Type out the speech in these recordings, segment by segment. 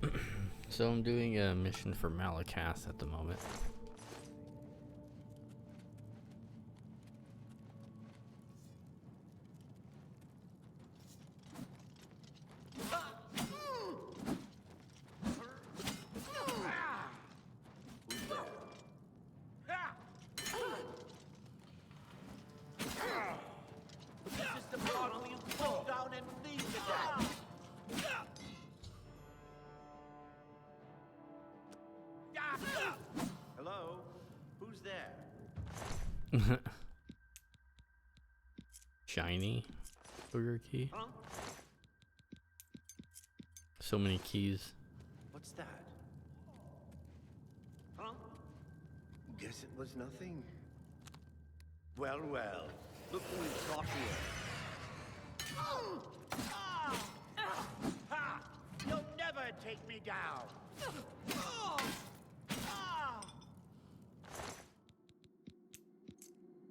nothing. So I'm doing a mission for Malakath at the moment. Hello? Who's there? Shiny booger key. Huh? So many keys. What's that? Huh? Guess it was nothing. Well, well. Look who we've got here. Ha! You'll never take me down.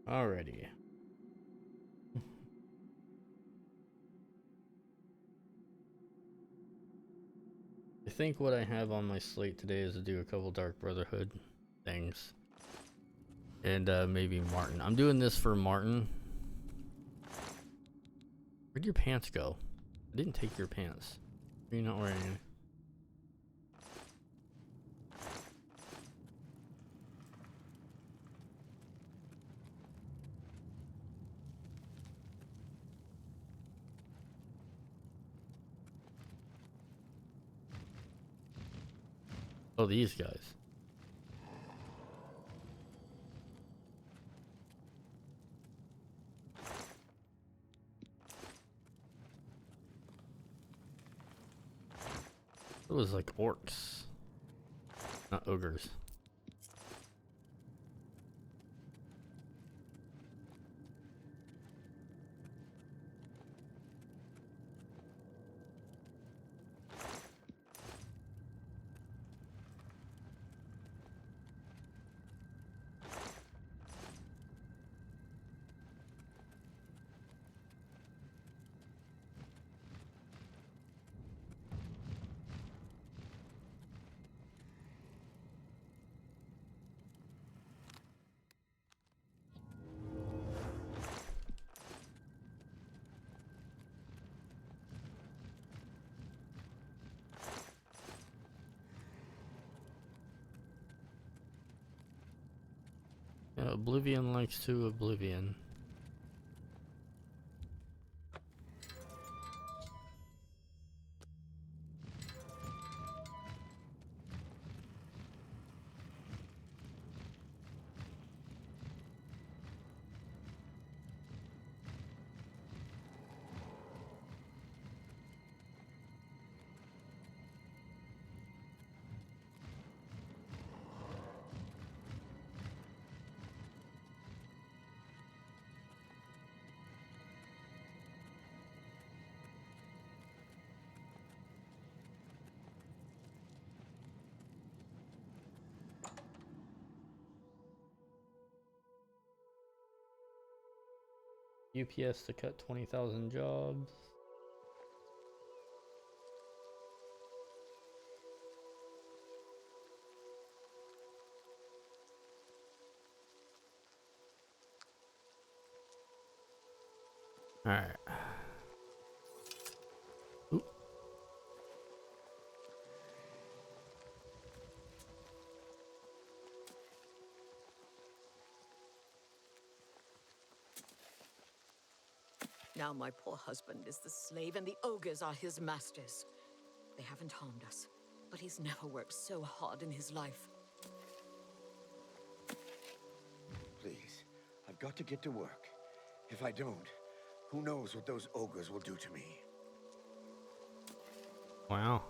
Alrighty. I think what I have on my slate today is to do a couple Dark Brotherhood things. And maybe Martin. I'm doing this for Martin. Where'd your pants go? I didn't take your pants. You're not wearing any. Oh, these guys. It was like orcs, not ogres. Yeah, Oblivion likes to Oblivion. UPS to cut 20,000 jobs. All right. Oop. Now my poor husband is the slave and the ogres are his masters. They haven't harmed us, but he's never worked so hard in his life. Please, I've got to get to work. If I don't, who knows what those ogres will do to me. Wow.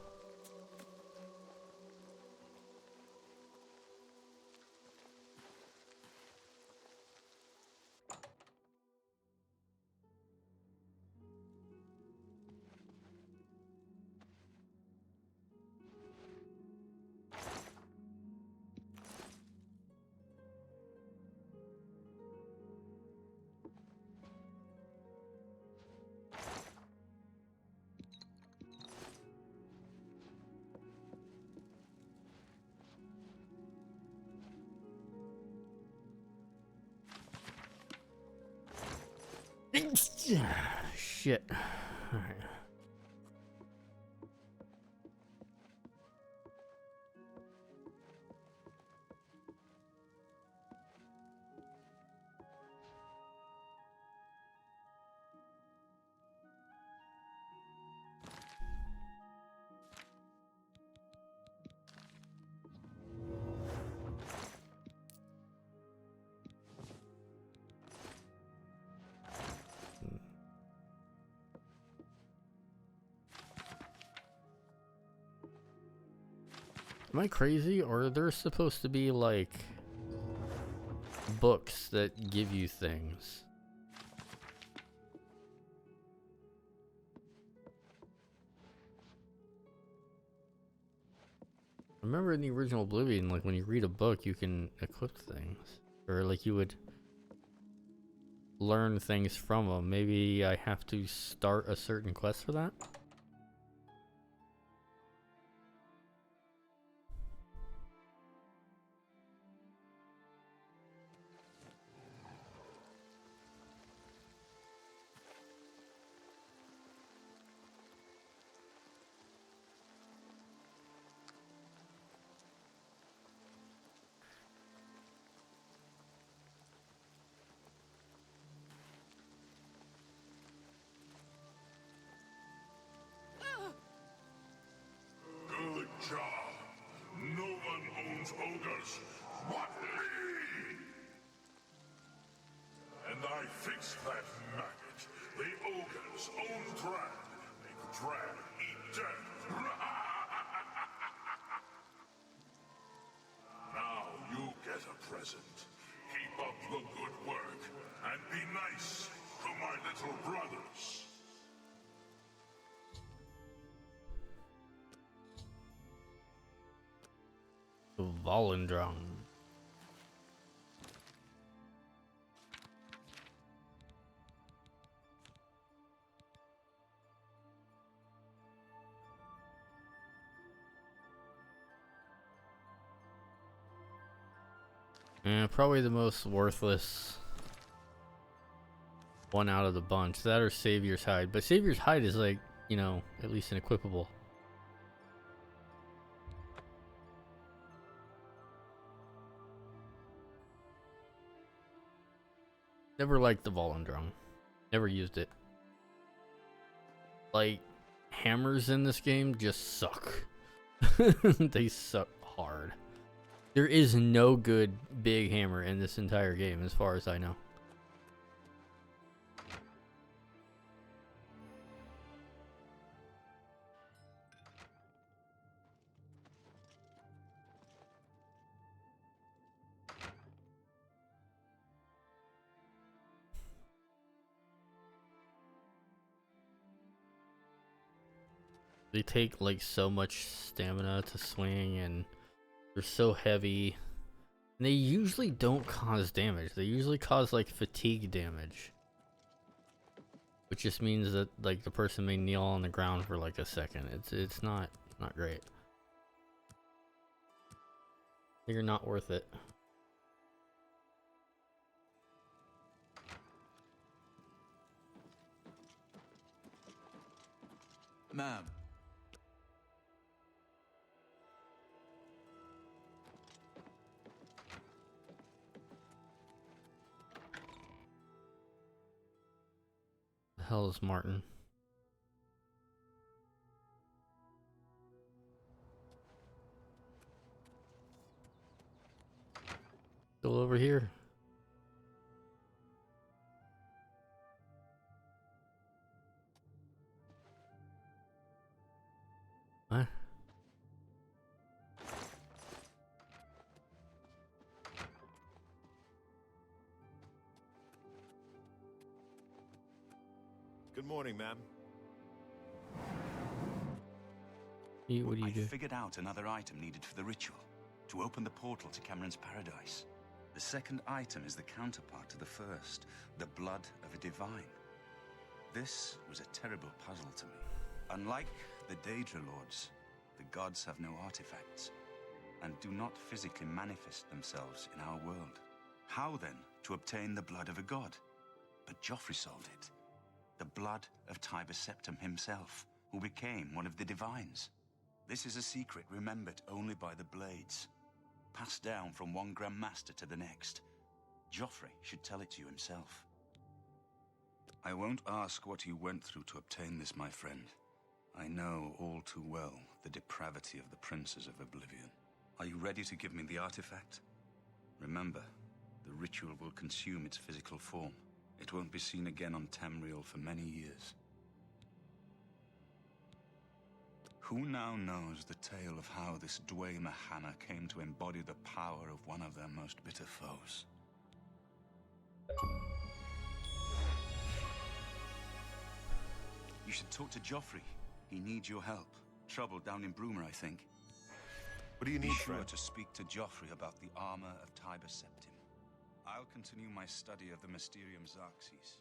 Shit. Alright. Am I crazy, or are there supposed to be like books that give you things? I remember in the original Oblivion, like when you read a book, you can equip things, or like you would learn things from them. Maybe I have to start a certain quest for that? Good job. No one owns ogres but me! And I fixed that maggot. The ogre's own drag. Make drag eat death. Now you get a present. Keep up the good work. And be nice to my little brothers. Volendrung. Probably the most worthless one out of the bunch. That or Savior's Hide. But Savior's Hide is like, you know, at least an equipable. Never liked the Volendrung. Never used it. Like, hammers in this game just suck. They suck hard. There is no good big hammer in this entire game, as far as I know. They take like so much stamina to swing, and they're so heavy. And they usually don't cause damage. They usually cause like fatigue damage, which just means that like the person may kneel on the ground for like a second. It's not great. They're not worth it. Ma'am. The hell is Martin? Still over here. What? Good morning, ma'am. What do you do? I figured out another item needed for the ritual, to open the portal to Cameron's paradise. The second item is the counterpart to the first, the blood of a divine. This was a terrible puzzle to me. Unlike the Daedra Lords, the gods have no artifacts, and do not physically manifest themselves in our world. How then to obtain the blood of a god? But Joffrey solved it. The blood of Tiber Septim himself, who became one of the Divines. This is a secret remembered only by the Blades, passed down from one Grand Master to the next. Joffrey should tell it to you himself. I won't ask what you went through to obtain this, my friend. I know all too well the depravity of the princes of Oblivion. Are you ready to give me the artifact? Remember, the ritual will consume its physical form. It won't be seen again on Tamriel for many years. Who now knows the tale of how this Dwemer hammer came to embody the power of one of their most bitter foes? You should talk to Joffrey. He needs your help. Trouble down in Bruma, I think. What do you need, Be sure friend? to speak to Joffrey about the armor of Tiber Septim. I'll continue my study of the Mysterium Xarxes.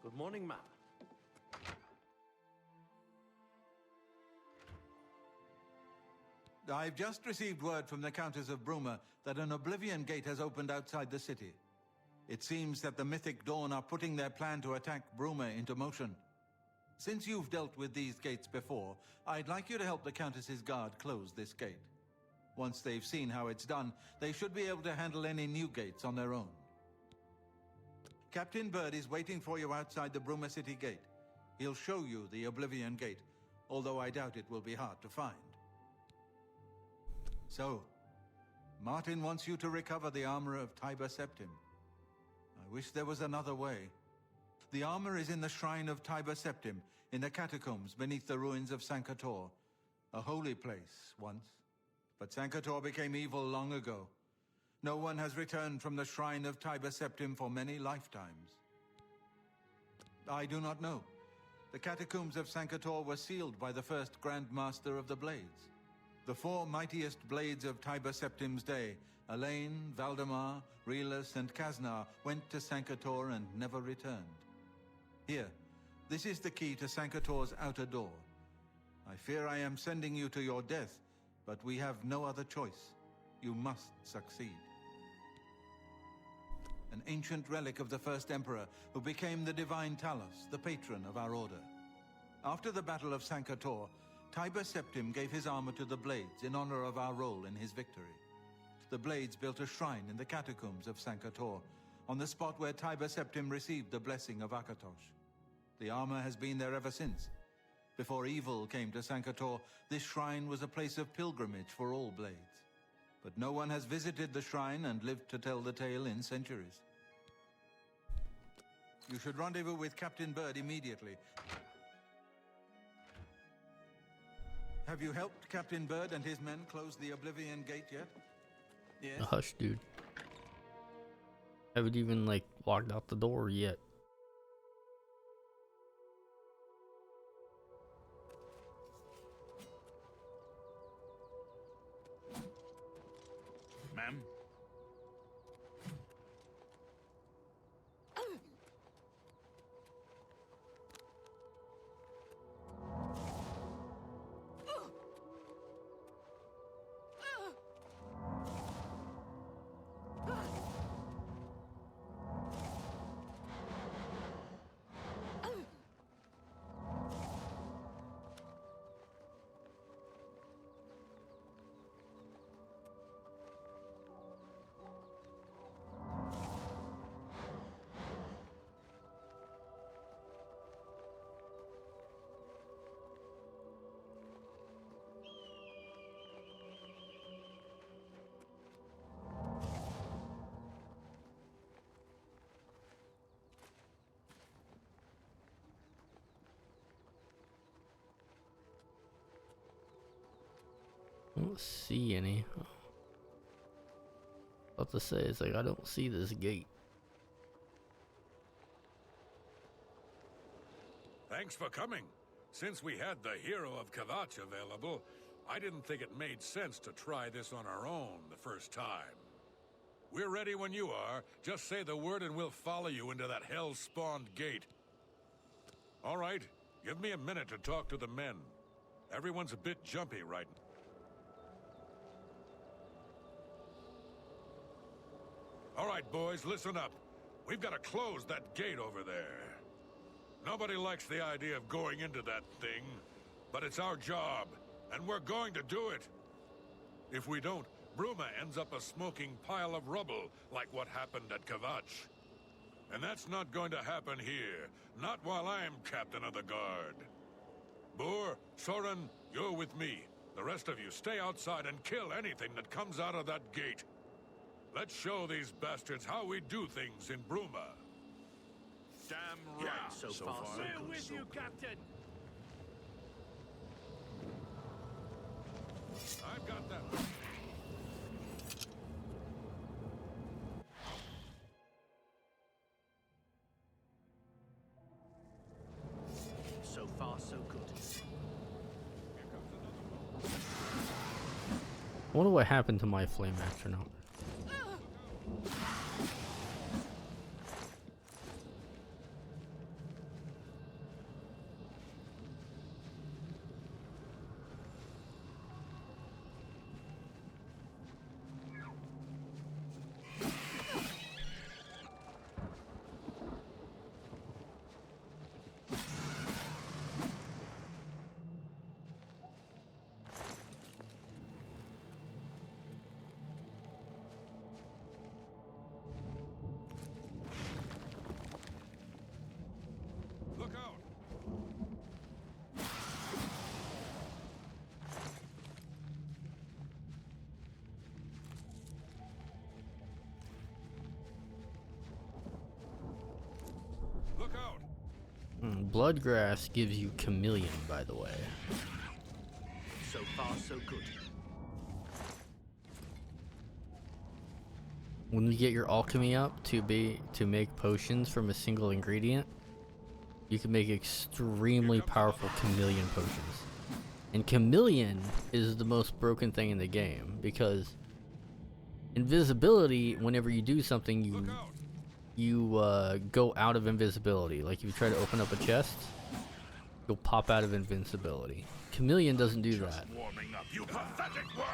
Good morning, ma'am. I've just received word from the Countess of Bruma that an Oblivion gate has opened outside the city. It seems that the Mythic Dawn are putting their plan to attack Bruma into motion. Since you've dealt with these gates before, I'd like you to help the Countess's guard close this gate. Once they've seen how it's done, they should be able to handle any new gates on their own. Captain Bird is waiting for you outside the Bruma City gate. He'll show you the Oblivion gate, although I doubt it will be hard to find. So, Martin wants you to recover the armor of Tiber Septim. I wish there was another way. The armor is in the shrine of Tiber Septim, in the catacombs beneath the ruins of Sankator. A holy place, once. But Sankator became evil long ago. No one has returned from the shrine of Tiber Septim for many lifetimes. I do not know. The catacombs of Sankator were sealed by the first Grand Master of the Blades. The four mightiest blades of Tiber Septim's day, Elaine, Valdemar, Relus, and Kaznar, went to Sankator and never returned. Here, this is the key to Sankator's outer door. I fear I am sending you to your death, but we have no other choice. You must succeed. An ancient relic of the first Emperor, who became the Divine Talos, the patron of our order. After the Battle of Sankator, Tiber Septim gave his armor to the Blades in honor of our role in his victory. The Blades built a shrine in the catacombs of Sankator, on the spot where Tiber Septim received the blessing of Akatosh. The armor has been there ever since. Before evil came to Sankator, this shrine was a place of pilgrimage for all Blades. But no one has visited the shrine and lived to tell the tale in centuries. You should rendezvous with Captain Bird immediately. Have you helped Captain Bird and his men close the Oblivion gate yet? Yes. Hush, dude. Haven't even, like, walked out the door yet. Ma'am? I don't see any. What to say is like I don't see this gate. Thanks for coming. Since we had the hero of Kavach available, I didn't think it made sense to try this on our own the first time. We're ready when you are. Just say the word and we'll follow you into that hell-spawned gate. All right, give me a minute to talk to the men. Everyone's a bit jumpy right now. All right, boys, listen up. We've got to close that gate over there. Nobody likes the idea of going into that thing, but it's our job, and we're going to do it. If we don't, Bruma ends up a smoking pile of rubble, like what happened at Kvatch. And that's not going to happen here, not while I'm captain of the guard. Boor, Soren, you're with me. The rest of you stay outside and kill anything that comes out of that gate. Let's show these bastards how we do things in Bruma. Damn right. Yeah, So far, so We're good. with you, Captain. I've got that one. So far, so good. I wonder what happened to my flame astronaut. Look out! Look out! Bloodgrass gives you chameleon, by the way. So far, so good. When you get your alchemy up to make potions from a single ingredient, you can make extremely powerful chameleon potions. And chameleon is the most broken thing in the game because invisibility, whenever you do something, you go out of invisibility. Like if you try to open up a chest, you'll pop out of invincibility. Chameleon doesn't do that. Warming up, you pathetic worm!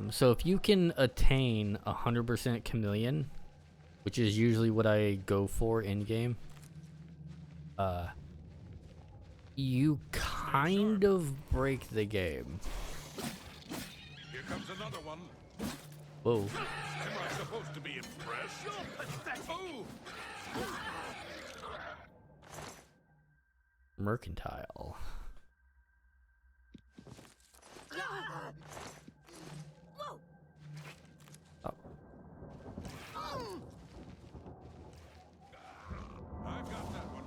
So if you can attain 100% chameleon, which is usually what I go for in game, you kind of break the game. Here comes another one. Whoa. Am I supposed to be impressed? Oh! Mercantile. I've got that one.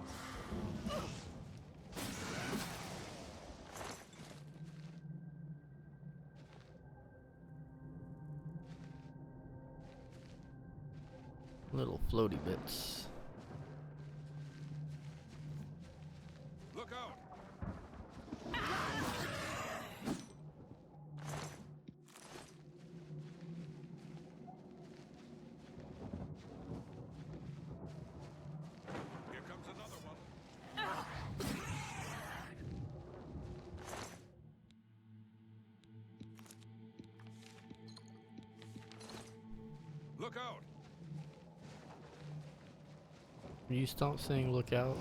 Little floaty bits. Look out! Here comes another one. Look out! Can you stop saying look out?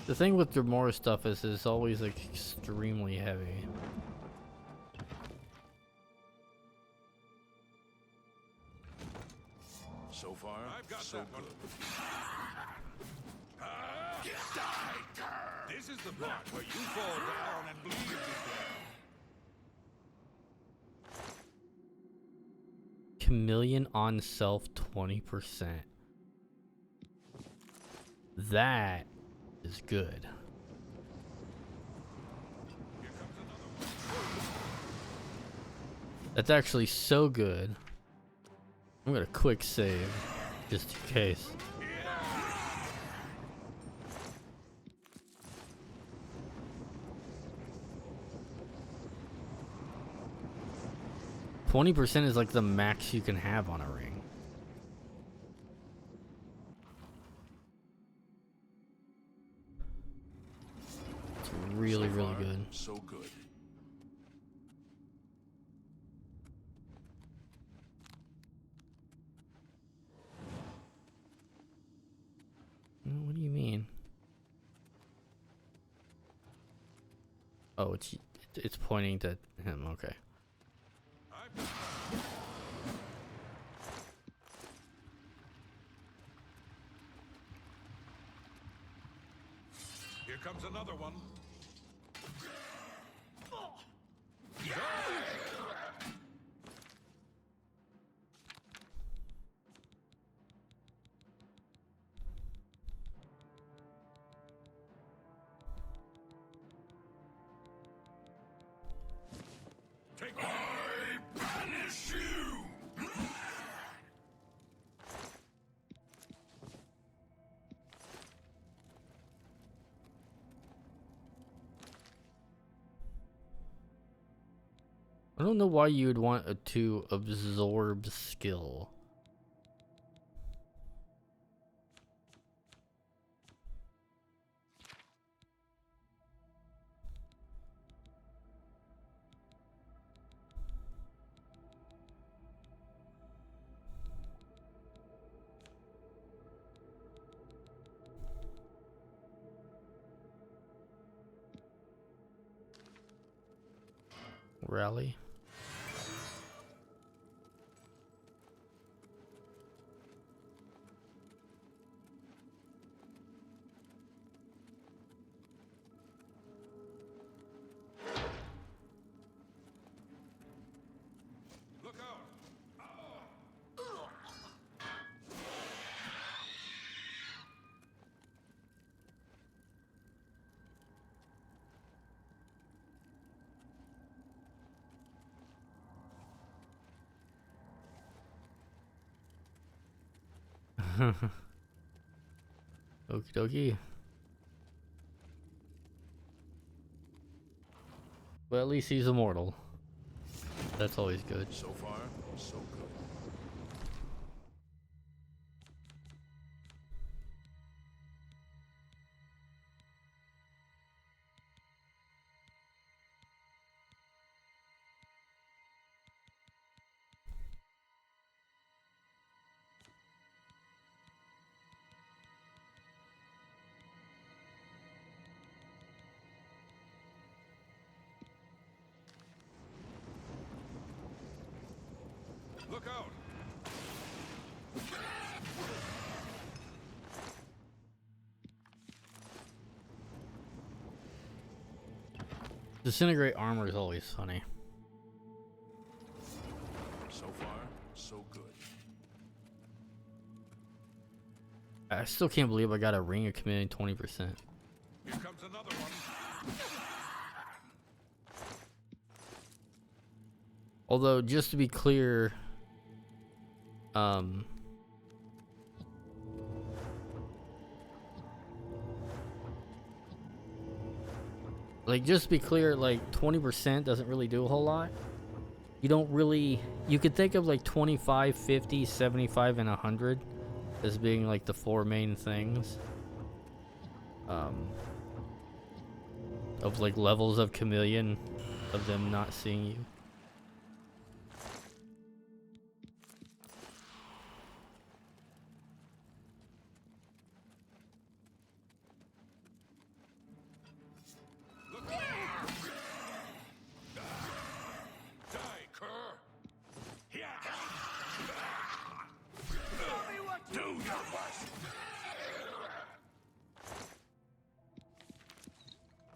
The thing with Dremora stuff is it's always like extremely heavy. So far, I've got so that one. This is the part where you fall down and bleed to death. Chameleon on self 20%. That is good. Here comes another one. That's actually so good. I'm gonna quick save just in case. 20% is like the max you can have on a ring. It's really, So really far, good. So good. What do you mean? Oh, it's pointing to him. Okay. Here comes another one. Take I banish you. I don't know why you would want to absorb skill. Rally. Look out. Okie dokie. Well, at least he's immortal. That's always good. So far, so good. Look out. Disintegrate armor is always funny. So far, so good. I still can't believe I got a ring of committing 20%. Here comes another one. Although, just to be clear, like, just to be clear, like, 20% doesn't really do a whole lot. You don't really, you could think of like 25, 50, 75, and 100 as being like the four main things. Of like levels of chameleon, of them not seeing you.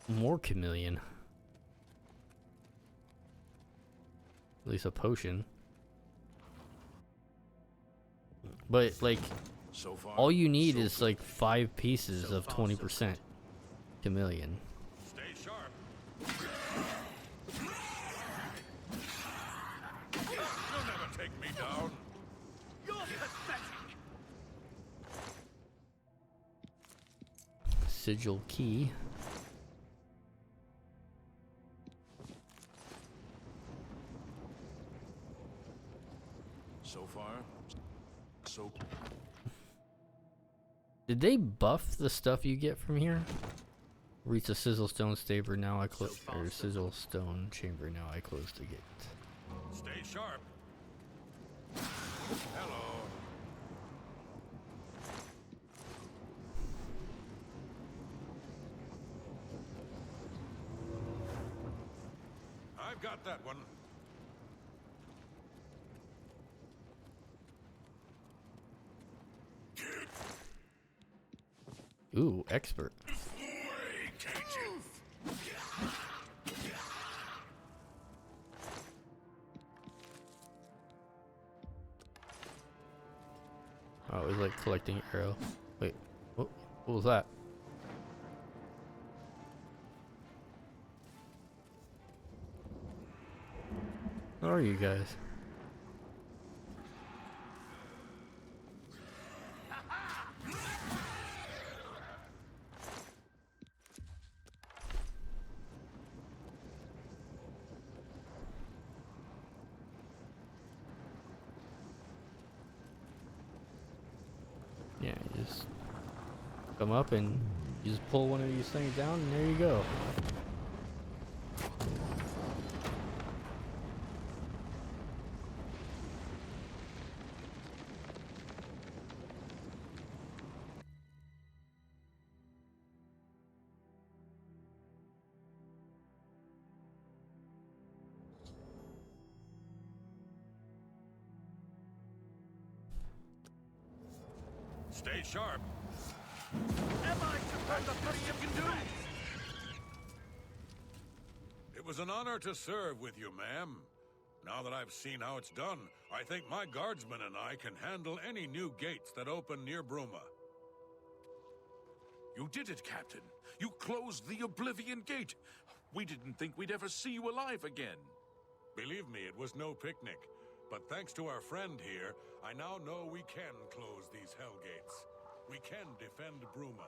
More chameleon. At least a potion. But like, So far, all you need so is good. like 5 pieces of 20% chameleon. Stay sharp. You'll never take me down. You're pathetic. Sigil key. Did they buff the stuff you get from here? Reach a sizzle stone chamber now I close, or sizzle stone chamber now I close the gate. Stay sharp. Hello. I've got that one. Ooh, expert. Oh, it was like collecting arrow. Wait, what was that? Where are you guys? Yeah, you just come up and you just pull one of these things down and there you go. Stay sharp. Am I supposed to what you can do? It was an honor to serve with you, ma'am. Now that I've seen how it's done, I think my guardsmen and I can handle any new gates that open near Bruma. You did it, Captain. You closed the Oblivion Gate. We didn't think we'd ever see you alive again. Believe me, it was no picnic. But thanks to our friend here, I now know we can close these hell gates. We can defend Bruma.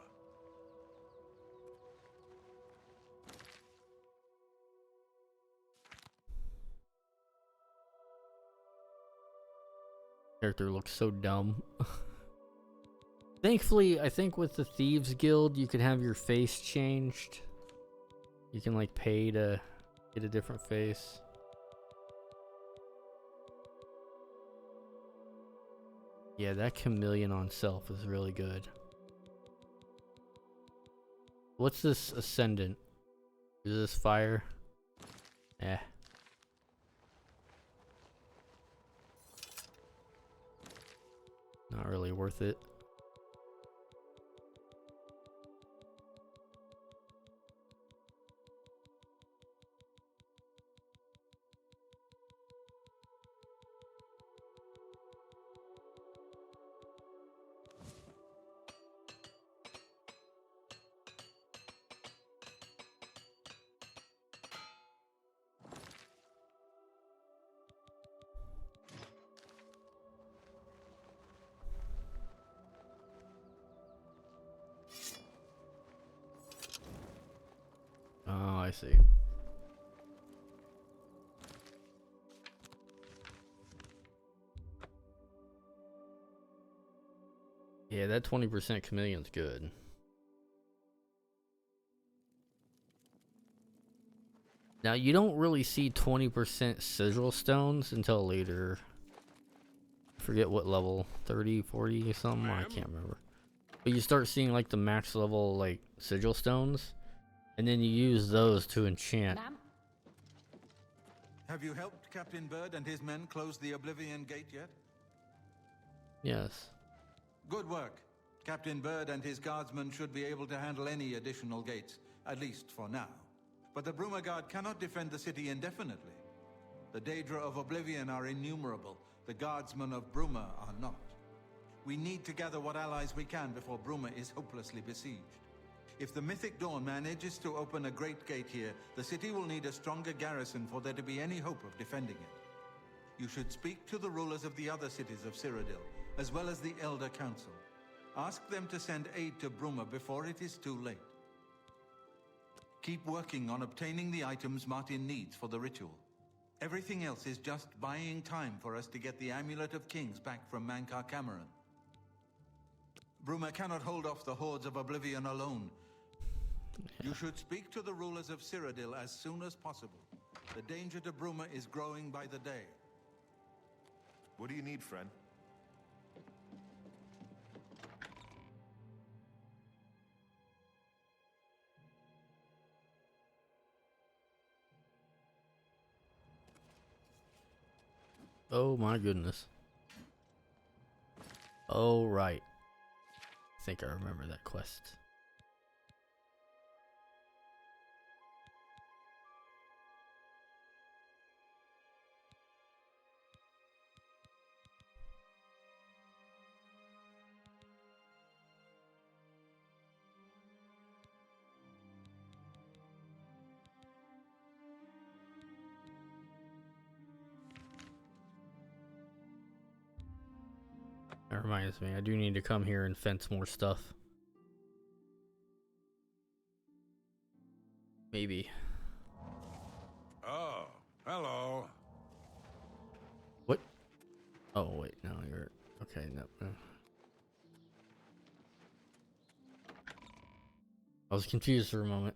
Character looks so dumb. Thankfully, I think with the Thieves Guild, you can have your face changed. You can like pay to get a different face. Yeah, that chameleon on self is really good. What's this ascendant? Is this fire? Eh. Not really worth it. Oh, I see. Yeah, that 20% chameleon's good. Now, you don't really see 20% sigil stones until later. I forget what level, 30, 40 or something? I can't remember. But you start seeing like the max level like sigil stones. And then you use those to enchant. Have you helped Captain Bird and his men close the Oblivion Gate yet? Yes. Good work. Captain Bird and his guardsmen should be able to handle any additional gates, at least for now. But the Bruma Guard cannot defend the city indefinitely. The Daedra of Oblivion are innumerable. The guardsmen of Bruma are not. We need to gather what allies we can before Bruma is hopelessly besieged. If the Mythic Dawn manages to open a great gate here, the city will need a stronger garrison for there to be any hope of defending it. You should speak to the rulers of the other cities of Cyrodiil, as well as the Elder Council. Ask them to send aid to Bruma before it is too late. Keep working on obtaining the items Martin needs for the ritual. Everything else is just buying time for us to get the Amulet of Kings back from Mankar Cameron. Bruma cannot hold off the hordes of Oblivion alone. You should speak to the rulers of Cyrodiil as soon as possible. The danger to Bruma is growing by the day. What do you need, friend? Oh my goodness. Oh, right. I think I remember that quest. That reminds me, I do need to come here and fence more stuff. Maybe. Oh, hello. What? Oh, wait, no, you're... Okay, no. I was confused for a moment.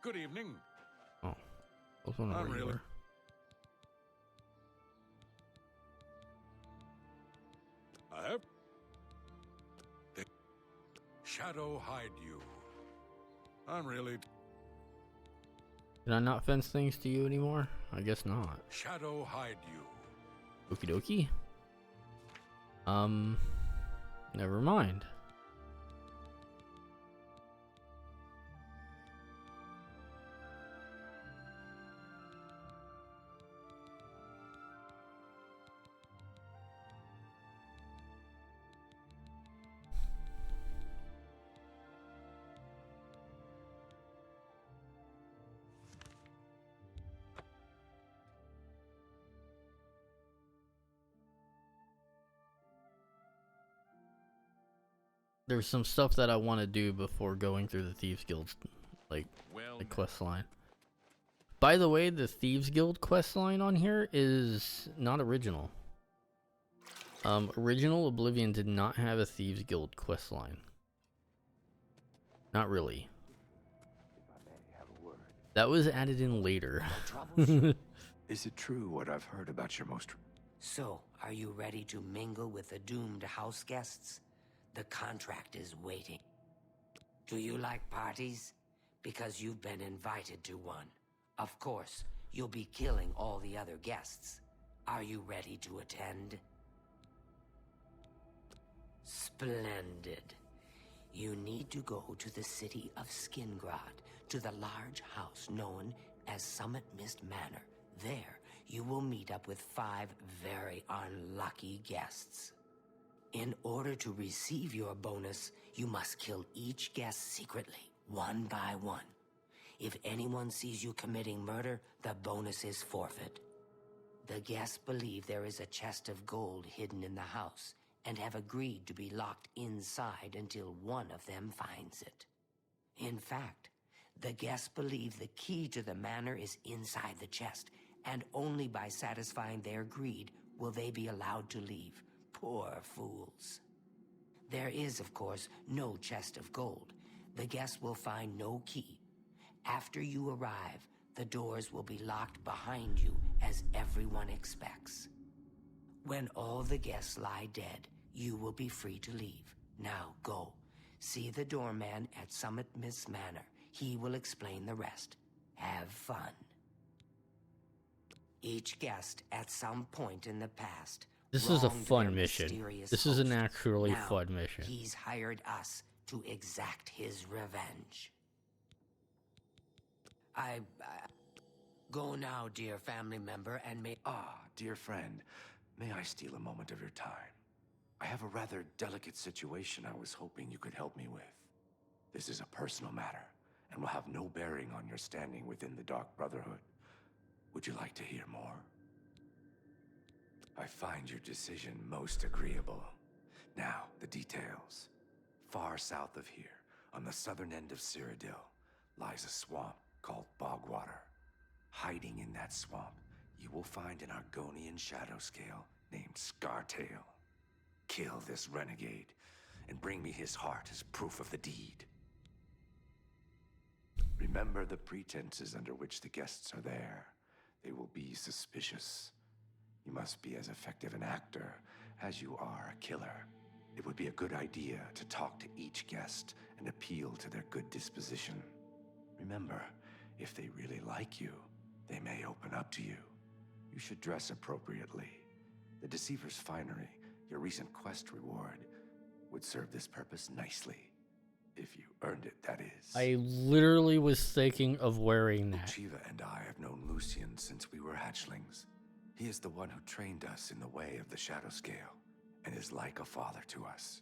Good evening. Oh, I was wondering where you Unreal. were. I have... Shadow hide you. I'm really... Did I not fence things to you anymore? I guess not. Shadow hide you. Okie dokie. Never mind. There's some stuff that I want to do before going through the Thieves Guild, like the quest line. By the way, the Thieves Guild quest line on here is not original. Original Oblivion did not have a Thieves Guild quest line. Not really. That was added in later. Is it true what I've heard about your most... So, are you ready to mingle with the doomed house guests? The contract is waiting. Do you like parties? Because you've been invited to one. Of course, you'll be killing all the other guests. Are you ready to attend? Splendid. You need to go to the city of Skingrad, to the large house known as Summit Mist Manor. There, you will meet up with 5 very unlucky guests. In order to receive your bonus, you must kill each guest secretly, one by one. If anyone sees you committing murder, the bonus is forfeit. The guests believe there is a chest of gold hidden in the house and have agreed to be locked inside until one of them finds it. In fact, the guests believe the key to the manor is inside the chest, and only by satisfying their greed will they be allowed to leave. Poor fools. There is, of course, no chest of gold. The guests will find no key. After you arrive, the doors will be locked behind you, as everyone expects. When all the guests lie dead, you will be free to leave. Now go. See the doorman at Summit Mist Manor. He will explain the rest. Have fun. Each guest, at some point in the past, This is a wronged fun their mission. mysterious This is an host. actually Now, fun mission. He's hired us to exact his revenge. Go now, dear family member, and may... Ah, dear friend, may I steal a moment of your time? I have a rather delicate situation I was hoping you could help me with. This is a personal matter, and will have no bearing on your standing within the Dark Brotherhood. Would you like to hear more? I find your decision most agreeable. Now, the details. Far south of here, on the southern end of Cyrodiil, lies a swamp called Bogwater. Hiding in that swamp, you will find an Argonian shadow scale named Scartail. Kill this renegade, and bring me his heart as proof of the deed. Remember the pretenses under which the guests are there. They will be suspicious. You must be as effective an actor as you are a killer. It would be a good idea to talk to each guest and appeal to their good disposition. Remember, if they really like you, they may open up to you. You should dress appropriately. The Deceiver's finery, your recent quest reward, would serve this purpose nicely. If you earned it, that is. I literally was thinking of wearing that. Uchiva and I have known Lucian since we were hatchlings. He is the one who trained us in the way of the Shadow Scale, and is like a father to us.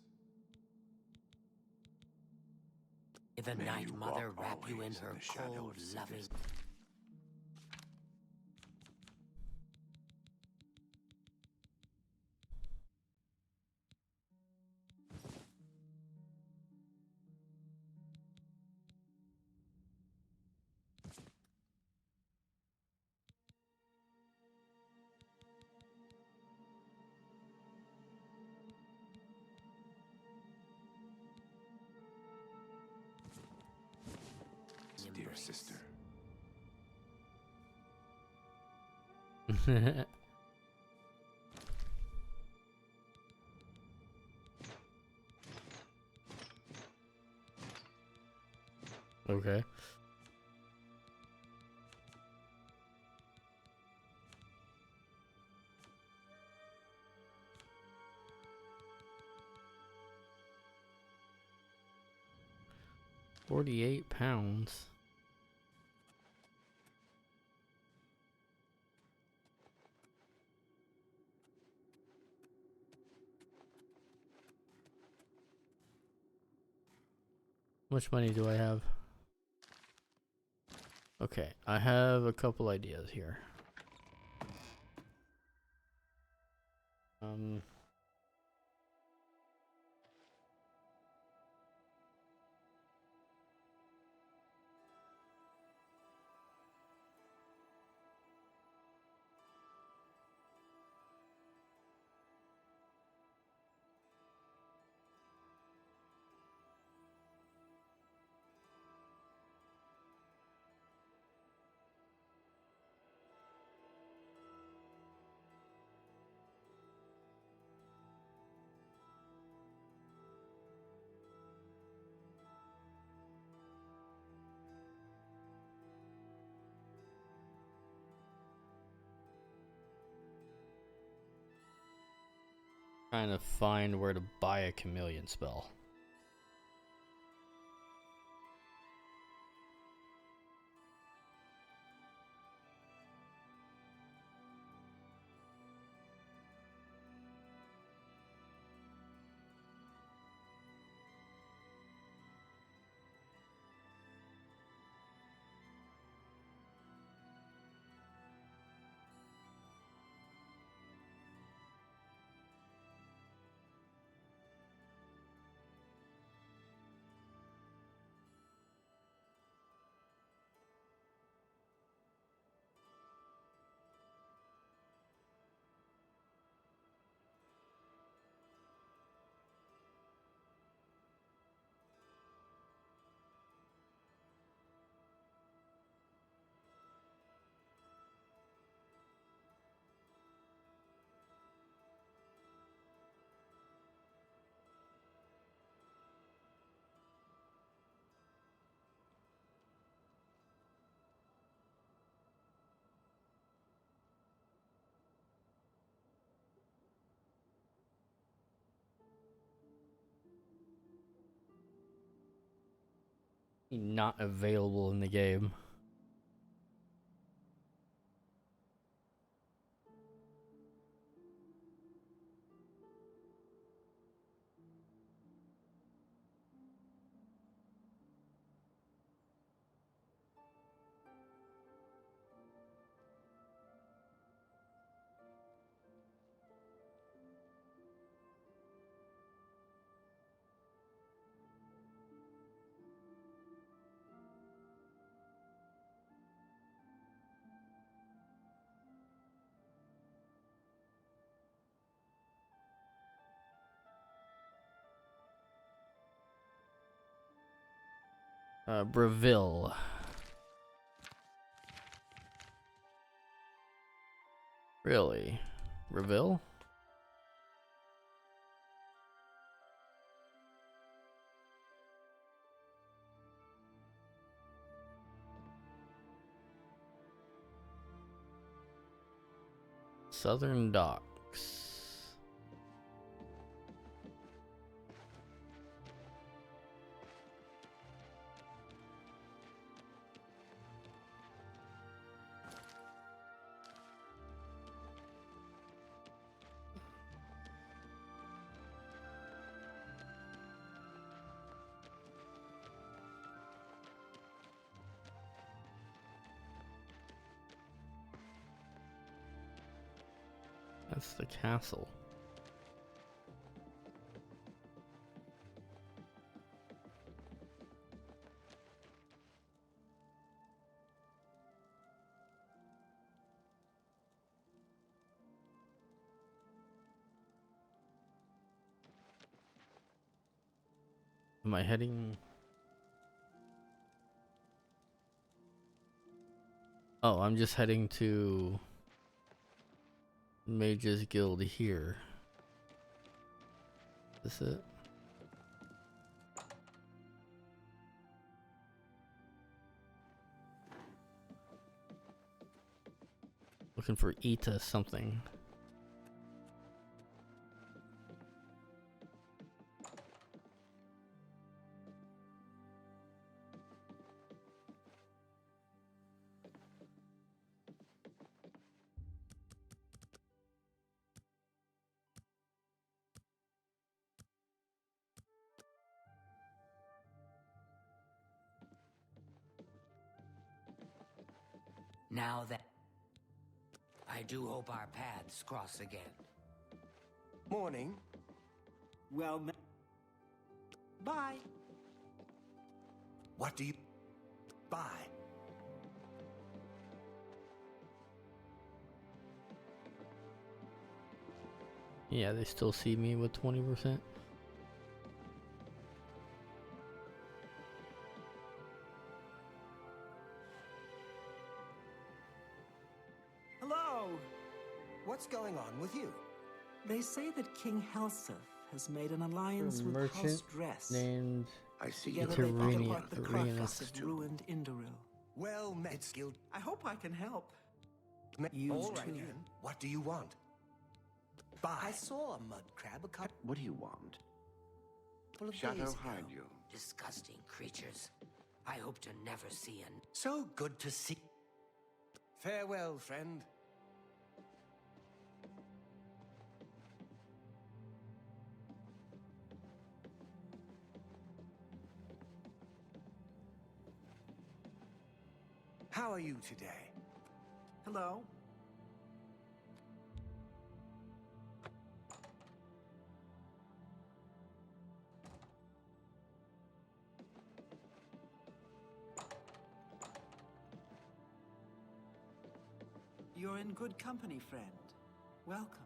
May the May Night you Mother walk wrap you in always her the shadow cold, of loving... Siddhis. Dear sister. Okay. £48. How much money do I have? Okay, I have a couple ideas here. Trying to find where to buy a chameleon spell. Not available in the game. Breville. Really? Breville? Southern Docks. That's the castle. Am I heading? Oh, I'm just heading to Mage's Guild here. Is this it? Looking for Ita something. Now that I do hope our paths cross again. Morning. Well, bye. What do you buy? Yeah, they still see me with 20%. Hello. What's going on with you? They say that King Helseth has made an alliance with House Merchant Dress. named I see. Together they Iterenia- pick apart the carcass Iterenia. of ruined Indoril. Well met, skilled. I hope I can help. All You right too. then. What do you want? Buy. I saw a mud crab a couple What do you want? of Shadow days ago. hide you. Disgusting creatures. I hope to never see an... So good to see. Farewell, friend. How are you today? Hello. You're in good company, friend. Welcome.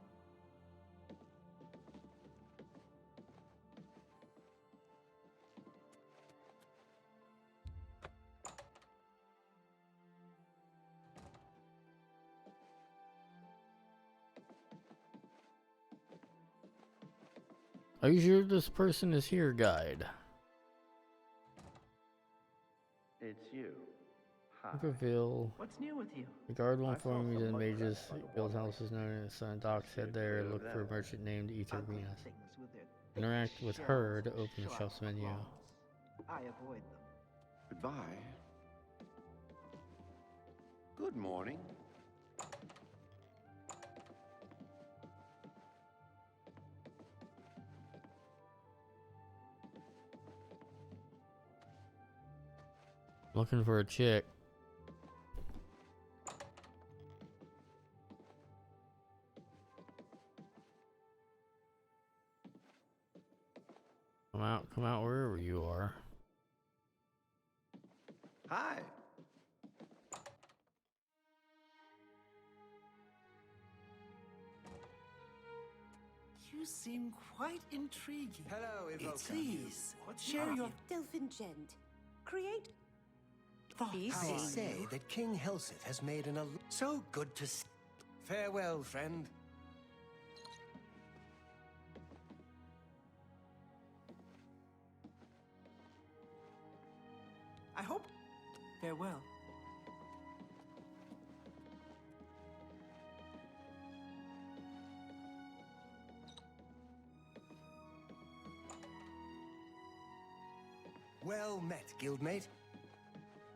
Are you sure this person is here, guide? It's you. Hi. Breville. What's new with you? The guard will I inform saw you some that mud Mage's crabs on the Guild waterway. house is known as Sun Docks. Head Steer there, clear look of for a them. merchant named Iterenia. Things with their Interact with shells her to and open the sharp shop's menu. claws. I avoid them. Goodbye. Good morning. Looking for a chick. Come out wherever you are. Hi. You seem quite intriguing. Hello, Evoker. Please, share your... Delphin Gent. create? I say that King Helseth has made an so good to see. Farewell, friend. I hope. Farewell. Well met, guildmate.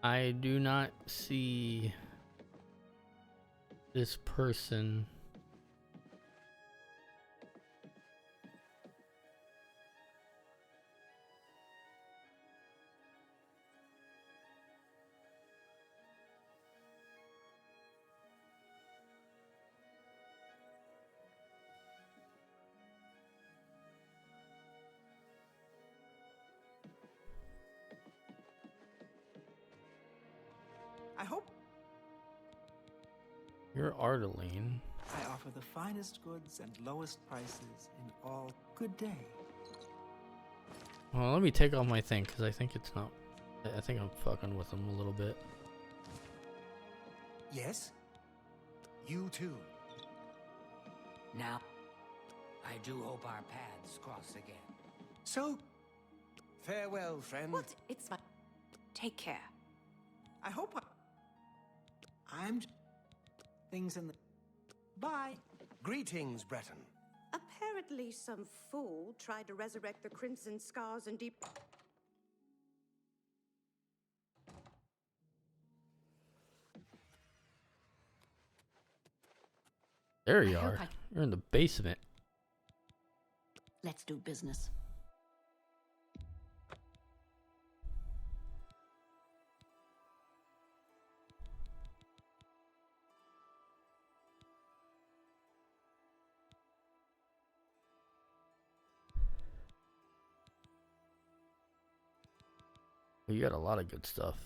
I do not see this person. I hope. You're Ardeline. I offer the finest goods and lowest prices in all. Good day. Well, let me take off my thing because I think it's not. I think I'm fucking with them a little bit. Yes? You too. Now, I do hope our paths cross again. So, farewell, friend. What? It's fine. Take care. I hope I'm things in the. Bye. Greetings, Breton. Apparently some fool tried to resurrect the Crimson Scars and deep... There you are. You're in the basement. Let's do business. You got a lot of good stuff.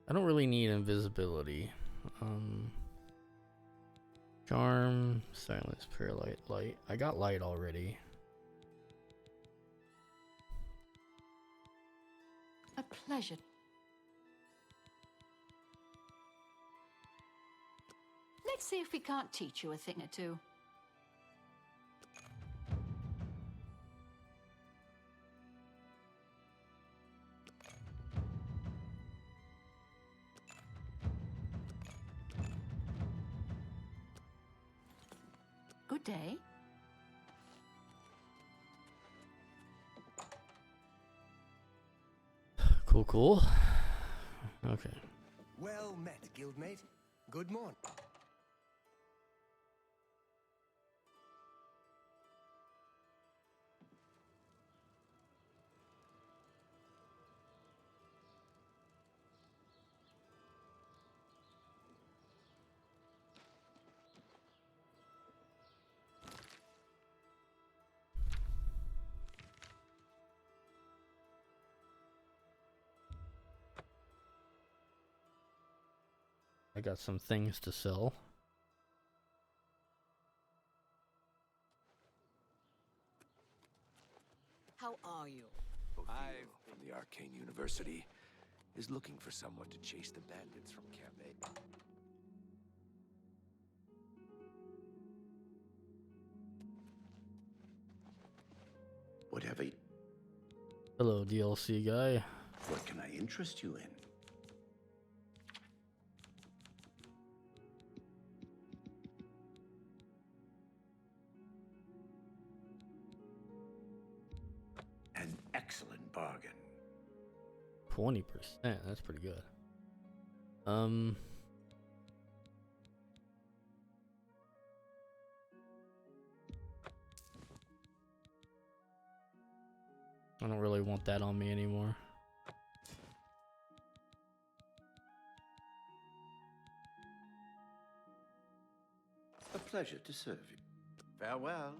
I don't really need invisibility. Charm, silence, paralyte, light. I got light already. A pleasure. Let's see if we can't teach you a thing or two. Good day. Cool, cool. Okay. Well met, guildmate. Good morning. I got some things to sell. How are you? Oblivion from the Arcane University is looking for someone to chase the bandits from Camp A. Whatever. Hello, DLC guy. What can I interest you in? An excellent bargain. 20%. That's pretty good. I don't really want that on me anymore. A pleasure to serve you. Farewell.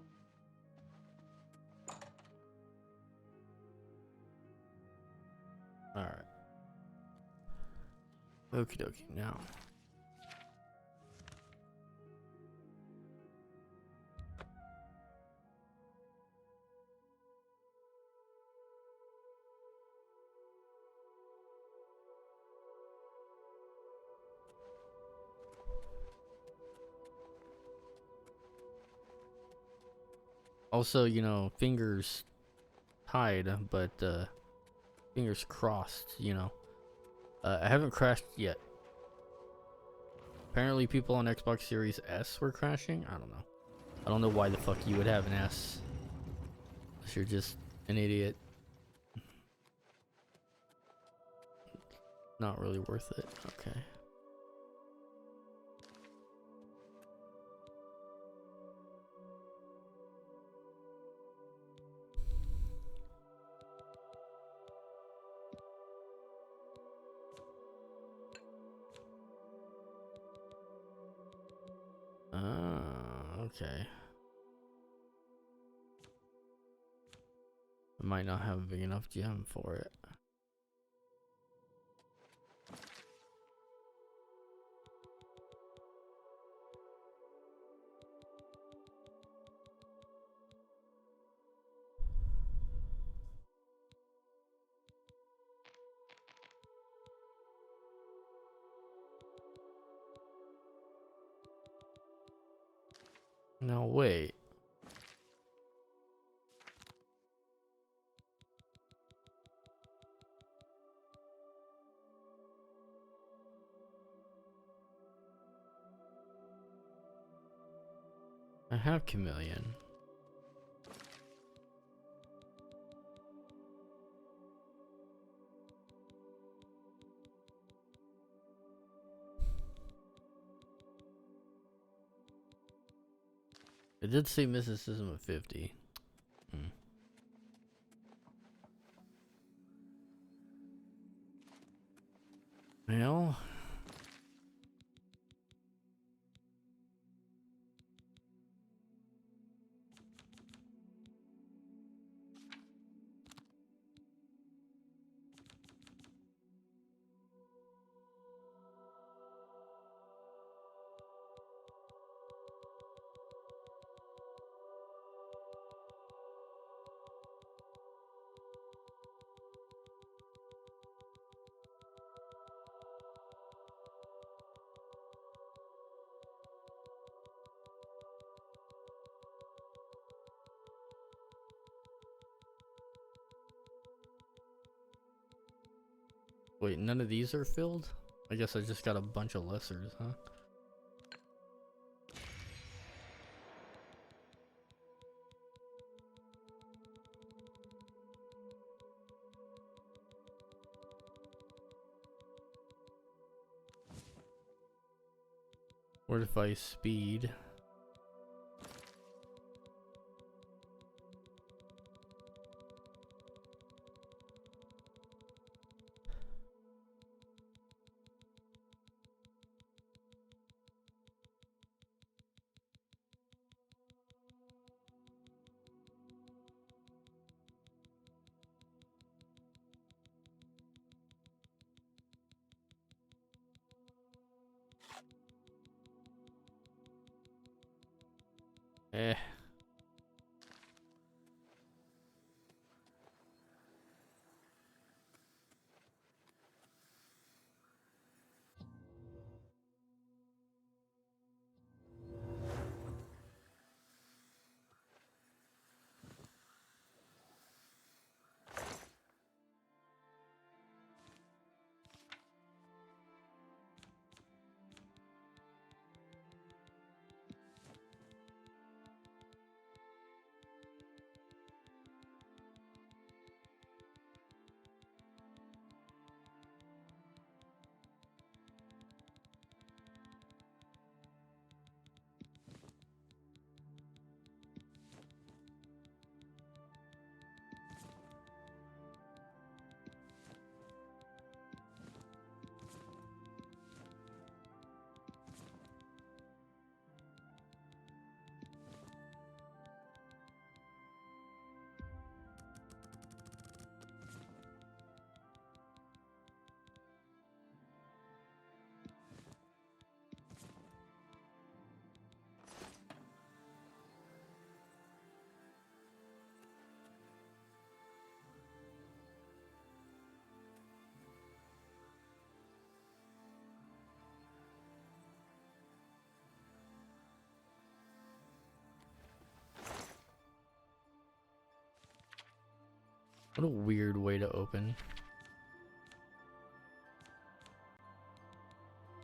Alright. Okie dokie, now. Also, you know, fingers tied, but fingers crossed, you know. I haven't crashed yet. Apparently people on Xbox Series S were crashing. I don't know. I don't know why the fuck you would have an S. Unless you're just an idiot. Not really worth it. Okay. Okay. I might not have a big enough gem for it. No, wait. I have Chameleon. It did say mysticism at 50. Well, wait, none of these are filled? I guess I just got a bunch of lessers, huh? Fortify speed. Eh. What a weird way to open.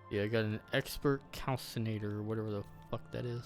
Yeah, I got an expert calcinator, or whatever the fuck that is.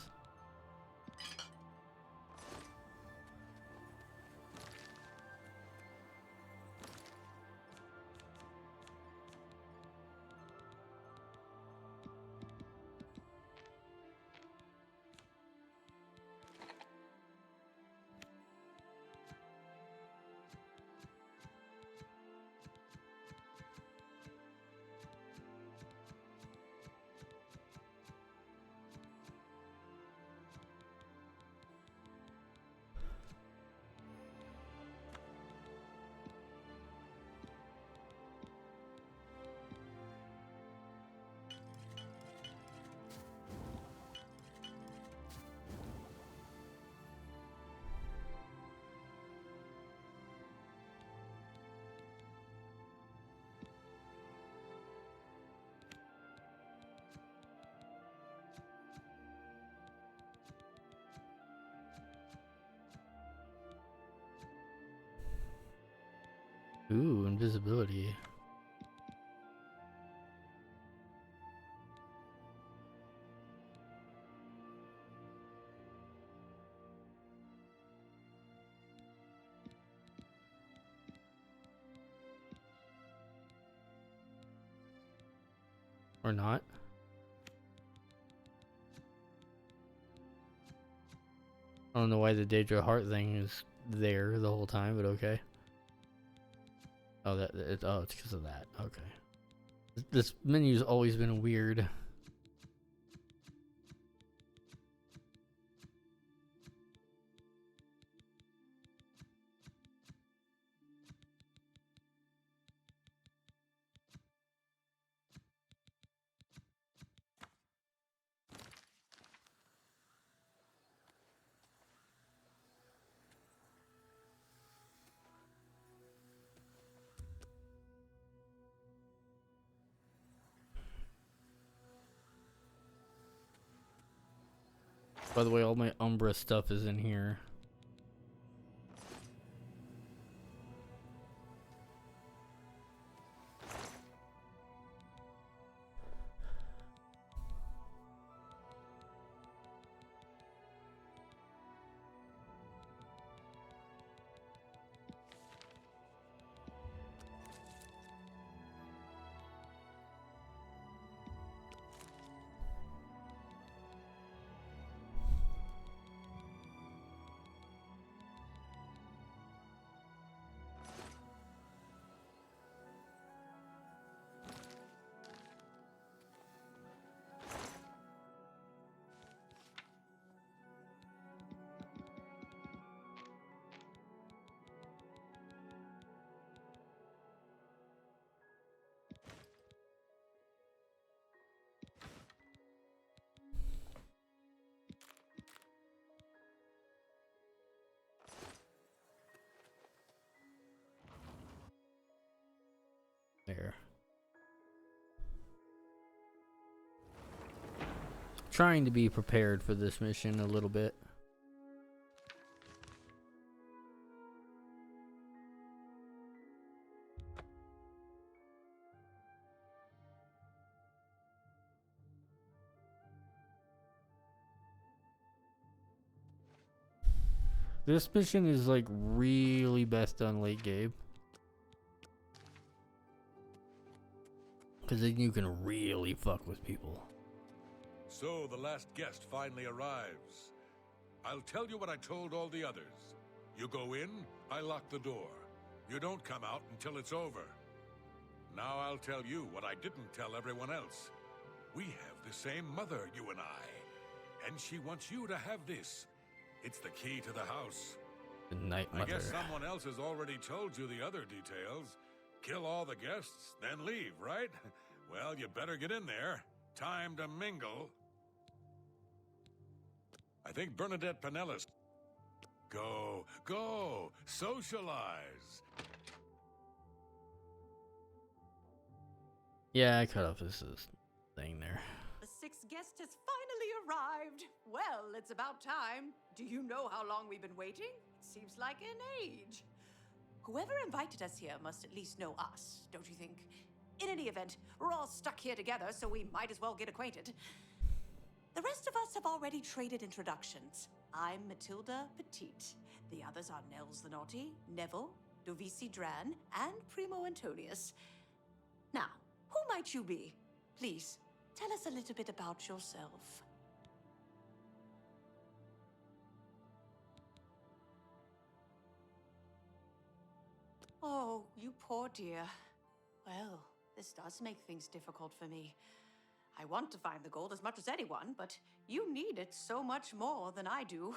Ooh, invisibility. Or not. I don't know why the Daedra Heart thing is there the whole time, but okay. Oh, it's because of that. Okay. This menu's always been weird. By the way, all my Umbra stuff is in here. There. Trying to be prepared for this mission a little bit. This mission is like really best done late game. Because then you can really fuck with people. So the last guest finally arrives. I'll tell you what I told all the others. You go in, I lock the door. You don't come out until it's over. Now I'll tell you what I didn't tell everyone else. We have the same mother, you and I. And she wants you to have this. It's the key to the house. The Night Mother. I guess someone else has already told you the other details. Kill all the guests, then leave, right? Well, you better get in there. Time to mingle. I think Bernadette Pinellas. Go, socialize. Yeah, I cut off this thing there. The sixth guest has finally arrived. Well, it's about time. Do you know how long we've been waiting? Seems like an age. Whoever invited us here must at least know us, don't you think? In any event, we're all stuck here together, so we might as well get acquainted. The rest of us have already traded introductions. I'm Matilda Petite. The others are Nels the Naughty, Neville, Dovisi Dran, and Primo Antonius. Now, who might you be? Please, tell us a little bit about yourself. Oh, you poor dear. Well, this does make things difficult for me. I want to find the gold as much as anyone, but you need it so much more than I do.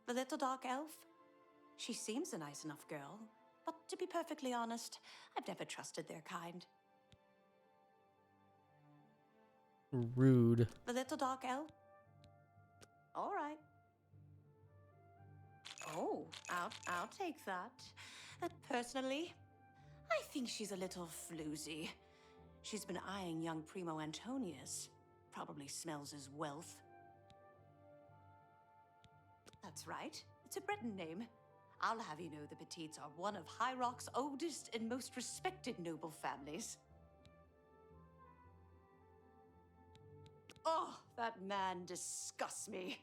The little dark elf? She seems a nice enough girl, but to be perfectly honest, I've never trusted their kind. Rude. The little dark elf? All right. Oh, I'll take that. Personally, I think she's a little floozy. She's been eyeing young Primo Antonius. Probably smells his wealth. That's right. It's a Breton name. I'll have you know the Petites are one of High Rock's oldest and most respected noble families. Oh, that man disgusts me.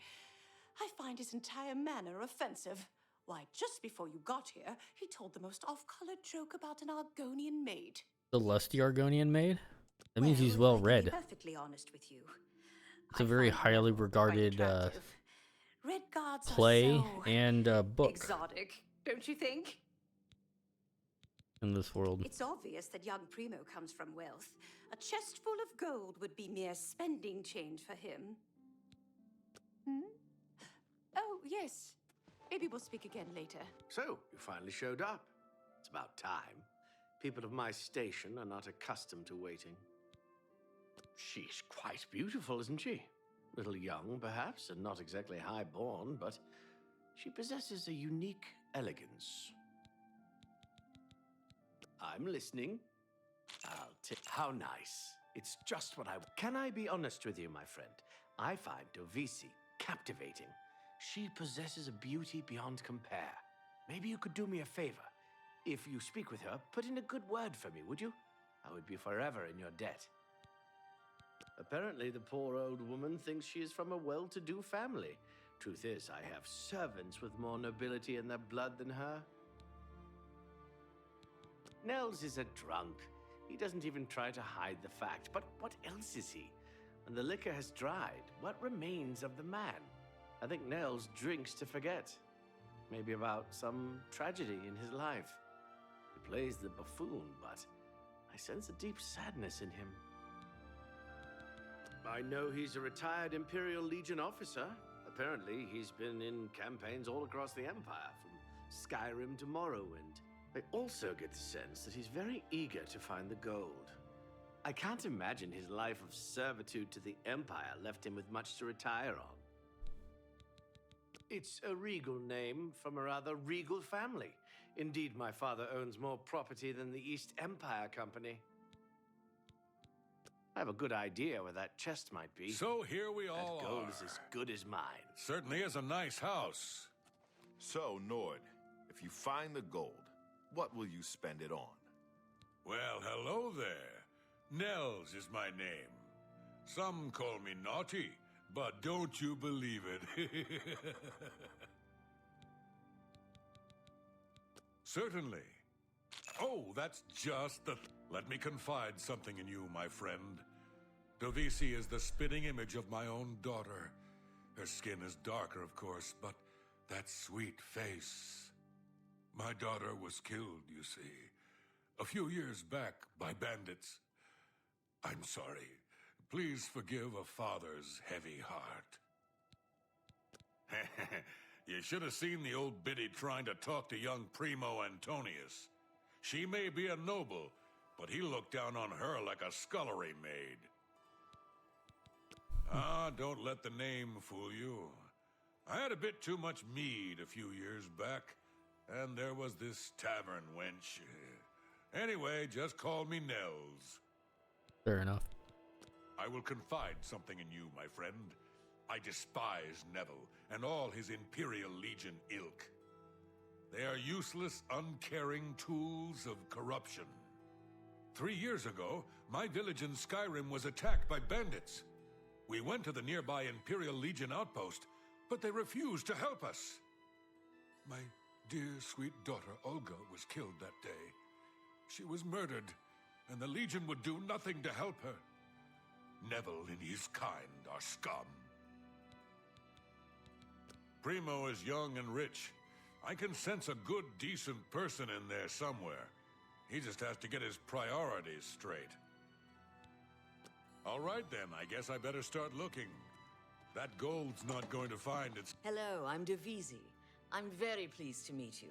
I find his entire manner offensive. Why, just before you got here, he told the most off-color joke about an Argonian maid. The lusty Argonian maid? That means he's well read. To be perfectly honest with you, It's a very highly regarded Red Guards play are so and book exotic, don't you think? in this world. It's obvious that young Primo comes from wealth. A chest full of gold would be mere spending change for him. Oh, yes. Maybe we'll speak again later. So, you finally showed up. It's about time. People of my station are not accustomed to waiting. She's quite beautiful, isn't she? A little young, perhaps, and not exactly high-born, but she possesses a unique elegance. I'm listening. How nice. It's just what I... Can I be honest with you, my friend? I find Dovisi captivating. She possesses a beauty beyond compare. Maybe you could do me a favor. If you speak with her, put in a good word for me, would you? I would be forever in your debt. Apparently, the poor old woman thinks she is from a well-to-do family. Truth is, I have servants with more nobility in their blood than her. Nels is a drunk. He doesn't even try to hide the fact. But what else is he? When the liquor has dried, what remains of the man? I think Nels drinks to forget. Maybe about some tragedy in his life. He plays the buffoon, but I sense a deep sadness in him. I know he's a retired Imperial Legion officer. Apparently, he's been in campaigns all across the Empire, from Skyrim to Morrowind. I also get the sense that he's very eager to find the gold. I can't imagine his life of servitude to the Empire left him with much to retire on. It's a regal name from a rather regal family. Indeed, my father owns more property than the East Empire Company. I have a good idea where that chest might be. So here we all That gold are. is as good as mine. Certainly is a nice house. So, Nord, if you find the gold, what will you spend it on? Well, hello there. Nels is my name. Some call me naughty, but don't you believe it. Certainly. Oh, that's just the... Let me confide something in you, my friend. Dovisi is the spitting image of my own daughter. Her skin is darker, of course, but that sweet face... My daughter was killed, you see, a few years back by bandits. I'm sorry. Please forgive a father's heavy heart. You should have seen the old biddy trying to talk to young Primo Antonius. She may be a noble, but he looked down on her like a scullery maid. Ah, don't let the name fool you. I had a bit too much mead a few years back, and there was this tavern wench. Anyway, just call me Nels. Fair enough. I will confide something in you, my friend. I despise Neville and all his Imperial Legion ilk. They are useless, uncaring tools of corruption. 3 years ago, my village in Skyrim was attacked by bandits. We went to the nearby Imperial Legion outpost, but they refused to help us. My dear, sweet daughter Olga was killed that day. She was murdered, and the Legion would do nothing to help her. Neville and his kind are scum. Primo is young and rich. I can sense a good, decent person in there somewhere. He just has to get his priorities straight. All right then, I guess I better start looking. That gold's not going to find its... Hello, I'm Devisi. I'm very pleased to meet you.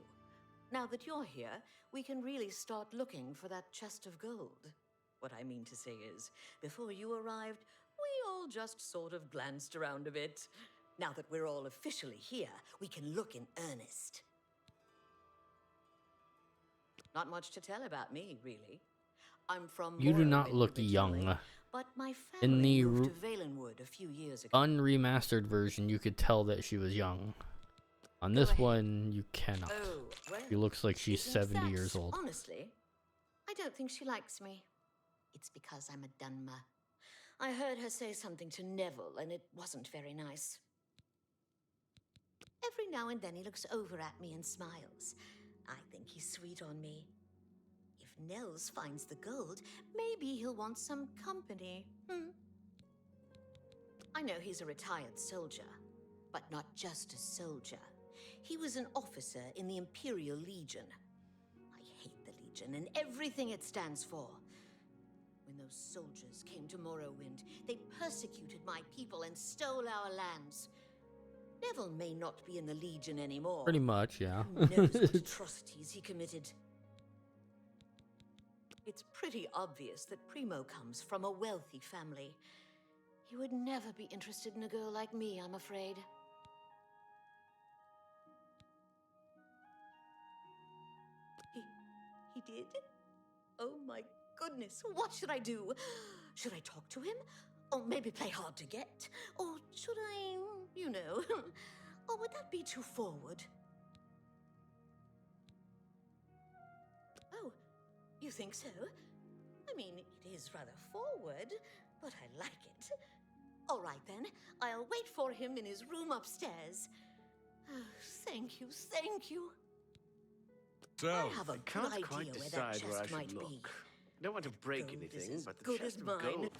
Now that you're here, we can really start looking for that chest of gold. What I mean to say is, before you arrived, we all just sort of glanced around a bit. Now that we're all officially here, we can look in earnest. Not much to tell about me, really. I'm from You do not Morrowind look originally, young. but my In family the moved to Valenwood a few years ago. unremastered version, you could tell that she was young. On this one, you cannot. Oh, well, She looks like she's she thinks 70 that. years old. Honestly, I don't think she likes me. It's because I'm a Dunmer. I heard her say something to Neville, and it wasn't very nice. Every now and then he looks over at me and smiles. I think he's sweet on me. If Nels finds the gold, maybe he'll want some company. I know he's a retired soldier, but not just a soldier. He was an officer in the Imperial Legion. I hate the Legion and everything it stands for. When those soldiers came to Morrowind, they persecuted my people and stole our lands. Neville may not be in the Legion anymore. Pretty much, yeah. Who knows what atrocities he committed? It's pretty obvious that Primo comes from a wealthy family. He would never be interested in a girl like me, I'm afraid. He did? Oh my goodness, what should I do? Should I talk to him? Or maybe play hard to get? Or should I, you know, or would that be too forward? Oh, you think so? I mean, it is rather forward, but I like it. All right then, I'll wait for him in his room upstairs. Oh, thank you, thank you. So, I have a I good can't idea quite where that decide where I chest might should be. look. I don't want to break Gold is anything, as but the good chest as of mine. gold...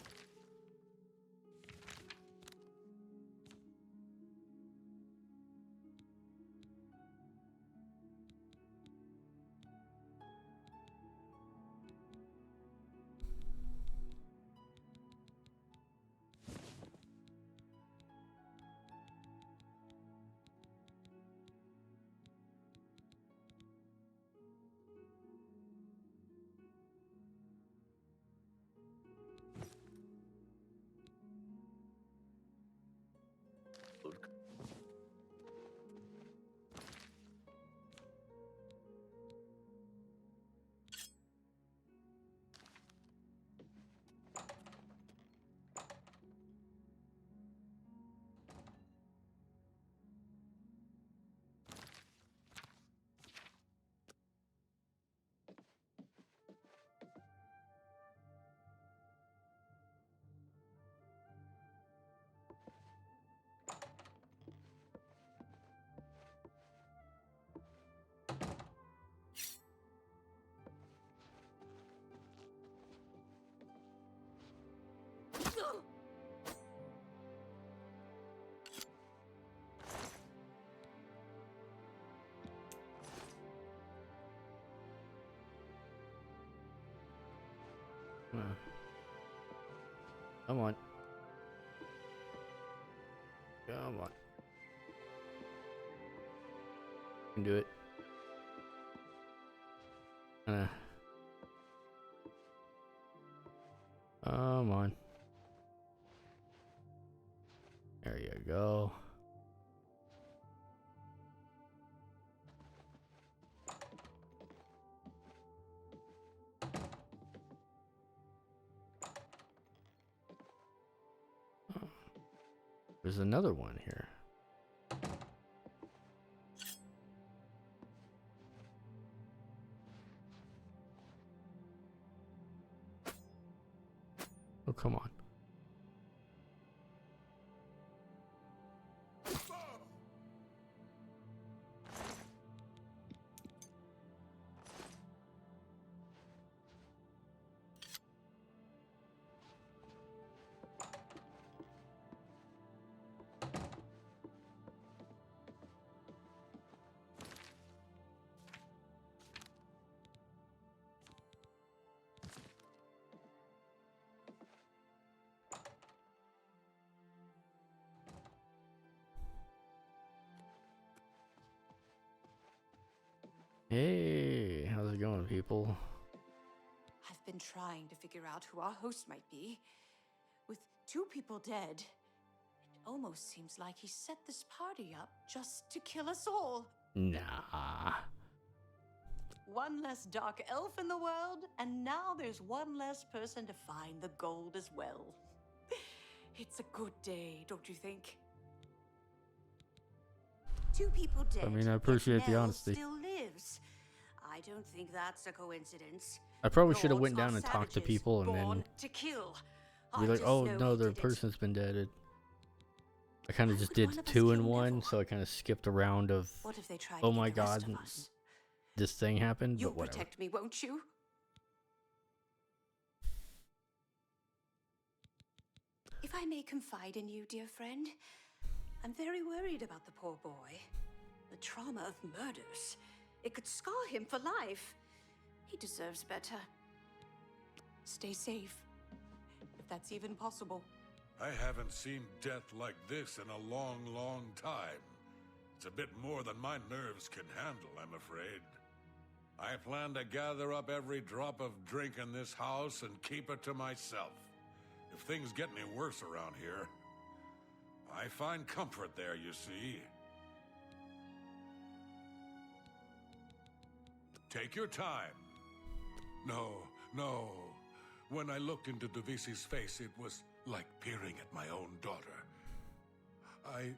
Come on. Come on. You can do it. Come on. There you go. There's another one here. Oh, come on. Hey, how's it going, people? I've been trying to figure out who our host might be. With 2 people dead, it almost seems like he set this party up just to kill us all. Nah. One less dark elf in the world, and now there's one less person to find the gold as well. It's a good day, don't you think? 2 people dead. I mean, I appreciate the Mel honesty. Still lives. I don't think that's a coincidence. I probably should have Lords went down are and talked to savages, people and born then to kill. be I like, just oh know no, he their did it. person's been dead. I kind of just would did one of us 2 in kill 1, Neville? so I kind of skipped a round of, What if they tried oh to my get the rest god, of us? this thing happened, You'll but whatever. protect me, won't you? If I may confide in you, dear friend, I'm very worried about the poor boy. The trauma of murders. It could scar him for life. He deserves better. Stay safe, if that's even possible. I haven't seen death like this in a long, long time. It's a bit more than my nerves can handle, I'm afraid. I plan to gather up every drop of drink in this house and keep it to myself. If things get any worse around here, I find comfort there, you see. Take your time. No, no. When I looked into Devisi's face, it was like peering at my own daughter. I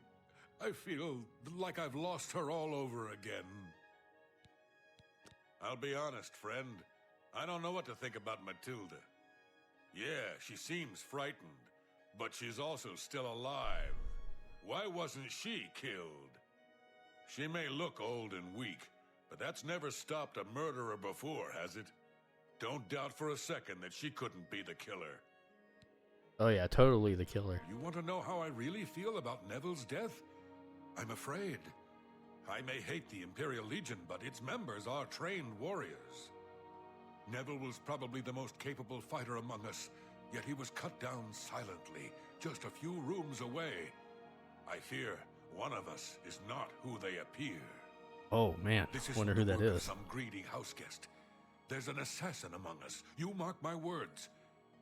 feel like I've lost her all over again. I'll be honest, friend. I don't know what to think about Matilda. Yeah, she seems frightened, but she's also still alive. Why wasn't she killed? She may look old and weak, but that's never stopped a murderer before, has it? Don't doubt for a second that she couldn't be the killer. Oh yeah, totally the killer. You want to know how I really feel about Neville's death? I'm afraid. I may hate the Imperial Legion, but its members are trained warriors. Neville was probably the most capable fighter among us, yet he was cut down silently, just a few rooms away. I fear one of us is not who they appear. Oh man, This wonder isn't who the that work of is. some greedy house guest. There's an assassin among us. You mark my words.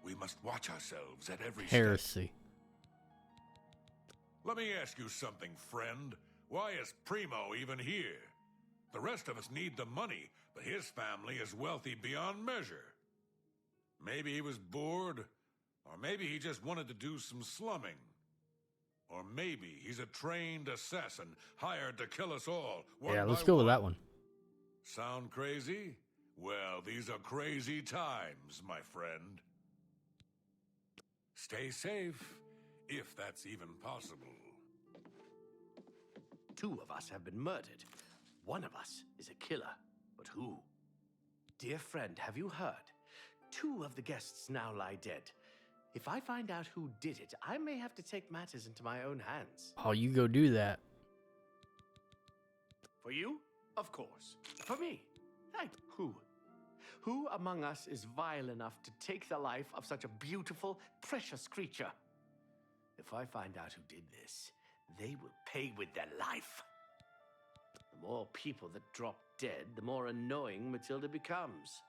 We must watch ourselves at every step. Heresy. Let me ask you something, friend. Why is Primo even here? The rest of us need the money, but his family is wealthy beyond measure. Maybe he was bored, or maybe he just wanted to do some slumming. Or maybe he's a trained assassin hired to kill us all. Yeah, let's go with that one. Sound crazy? Well, these are crazy times, my friend. Stay safe, if that's even possible. 2 of us have been murdered. One of us is a killer. But who? Dear friend, have you heard? 2 of the guests now lie dead. If I find out who did it, I may have to take matters into my own hands. Oh, you go do that. For you? Of course. For me? Who? Who among us is vile enough to take the life of such a beautiful, precious creature? If I find out who did this, they will pay with their life. The more people that drop dead, the more annoying Matilda becomes.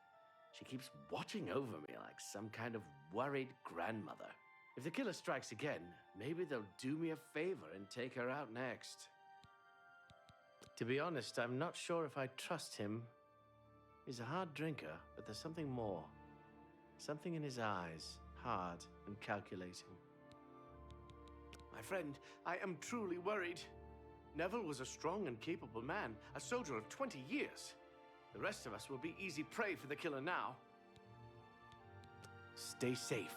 She keeps watching over me like some kind of worried grandmother. If the killer strikes again, maybe they'll do me a favor and take her out next. To be honest, I'm not sure if I trust him. He's a hard drinker, but there's something more. Something in his eyes, hard and calculating. My friend, I am truly worried. Neville was a strong and capable man, a soldier of 20 years. The rest of us will be easy prey for the killer now. Stay safe,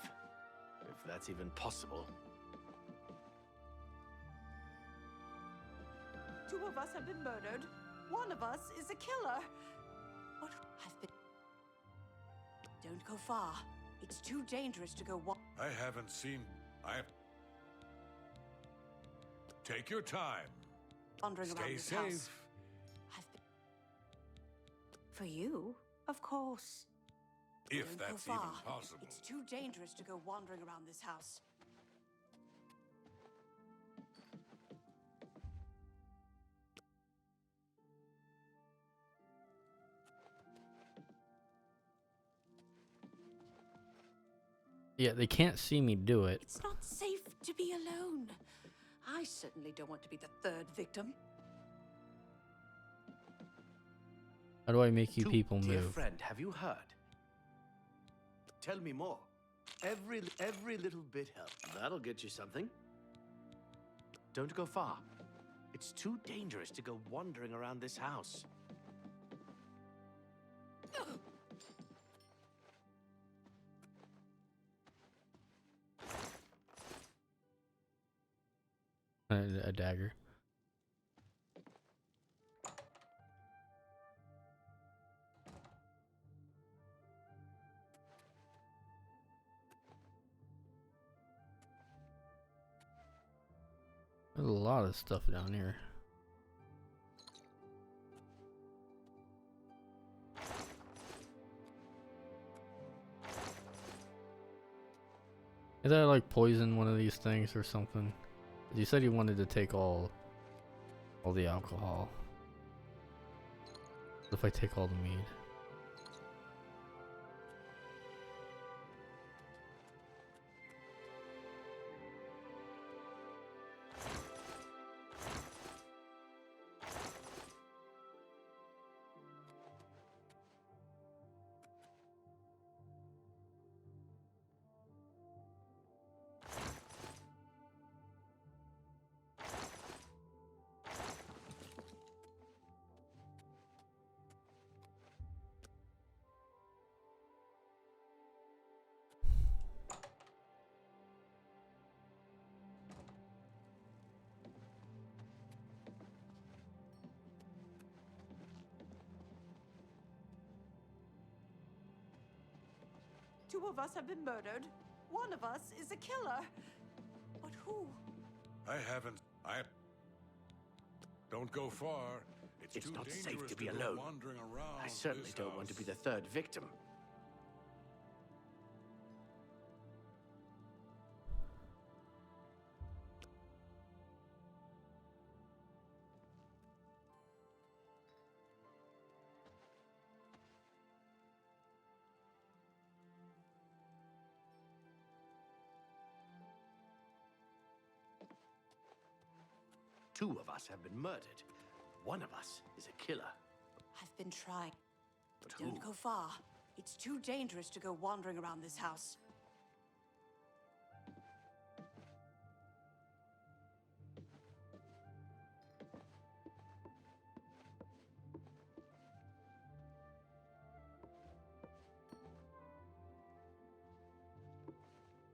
if that's even possible. Two of us have been murdered. One of us is a killer. What have been... Don't go far. It's too dangerous to go I haven't seen... Take your time. wandering around Stay this safe. house. I've been... For you, of course. If Don't go that's even far. possible. It's too dangerous to go wandering around this house. Yeah, they can't see me do it. It's not safe to be alone. I certainly don't want to be the third victim. How do I make you people Dear move? friend, have you heard? Tell me more. Every little bit helps. That'll get you something. Don't go far. It's too dangerous to go wandering around this house. A dagger. There's a lot of stuff down here. Did I like poison one of these things or something? You said you wanted to take all the alcohol. What if I take all the mead? Two of us have been murdered. One of us is a killer. But who? I haven't... Don't go far. It's too not dangerous safe to be go alone. wandering around I certainly this don't want to house. be the third victim. Two of us have been murdered. One of us is a killer. I've been trying. But Don't who? go far. It's too dangerous to go wandering around this house.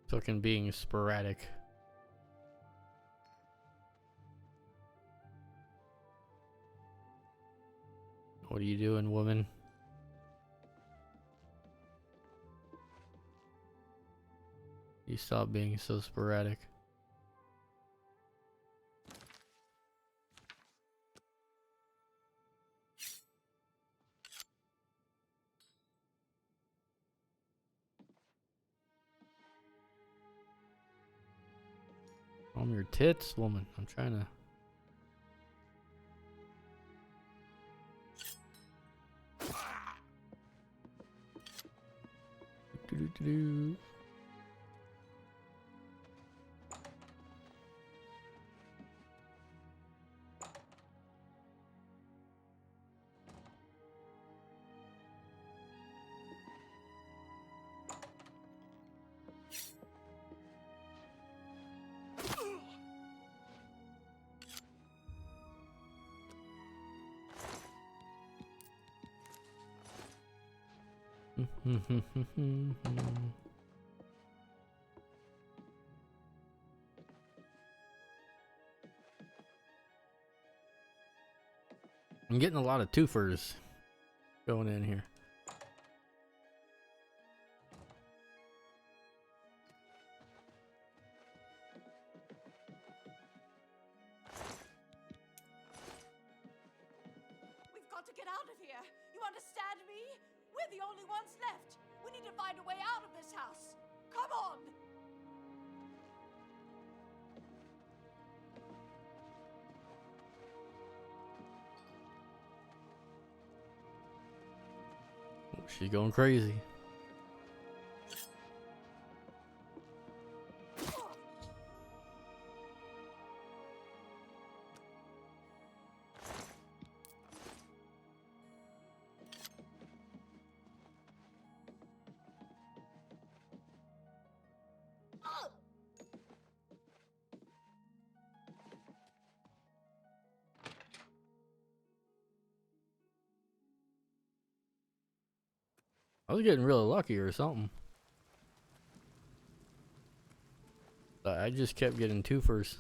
Fucking being sporadic. What are you doing, woman? You stop being so sporadic. On your tits, woman. I'm trying to. Do-do-do-do. I'm getting a lot of twofers going in here. We've got to get out of here. You understand me? We're the only ones left. We need to find a way out of this house. Come on! She's going crazy. I was getting really lucky or something. But I just kept getting twofers.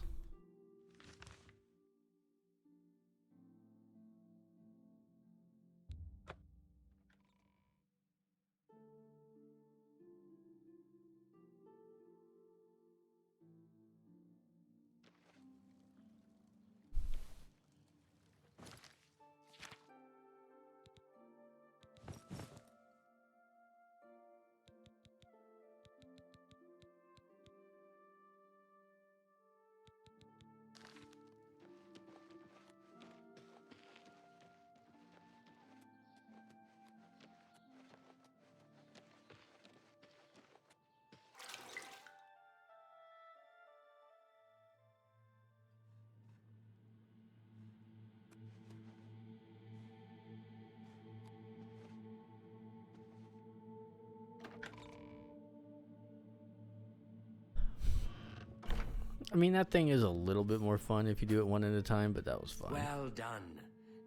I mean, that thing is a little bit more fun if you do it one at a time, but that was fun. Well done.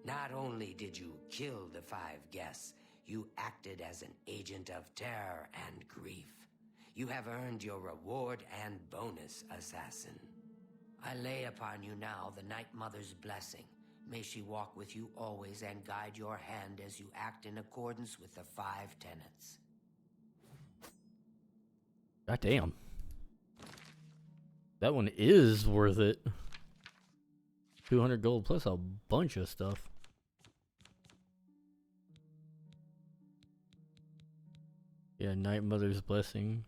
Not only did you kill the 5 guests, you acted as an agent of terror and grief. You have earned your reward and bonus, assassin. I lay upon you now the Night Mother's blessing. May she walk with you always and guide your hand as you act in accordance with the 5 tenets. God damn. That one is worth it. 200 gold plus a bunch of stuff. Yeah, Night Mother's blessing.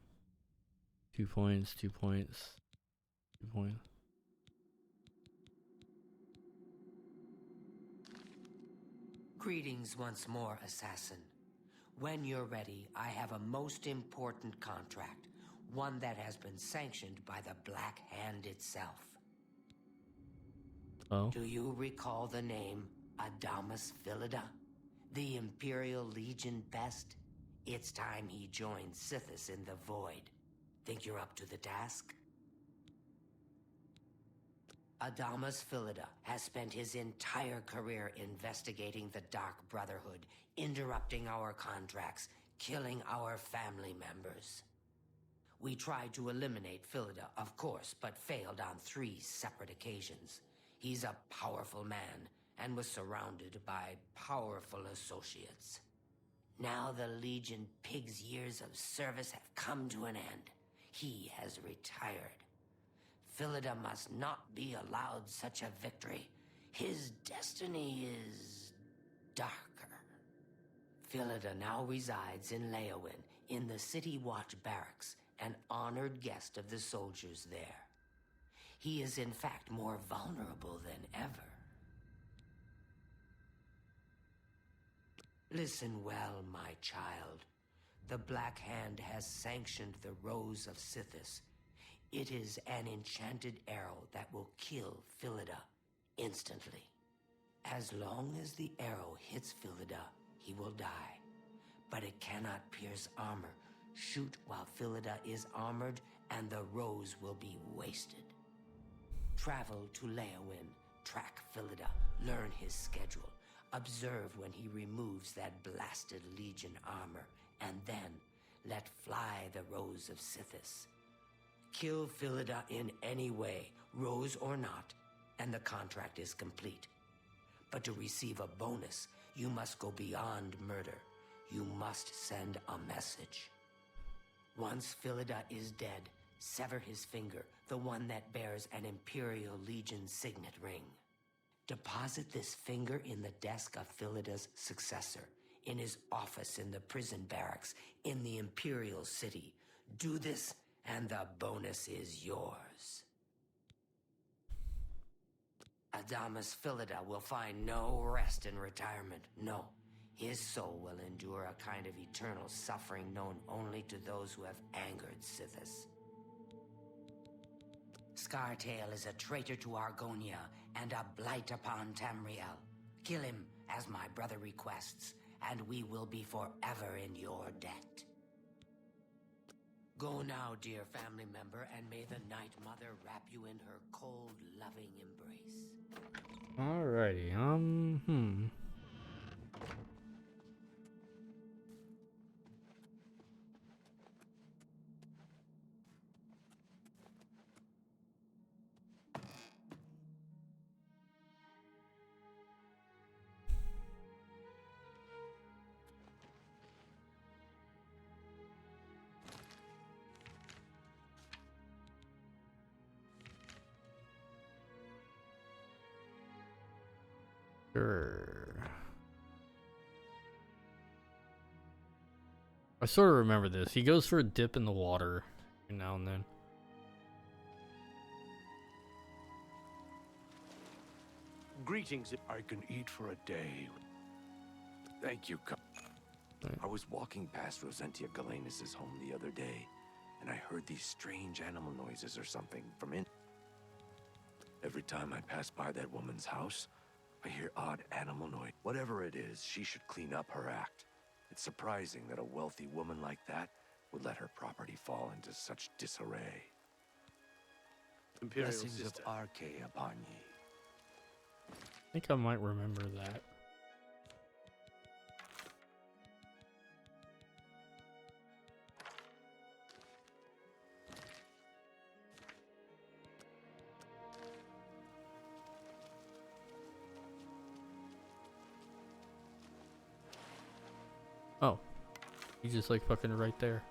2 points, 2 points, 2 points. Greetings once more, assassin. When you're ready, I have a most important contract. One that has been sanctioned by the Black Hand itself. Oh. Do you recall the name Adamus Philida? The Imperial Legion best? It's time he joined Sithis in the Void. Think you're up to the task? Adamus Philida has spent his entire career investigating the Dark Brotherhood, interrupting our contracts, killing our family members. We tried to eliminate Philida, of course, but failed on 3 separate occasions. He's a powerful man, and was surrounded by powerful associates. Now the Legion Pig's years of service have come to an end. He has retired. Philida must not be allowed such a victory. His destiny is darker. Philida now resides in Leowin, in the City Watch Barracks, an honored guest of the soldiers there. He is in fact more vulnerable than ever. Listen well, my child. The Black Hand has sanctioned the Rose of Sithis. It is an enchanted arrow that will kill Philida instantly. As long as the arrow hits Philida, he will die. But it cannot pierce armor. Shoot while Philida is armored, and the rose will be wasted. Travel to Leowin, track Philida, learn his schedule, observe when he removes that blasted Legion armor, and then let fly the Rose of Sithis. Kill Philida in any way, rose or not, and the contract is complete. But to receive a bonus, you must go beyond murder. You must send a message. Once Philida is dead, sever his finger, the one that bears an Imperial Legion signet ring. Deposit this finger in the desk of Philida's successor, in his office in the prison barracks, in the Imperial City. Do this, and the bonus is yours. Adamus Philida will find no rest in retirement. No, his soul will endure a kind of eternal suffering known only to those who have angered Sithis. Scartail is a traitor to Argonia and a blight upon Tamriel. Kill him, as my brother requests, and we will be forever in your debt. Go now, dear family member, and may the Night Mother wrap you in her cold, loving embrace. Alrighty, Sure. I sort of remember this. He goes for a dip in the water every now and then. Greetings. I can eat for a day. Thank you. I was walking past Rosentia Galenus' home the other day, and I heard these strange animal noises or something from in. Every time I pass by that woman's house, I hear odd animal noise. Whatever it is, she should clean up her act. It's surprising that a wealthy woman like that would let her property fall into such disarray. Imperial Blessings sister. of Arche upon ye. I think I might remember that. Oh, he's just like fucking right there.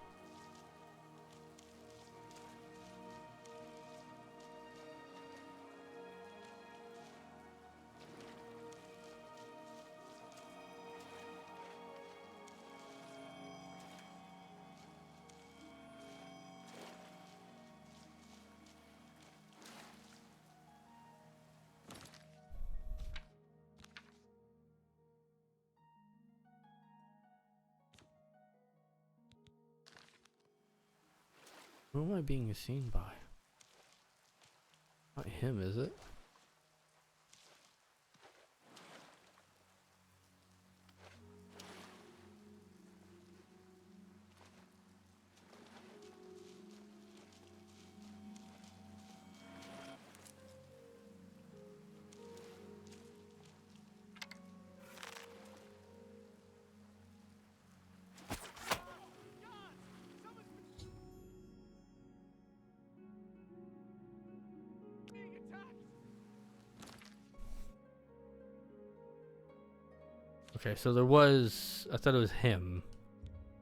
Who am I being seen by? Not him, is it? Okay, so there was, I thought it was him.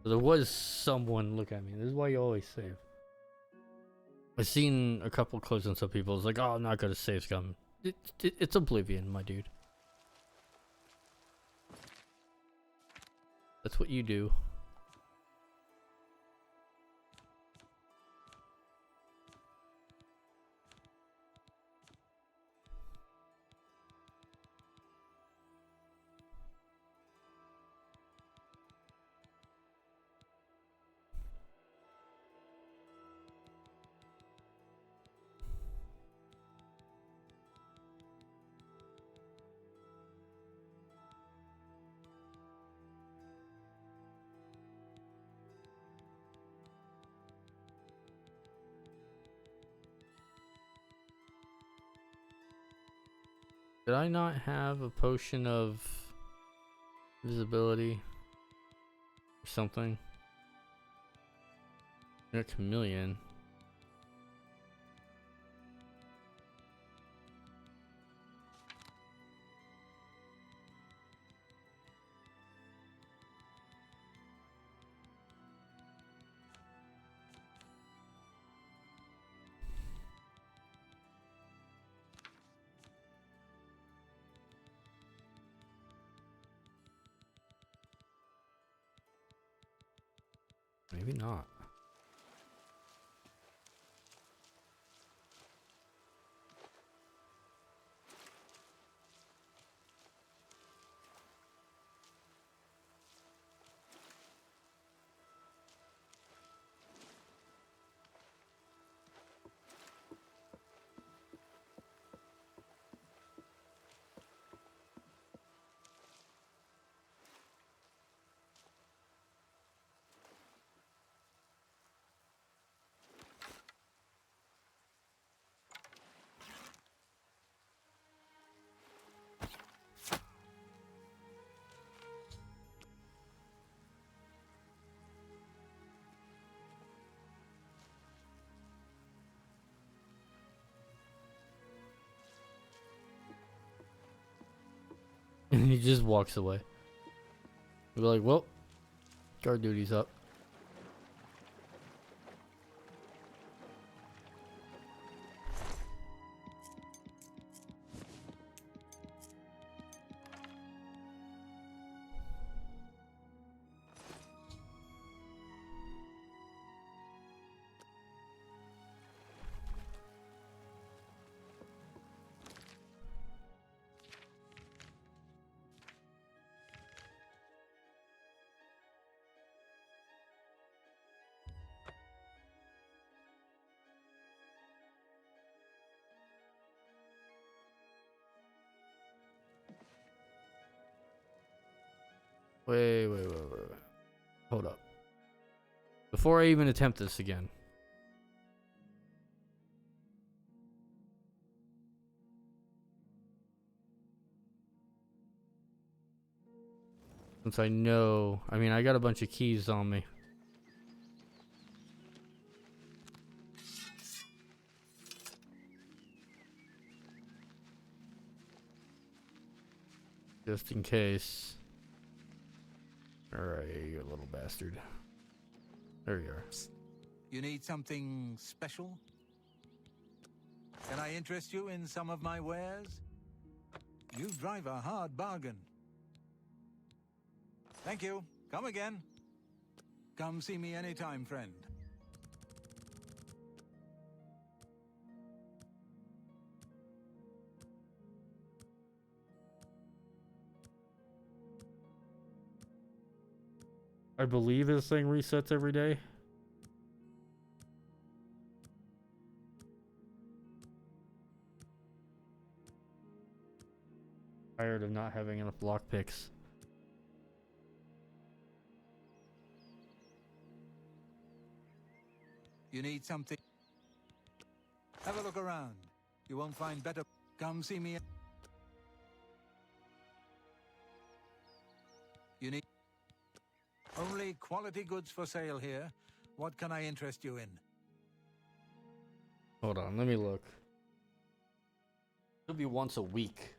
So there was someone, look at me, this is why you always save. I've seen a couple clips on some people, it's like, oh, I'm not gonna save scum. It's Oblivion, my dude. That's what you do. Did I not have a potion of visibility or something? A chameleon. Maybe not. And he just walks away. We're like, well, guard duty's up. Wait. Hold up. Before I even attempt this again. Since I know, I mean, I got a bunch of keys on me. Just in case. Alright, you little bastard. There you are. You need something special? Can I interest you in some of my wares? You drive a hard bargain. Thank you. Come again. Come see me anytime, friend. I believe this thing resets every day. Tired of not having enough lockpicks. You need something? Have a look around. You won't find better. Come see me. You need only quality goods for sale here. What can I interest you in? Hold on, let me look. It'll be once a week.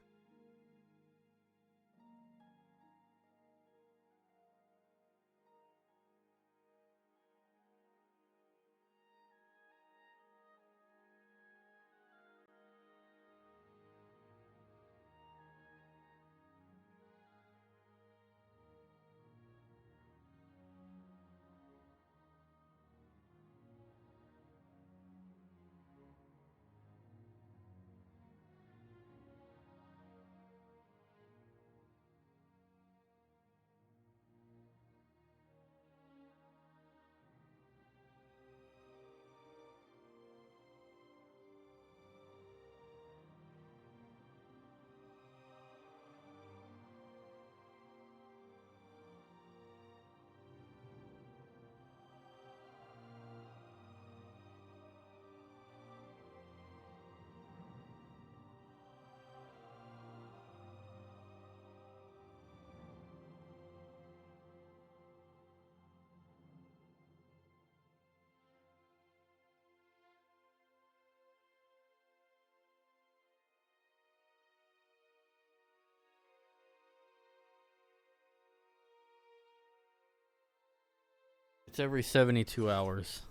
It's every 72 hours.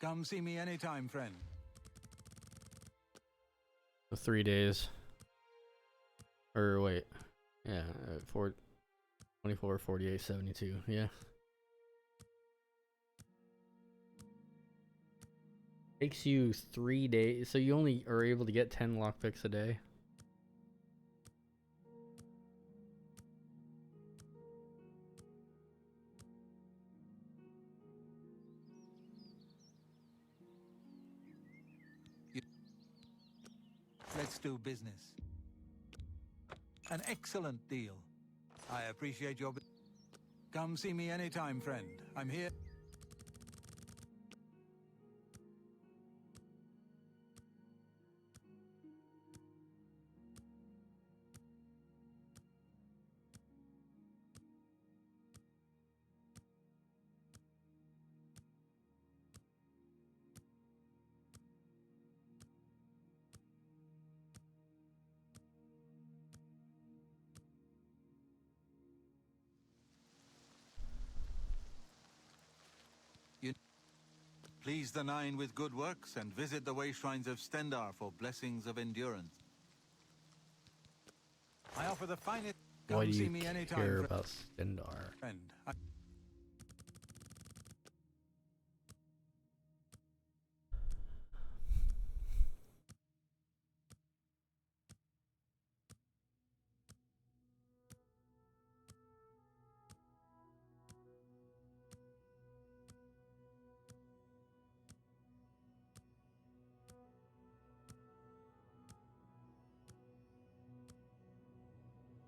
Come see me anytime, friend. For 3 days. Or wait. Yeah, 24, 48, 72. Yeah. Takes you 3 days. So you only are able to get 10 lockpicks a day. Let's do business. An excellent deal. I appreciate your... Come see me anytime, friend. I'm here. Please the Nine with good works and visit the way shrines of Stendar for blessings of endurance. I offer the finest. Why Come do see you me anytime, care about Stendar? friend.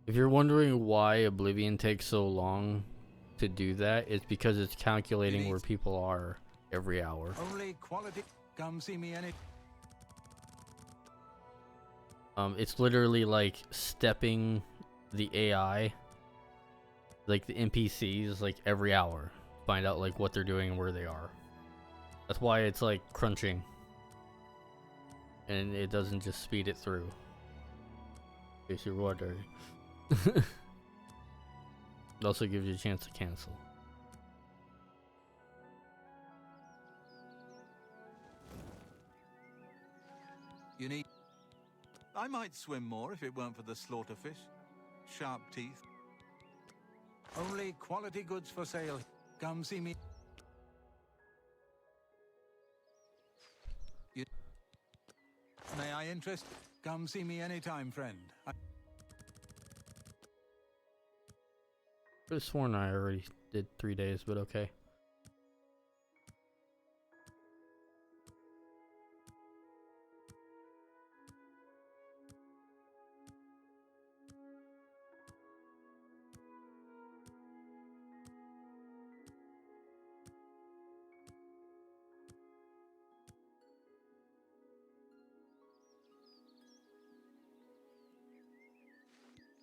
If you're wondering why Oblivion takes so long to do that, it's because it's calculating where people are every hour. Only quality. Come see me any. It's literally like stepping the AI, like the NPCs, like every hour. Find out like what they're doing and where they are. That's why it's like crunching. And it doesn't just speed it through. In case you're wondering. It also gives you a chance to cancel. You need. I might swim more if it weren't for the slaughterfish. Sharp teeth. Only quality goods for sale. Come see me. You... May I interest? Come see me anytime, friend. I could have sworn I already did 3 days, but okay.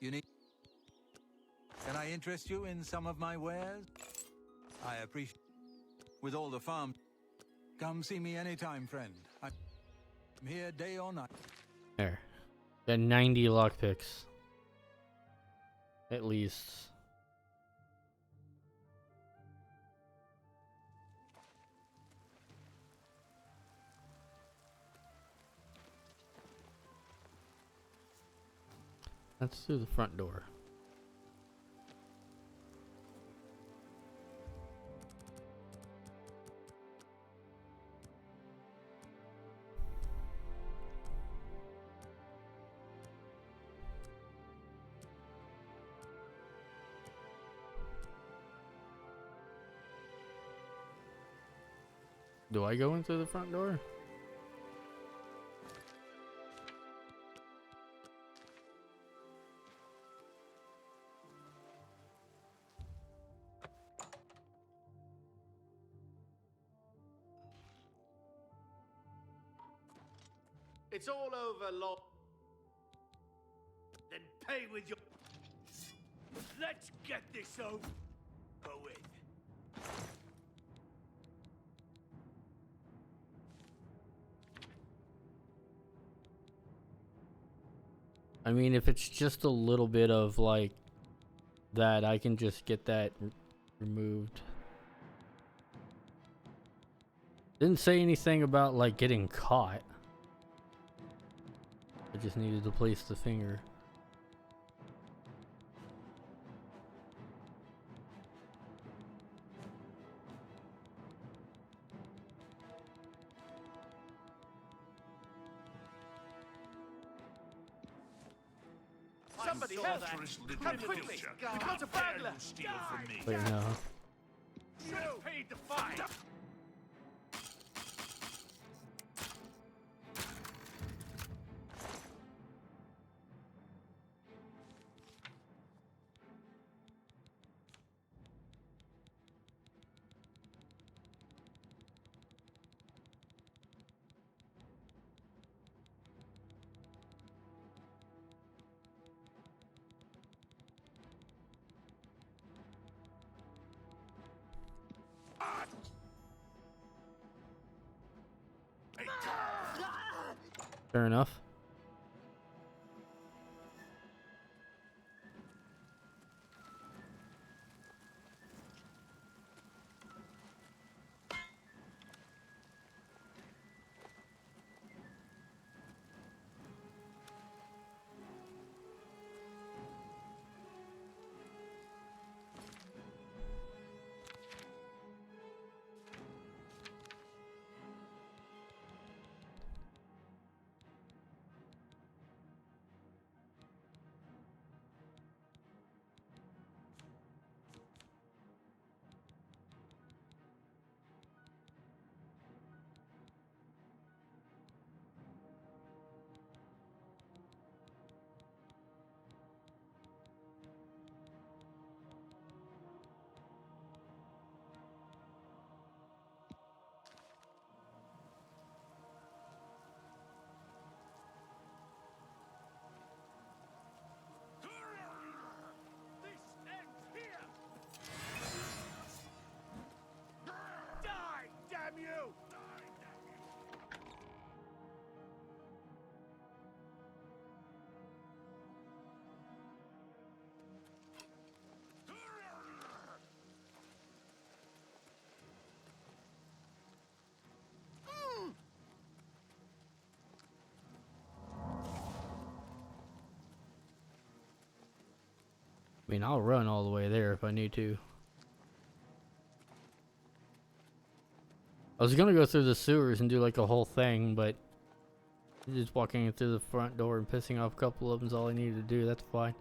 You need. Can I interest you in some of my wares? I appreciate. With all the farm. Come see me anytime, friend. I'm here day or night. There. Got 90 lockpicks. At least. That's through the front door. Do I go in through the front door? It's all over, Lord. Then pay with your... Let's get this over with. I mean, if it's just a little bit of like that, I can just get that removed. Didn't say anything about like getting caught. I just needed to place the finger. Somebody help! Come quickly! We got a burglar! Steal from me. Wait, no. Should have paid the fine. Fair enough. I mean, I'll run all the way there if I need to. I was gonna go through the sewers and do like a whole thing, but just walking through the front door and pissing off a couple of them is all I needed to do. That's fine.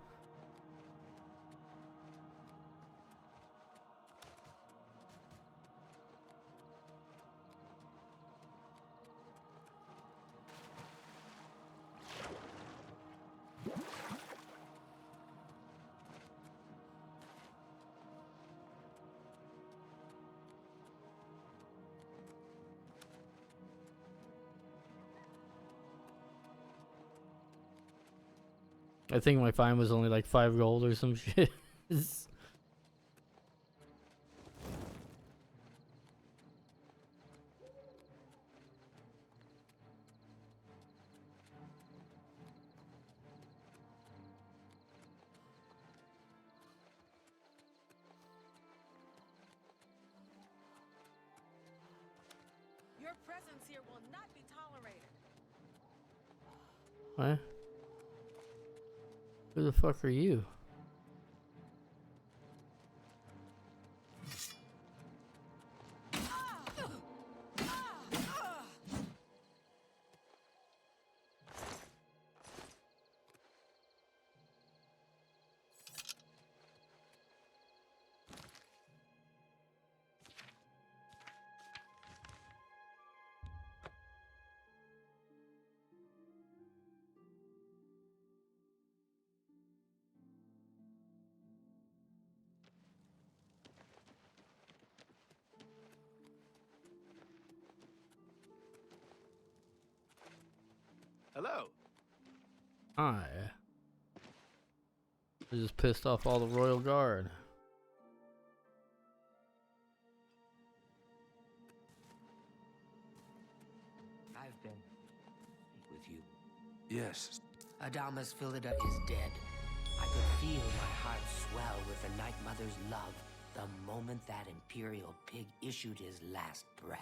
I think my fine was only like 5 gold or some shit. Your presence here will not be tolerated. What? Who the fuck are you? Hello. Hi. I just pissed off all the royal guard. I've been with you. Yes. Adamas Philida is dead. I could feel my heart swell with the Night Mother's love the moment that Imperial pig issued his last breath.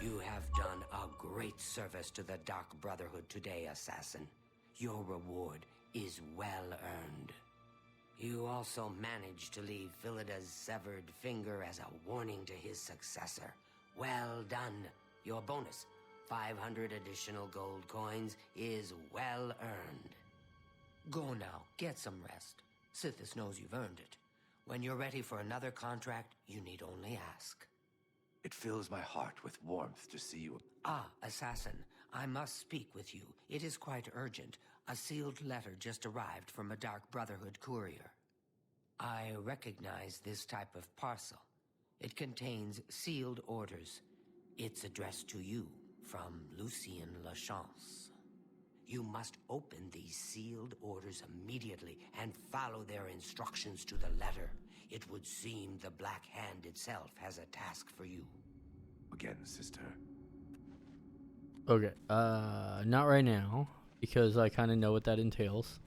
You have done a great service to the Dark Brotherhood today, Assassin. Your reward is well earned. You also managed to leave Philida's severed finger as a warning to his successor. Well done. Your bonus, 500 additional gold coins, is well earned. Go now, get some rest. Sithis knows you've earned it. When you're ready for another contract, you need only ask. It fills my heart with warmth to see you. Ah, Assassin, I must speak with you. It is quite urgent. A sealed letter just arrived from a Dark Brotherhood courier. I recognize this type of parcel. It contains sealed orders. It's addressed to you from Lucien Lachance. You must open these sealed orders immediately and follow their instructions to the letter. It would seem the Black Hand itself has a task for you. Again, sister. Okay, not right now, because I kind of know what that entails.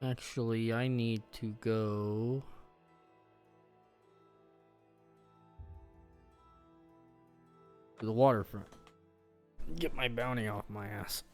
Actually, I need to go to the waterfront. Get my bounty off my ass.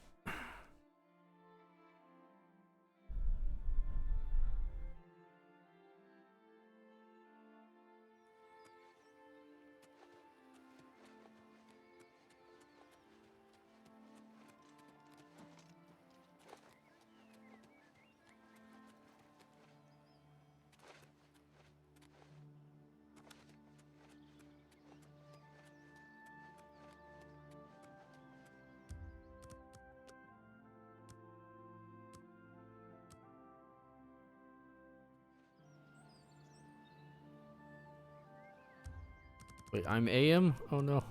Wait, I'm AM? Oh no.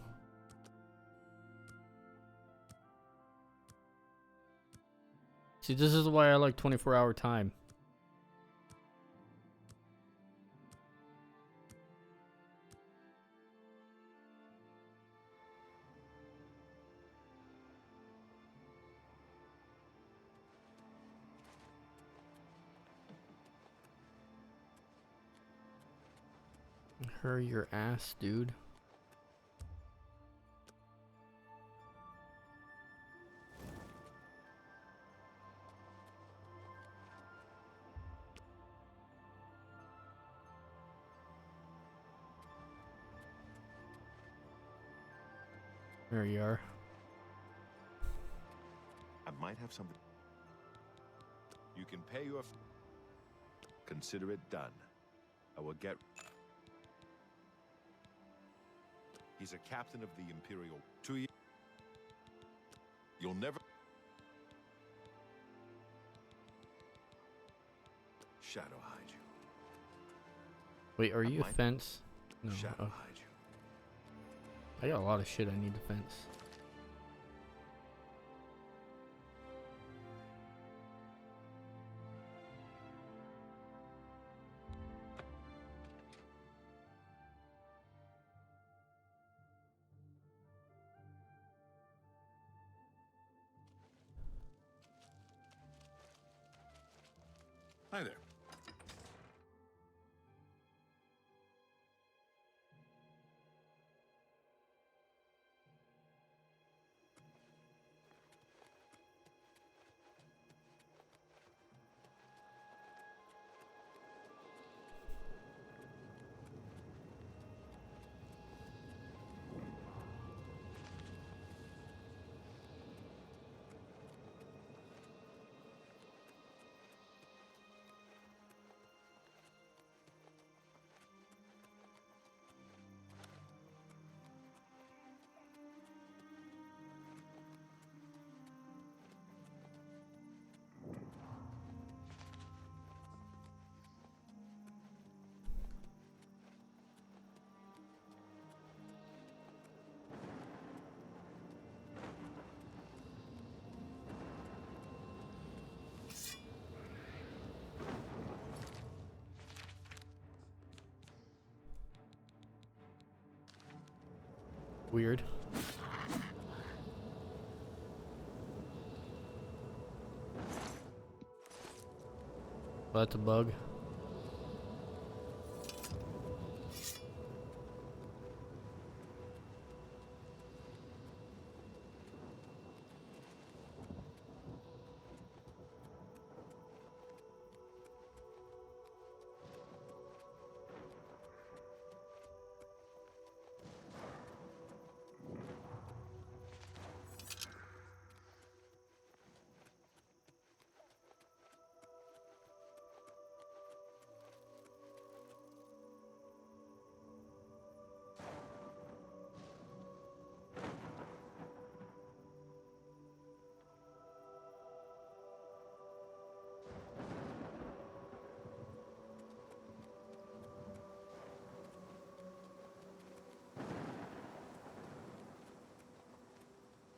See, this is why I like 24-hour time. Hurry your ass, dude. There you are. I might have something. You can pay your... Consider it done. I will get... He's a captain of the Imperial. 2 years. You'll never... Shadow hide you. Wait, are you a fence? No. Shadow Oh. hide you. I got a lot of shit I need to fence. Hi there. Weird. That's a bug.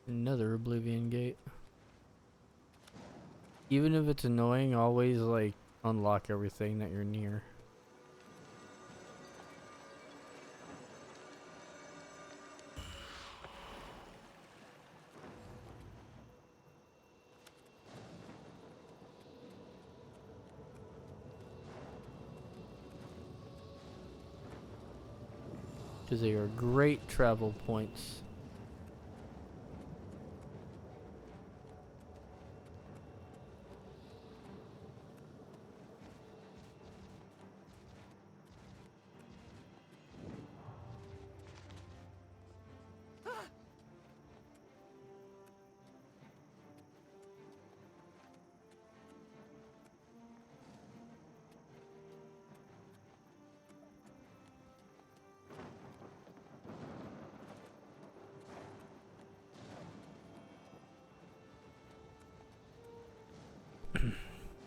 Another Oblivion gate. Even if it's annoying, always like unlock everything that you're near. Because they are great travel points.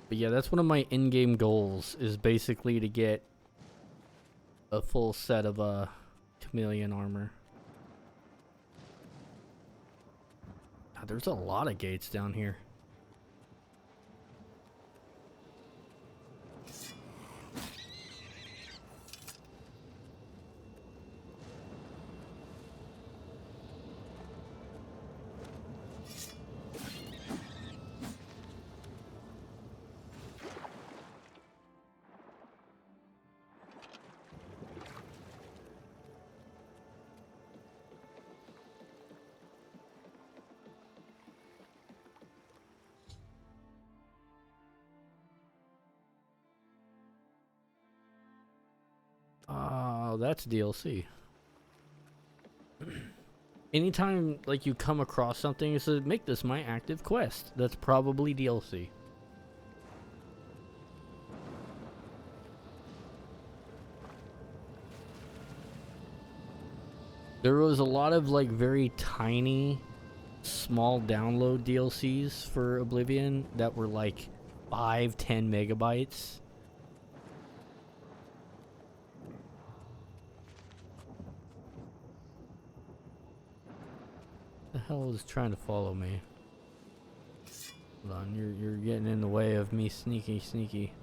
But yeah, that's one of my in-game goals, is basically to get a full set of chameleon armor. God, there's a lot of gates down here. Oh, that's DLC. Anytime like you come across something, it says make this my active quest. That's probably DLC. There was a lot of like very tiny, small download DLCs for Oblivion that were like 5-10 megabytes. The hell is trying to follow me? Hold on, you're getting in the way of me sneaky.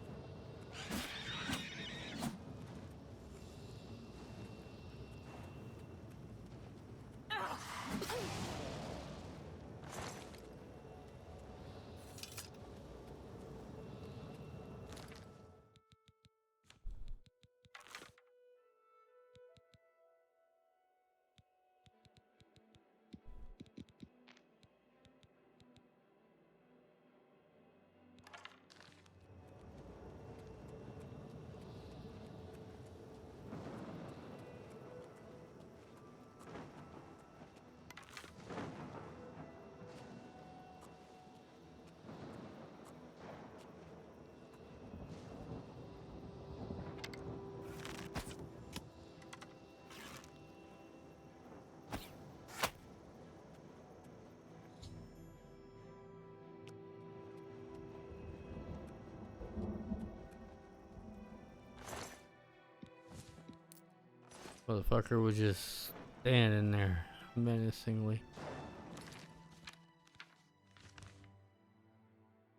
Motherfucker was just standing there menacingly.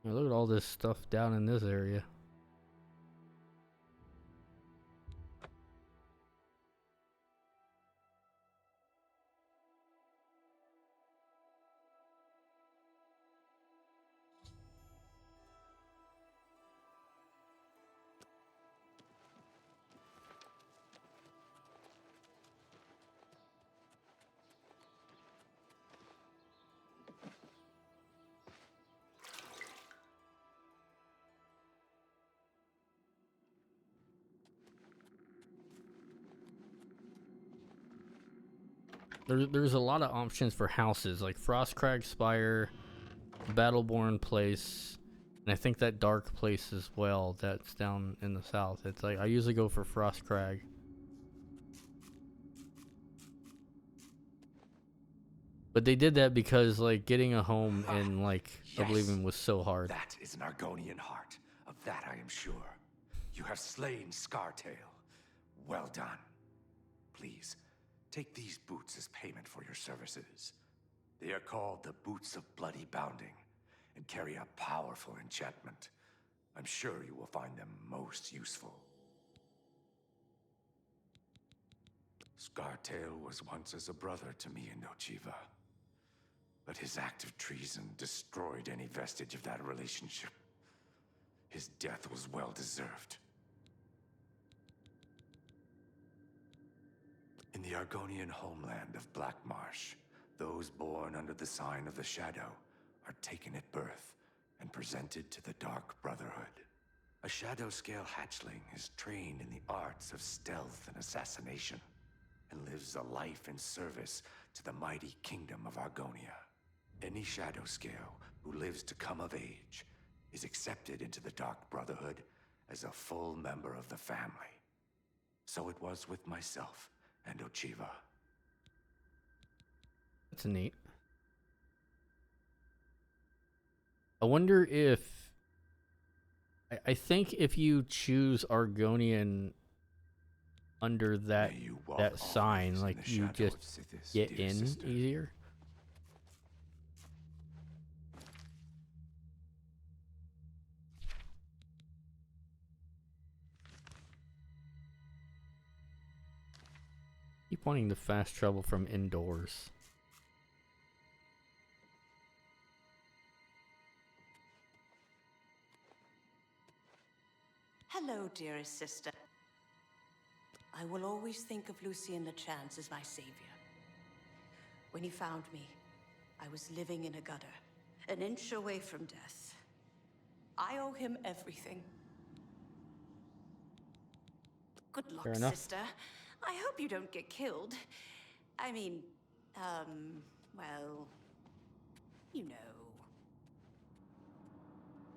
Now look at all this stuff down in this area. there's a lot of options for houses, like Frostcrag Spire, Battleborn Place, and I think that Dark Place as well. That's down in the south. It's like I usually go for Frostcrag. But they did that because like getting a home in like Oblivion was so hard. That is an Argonian heart. Of that I am sure. You have slain Scartail. Well done. Please, take these boots as payment for your services. They are called the Boots of Bloody Bounding, and carry a powerful enchantment. I'm sure you will find them most useful. Scartail was once as a brother to me and Nochiva. But his act of treason destroyed any vestige of that relationship. His death was well deserved. In the Argonian homeland of Black Marsh, those born under the sign of the Shadow are taken at birth and presented to the Dark Brotherhood. A Shadow-scale hatchling is trained in the arts of stealth and assassination, and lives a life in service to the mighty kingdom of Argonia. Any Shadow-scale who lives to come of age is accepted into the Dark Brotherhood as a full member of the family. So it was with myself and Ochiva. That's neat. I wonder if... I think if you choose Argonian under that sign, like you just get in easier. Keep wanting to fast travel from indoors. Hello, dearest sister. I will always think of Lucien Lechance as my savior. When he found me, I was living in a gutter, an inch away from death. I owe him everything. Good luck, sister. I hope you don't get killed. I mean, well, you know.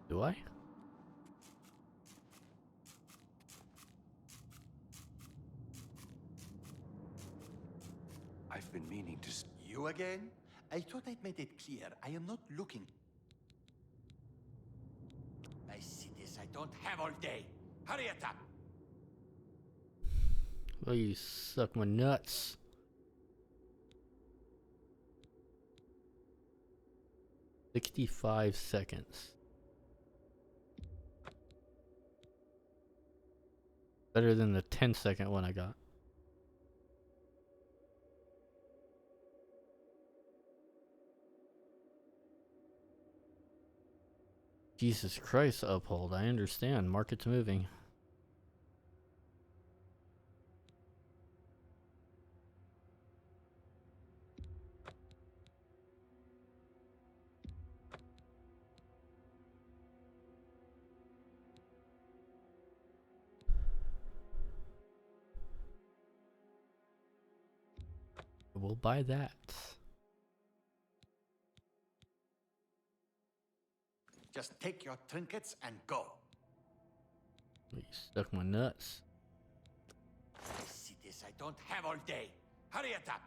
Do I? I've been meaning to... You again? I thought I'd made it clear. I am not looking. I see this. I don't have all day. Hurry it up. Oh, you suck my nuts. "65 seconds. Better than the 10-second one I got. Jesus Christ, Uphold. I understand. Market's moving. We'll buy that. Just take your trinkets and go. You stuck my nuts. I see this. I don't have all day. Hurry it up.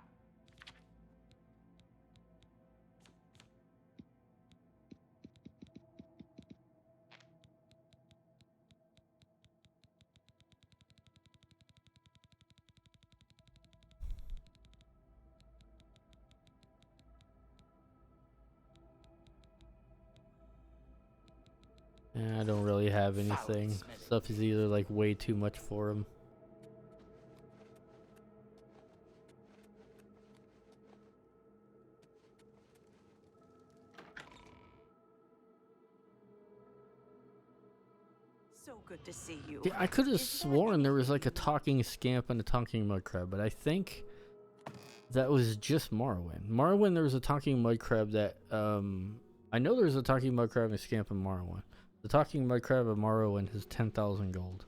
I don't really have anything. Stuff is either like way too much for him. So good to see you. Yeah, I could have sworn there was like a talking scamp and a talking mud crab, but I think that was just Morrowind. Morrowind, there was a talking mud crab that I know there's a talking mud crab and scamp in Morrowind. The talking mud crab of Morrowind has 10,000 gold.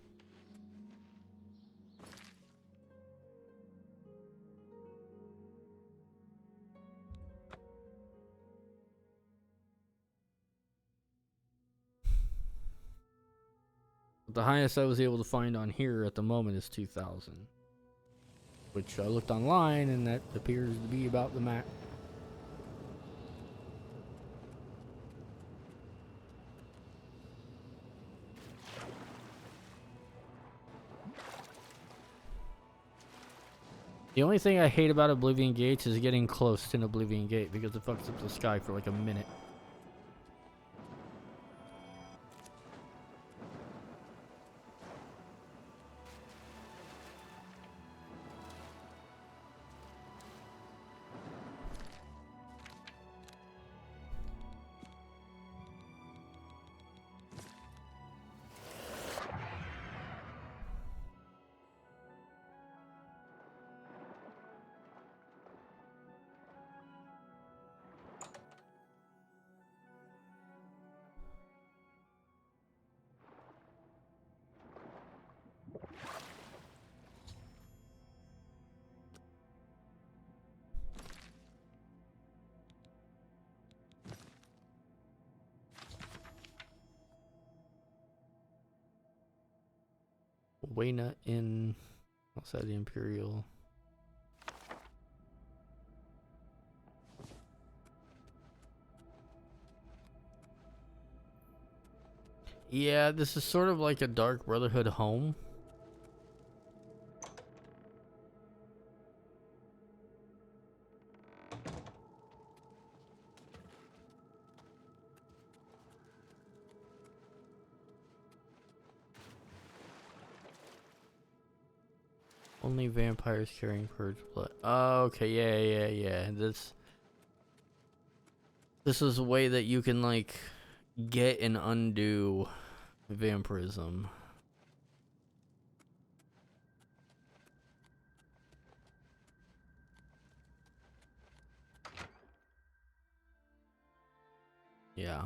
The highest I was able to find on here at the moment is 2,000. Which I looked online and that appears to be about the max. The only thing I hate about Oblivion Gates is getting close to an Oblivion Gate because it fucks up the sky for like a minute. Waynut Inn outside the Imperial. Yeah, this is sort of like a Dark Brotherhood home. Only vampires carrying purge blood. Oh, okay, yeah. This is a way that you can like get and undo vampirism. Yeah.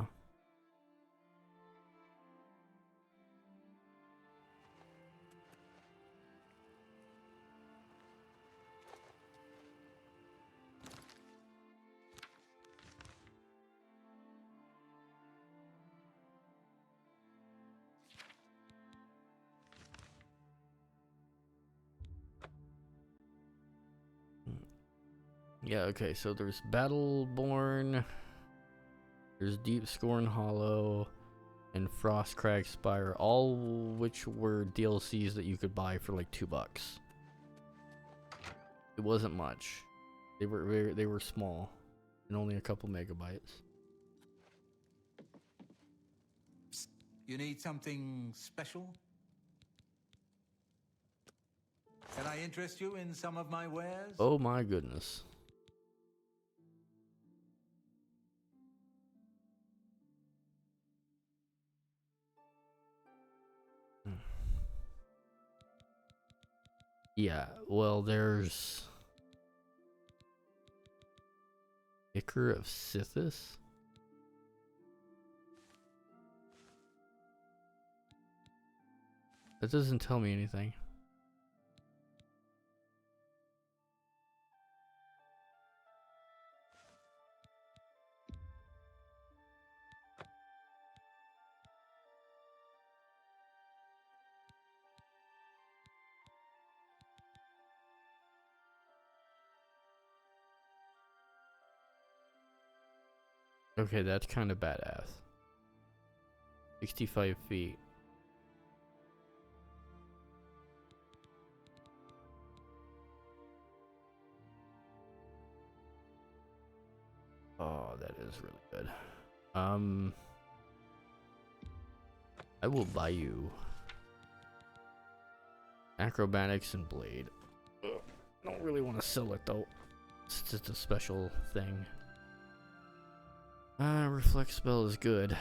Yeah, okay, so there's Battleborn, there's Deep Scorn Hollow, and Frostcrag Spire, all which were DLCs that you could buy for like $2. It wasn't much. They were small and only a couple megabytes. You need something special? Can I interest you in some of my wares? Oh my goodness. Yeah, well, there's Ichor of Sithis. That doesn't tell me anything. Okay, that's kind of badass. 65 feet. Oh, that is really good. I will buy you acrobatics and blade. Ugh, I don't really want to sell it though. It's just a special thing. Reflect spell is good.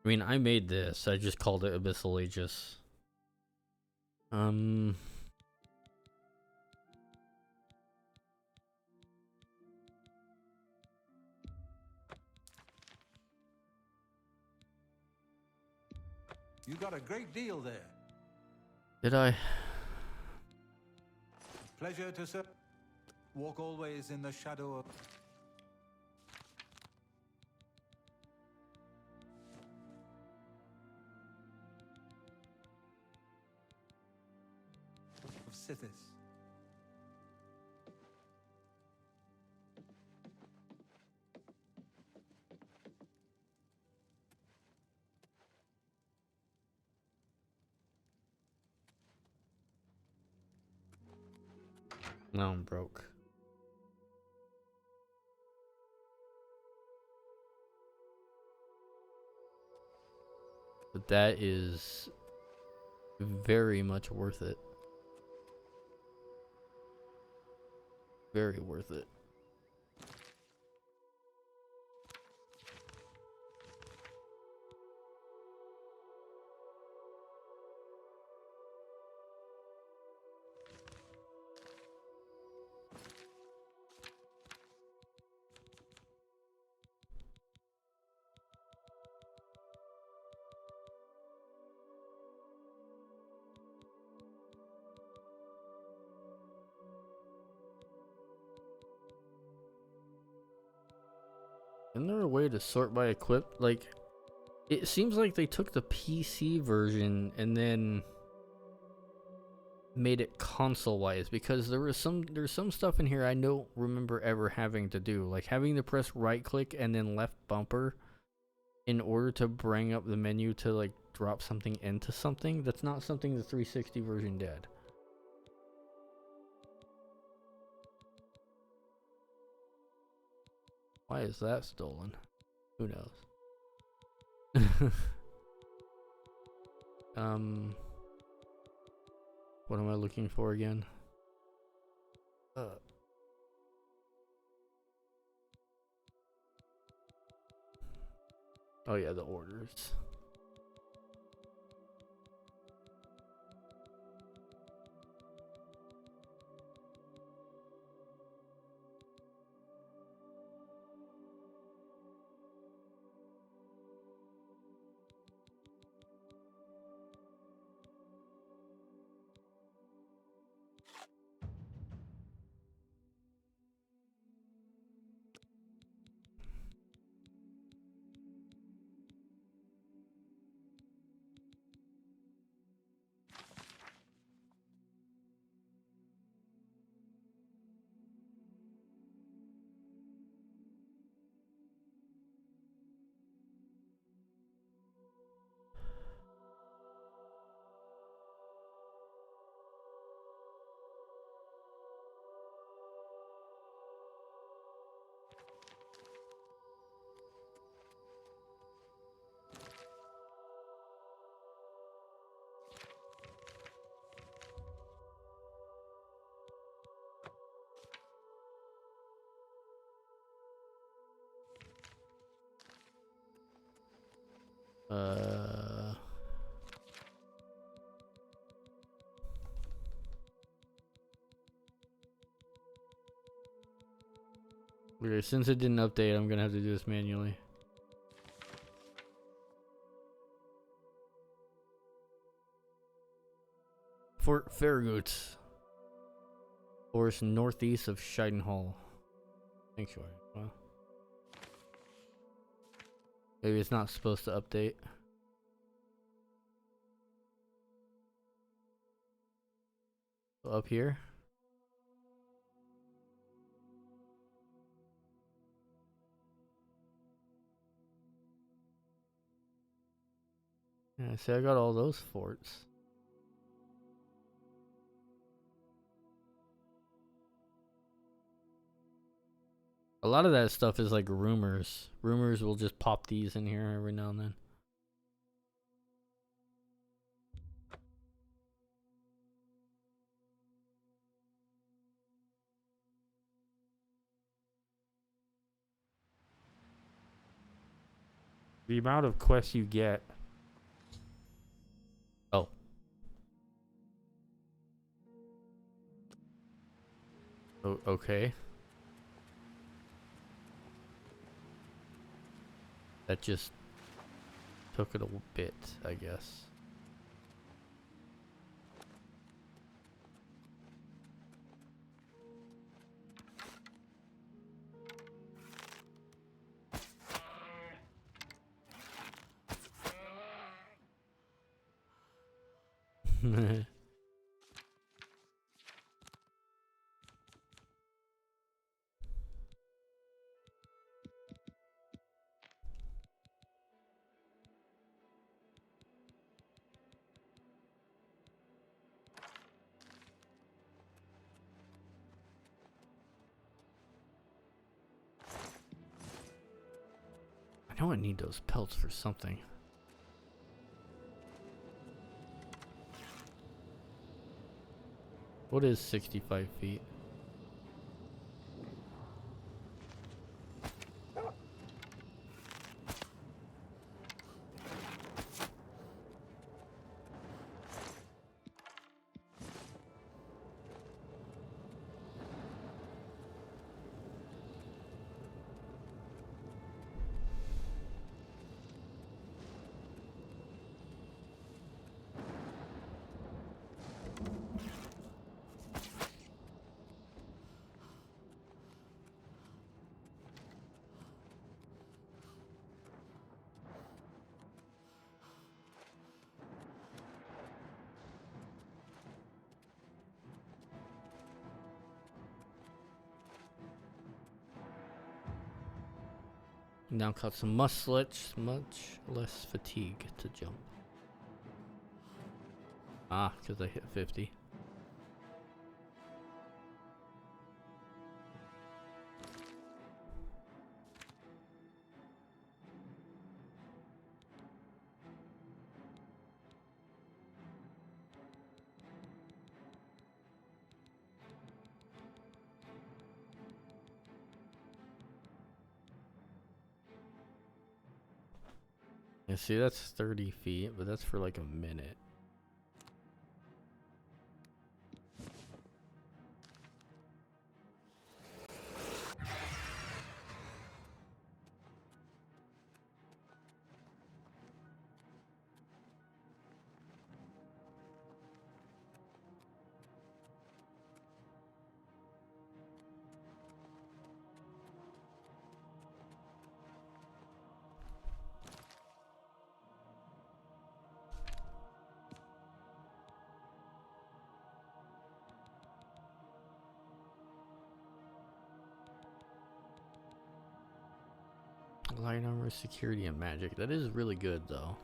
I mean, I made this. I just called it Abyssal Aegis. You got a great deal there. Did I? Pleasure to serve. Walk always in the shadow of... Sithis. Now I'm broke. But that is very much worth it. Very worth it. Isn't there a way to sort by equip? Like, it seems like they took the PC version and then made it console-wise, because there's some stuff in here I don't remember ever having to do, like having to press right-click and then left bumper in order to bring up the menu to like drop something into something. That's not something the 360 version did. Why is that stolen? Who knows? What am I looking for again? Oh yeah, the orders. Okay, since it didn't update, I'm gonna have to do this manually. Fort Farragut. Forest northeast of Scheidenhall. Sanctuary. Well, maybe it's not supposed to update. Up here. Yeah, see, I got all those forts. A lot of that stuff is like rumors. Rumors will just pop these in here every now and then. The amount of quests you get. Oh. Okay. That just took it a bit, I guess. I know I need those pelts for something. What is 65 feet? Now got some much less fatigue to jump. Ah, because I hit 50. Yeah, see, that's 30 feet, but that's for like a minute. Light armor, security, and magic. That is really good, though.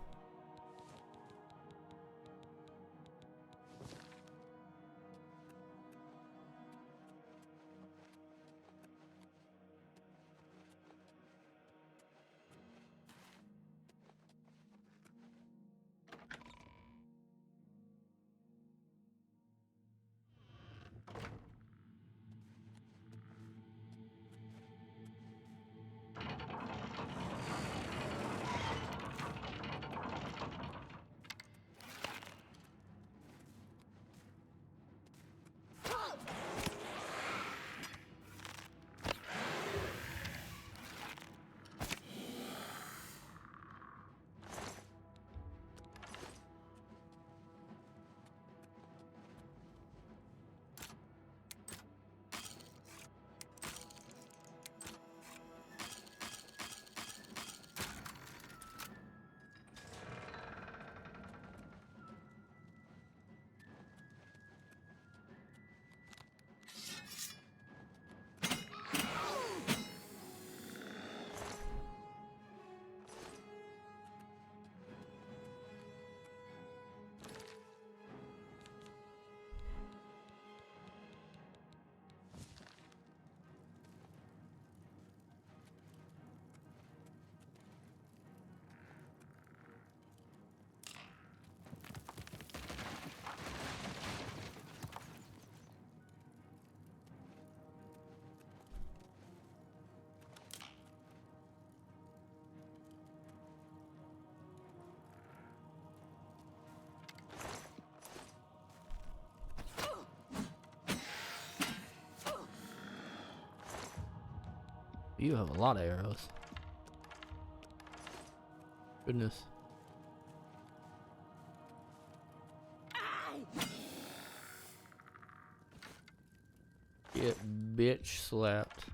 You have a lot of arrows. Goodness. Get bitch slapped.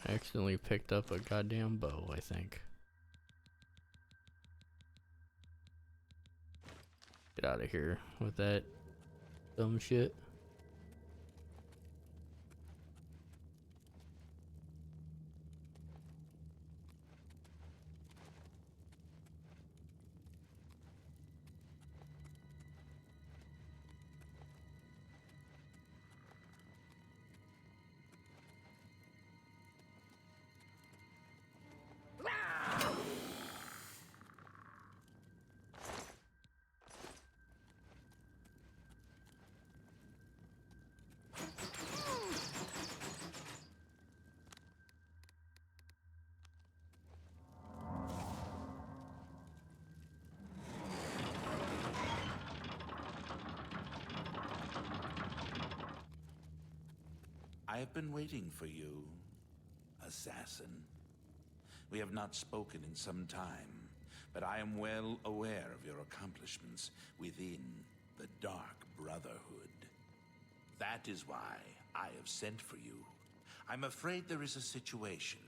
I accidentally picked up a goddamn bow, I think. Get out of here with that dumb shit. I have been waiting for you, assassin. We have not spoken in some time, but I am well aware of your accomplishments within the Dark Brotherhood. That is why I have sent for you. I'm afraid there is a situation.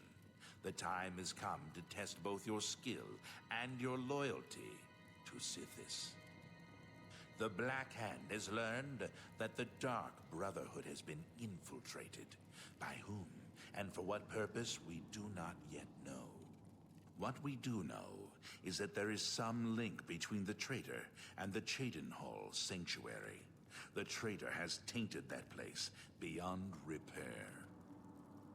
The time has come to test both your skill and your loyalty to Sithis. The Black Hand has learned that the Dark Brotherhood has been infiltrated. By whom and for what purpose, we do not yet know. What we do know is that there is some link between the traitor and the Cheydinhal Sanctuary. The traitor has tainted that place beyond repair.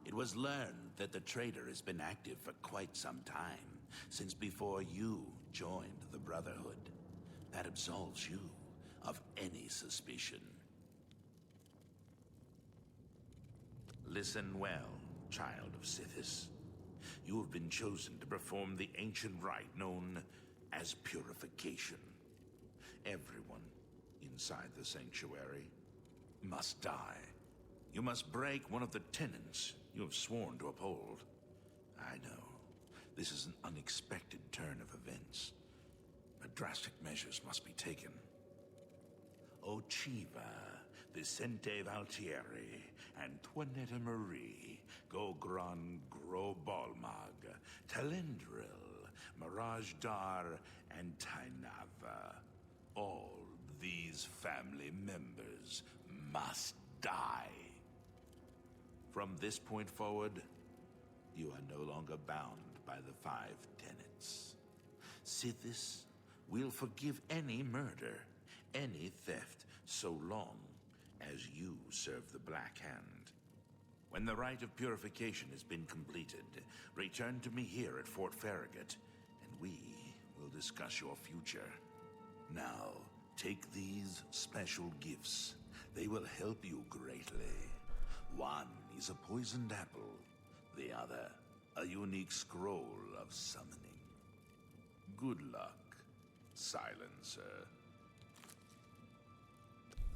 It was learned that the traitor has been active for quite some time, since before you joined the Brotherhood. That absolves you of any suspicion. Listen well, child of Sithis. You have been chosen to perform the ancient rite known as purification. Everyone inside the sanctuary must die. You must break one of the tenets you have sworn to uphold. I know, this is an unexpected turn of events, but drastic measures must be taken. Ochiva, Vicente Valtieri, Antoinette Marie, Gogron Grobalmag, Talendril, Mirage Dar, and Tainava. All these family members must die. From this point forward, you are no longer bound by the 5 tenets. Sithis will forgive any murder, any theft, so long as you serve the Black Hand. When the rite of purification has been completed, return to me here at Fort Farragut, and we will discuss your future. Now, take these special gifts. They will help you greatly. One is a poisoned apple, the other, a unique scroll of summoning. Good luck, Silencer.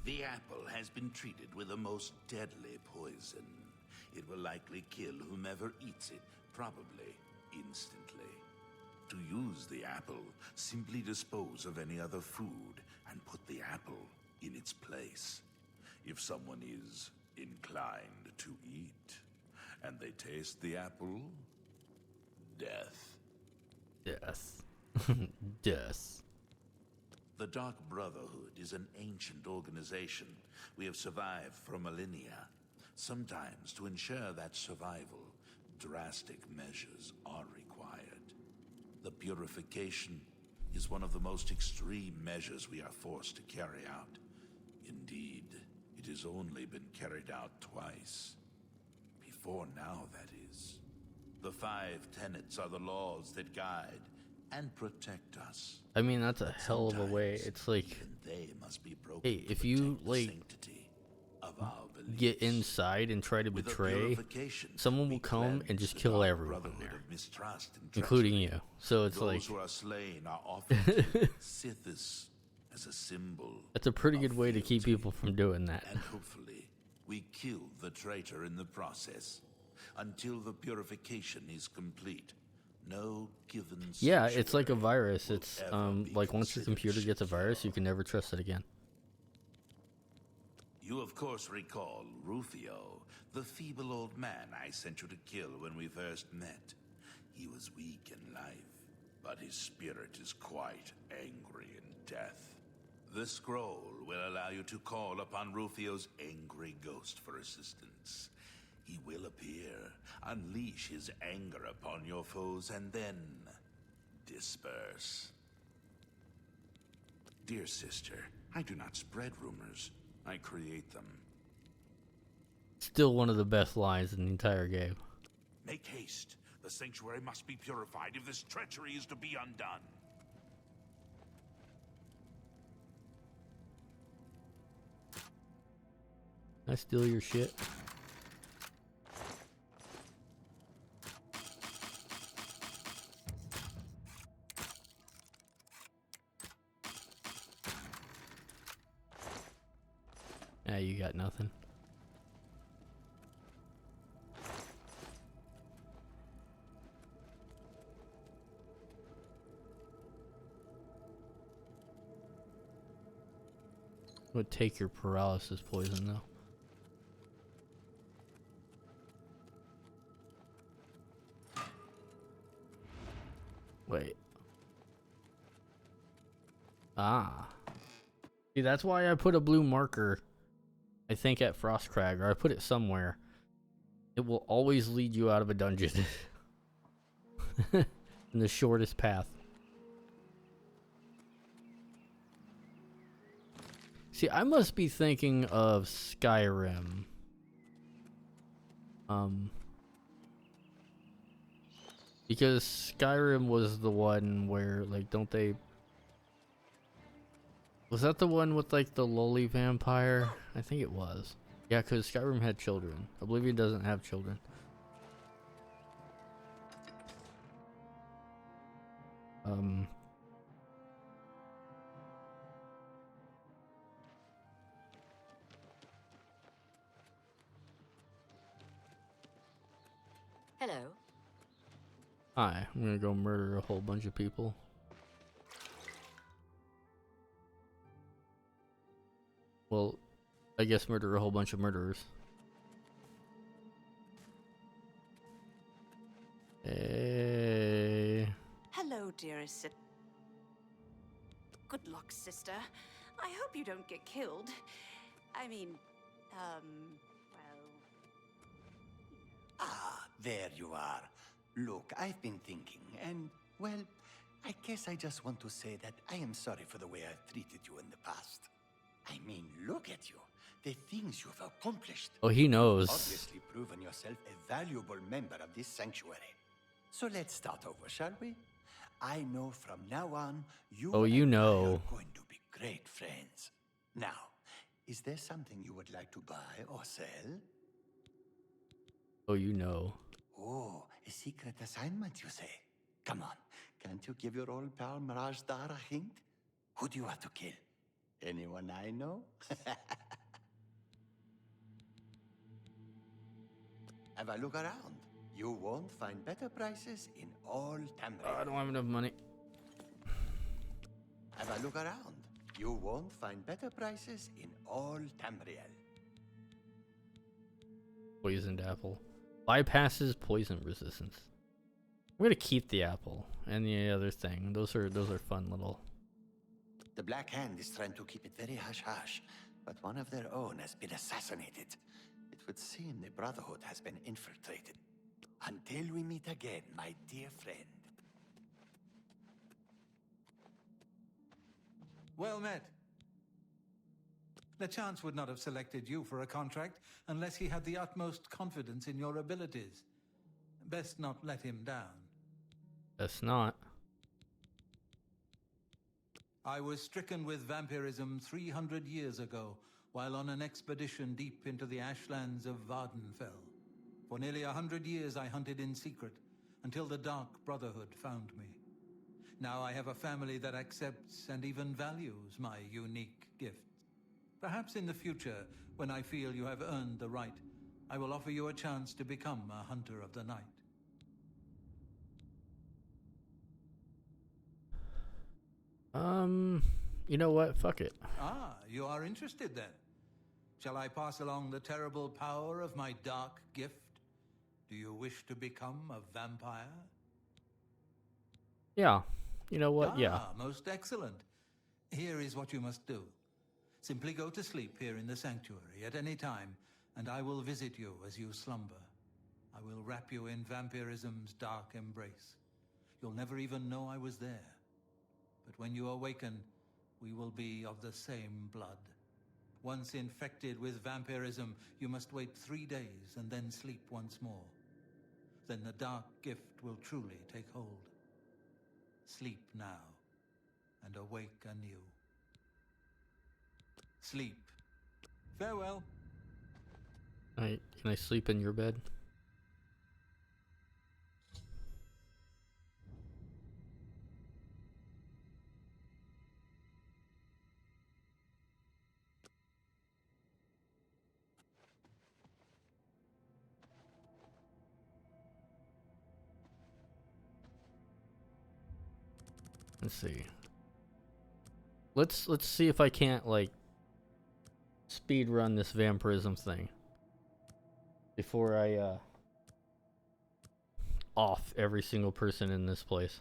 The apple has been treated with a most deadly poison. It will likely kill whomever eats it, probably instantly. To use the apple, simply dispose of any other food and put the apple in its place. If someone is inclined to eat, and they taste the apple, death. Death. Death. The Dark Brotherhood is an ancient organization. We have survived for millennia. Sometimes, to ensure that survival, drastic measures are required. The purification is one of the most extreme measures we are forced to carry out. Indeed, it has only been carried out twice. Before now, that is. The 5 tenets are the laws that guide and protect us. I mean, that's a hell of a way. It's like, they must be broken hey, if you like get inside and try to betray, someone will come and just kill everyone there, including you. So it's like, who are slain are often Sithis as a symbol. That's a pretty good way to keep people from doing that. And hopefully, we kill the traitor in the process. Until the purification is complete, no given. Yeah, it's like a virus. It's like once your computer gets a virus, you can never trust it again. You of course recall Rufio, the feeble old man I sent you to kill when we first met. He was weak in life, but his spirit is quite angry in death. The scroll will allow you to call upon Rufio's angry ghost for assistance. He will appear, unleash his anger upon your foes, and then disperse. Dear sister, I do not spread rumors. I create them. Still one of the best lines in the entire game. Make haste. The sanctuary must be purified if this treachery is to be undone. Can I steal your shit? Yeah, you got nothing. Would take your paralysis poison though. Wait. Ah. See, that's why I put a blue marker, I think, at Frostcrag, or I put it somewhere. It will always lead you out of a dungeon. In the shortest path. See, I must be thinking of Skyrim. Because Skyrim was the one where, like, don't they... Was that the one with, like, the lowly vampire? I think it was. Yeah, because Skyrim had children. Oblivion doesn't have children. Hello. Hi, I'm gonna go murder a whole bunch of people. Well, I guess murder a whole bunch of murderers. Hey. Hello, dearest. Good luck, sister. I hope you don't get killed. I mean, well... Ah, there you are. Look, I've been thinking, and, well, I guess I just want to say that I am sorry for the way I've treated you in the past. I mean, look at you. The things you've accomplished. Oh, he knows. You've obviously proven yourself a valuable member of this sanctuary. So let's start over, shall we? I know from now on, Oh, you know. are going to be great friends. Now, is there something you would like to buy or sell? Oh, you know. Oh, a secret assignment, you say? Come on, can't you give your old pal Mirage Dar a hint? Who do you have to kill? Anyone I know? Have a look around. You won't find better prices in all Tamriel. I don't have enough money. Have a look around. You won't find better prices in all Tamriel. Poisoned apple. Bypasses poison resistance. I'm gonna keep the apple and the other thing. Those are fun little. The Black Hand is trying to keep it very hush-hush, but one of their own has been assassinated. It would seem the Brotherhood has been infiltrated. Until we meet again, my dear friend. Well met. The Chance would not have selected you for a contract unless he had the utmost confidence in your abilities. Best not let him down. Best not. I was stricken with vampirism 300 years ago while on an expedition deep into the ashlands of Vardenfell. For nearly 100 years I hunted in secret until the Dark Brotherhood found me. Now I have a family that accepts and even values my unique gifts. Perhaps in the future, when I feel you have earned the right, I will offer you a chance to become a Hunter of the Night. You know what? Fuck it. Ah, you are interested then? Shall I pass along the terrible power of my dark gift? Do you wish to become a vampire? Yeah. You know what? Yeah. Most excellent. Here is what you must do. Simply go to sleep here in the sanctuary at any time, and I will visit you as you slumber. I will wrap you in vampirism's dark embrace. You'll never even know I was there. But when you awaken, we will be of the same blood. Once infected with vampirism, you must wait 3 days and then sleep once more. Then the dark gift will truly take hold. Sleep now, and awake anew. Sleep. Farewell. Alright, can I sleep in your bed? Let's see. Let's see if I can't like speed run this vampirism thing before I off every single person in this place.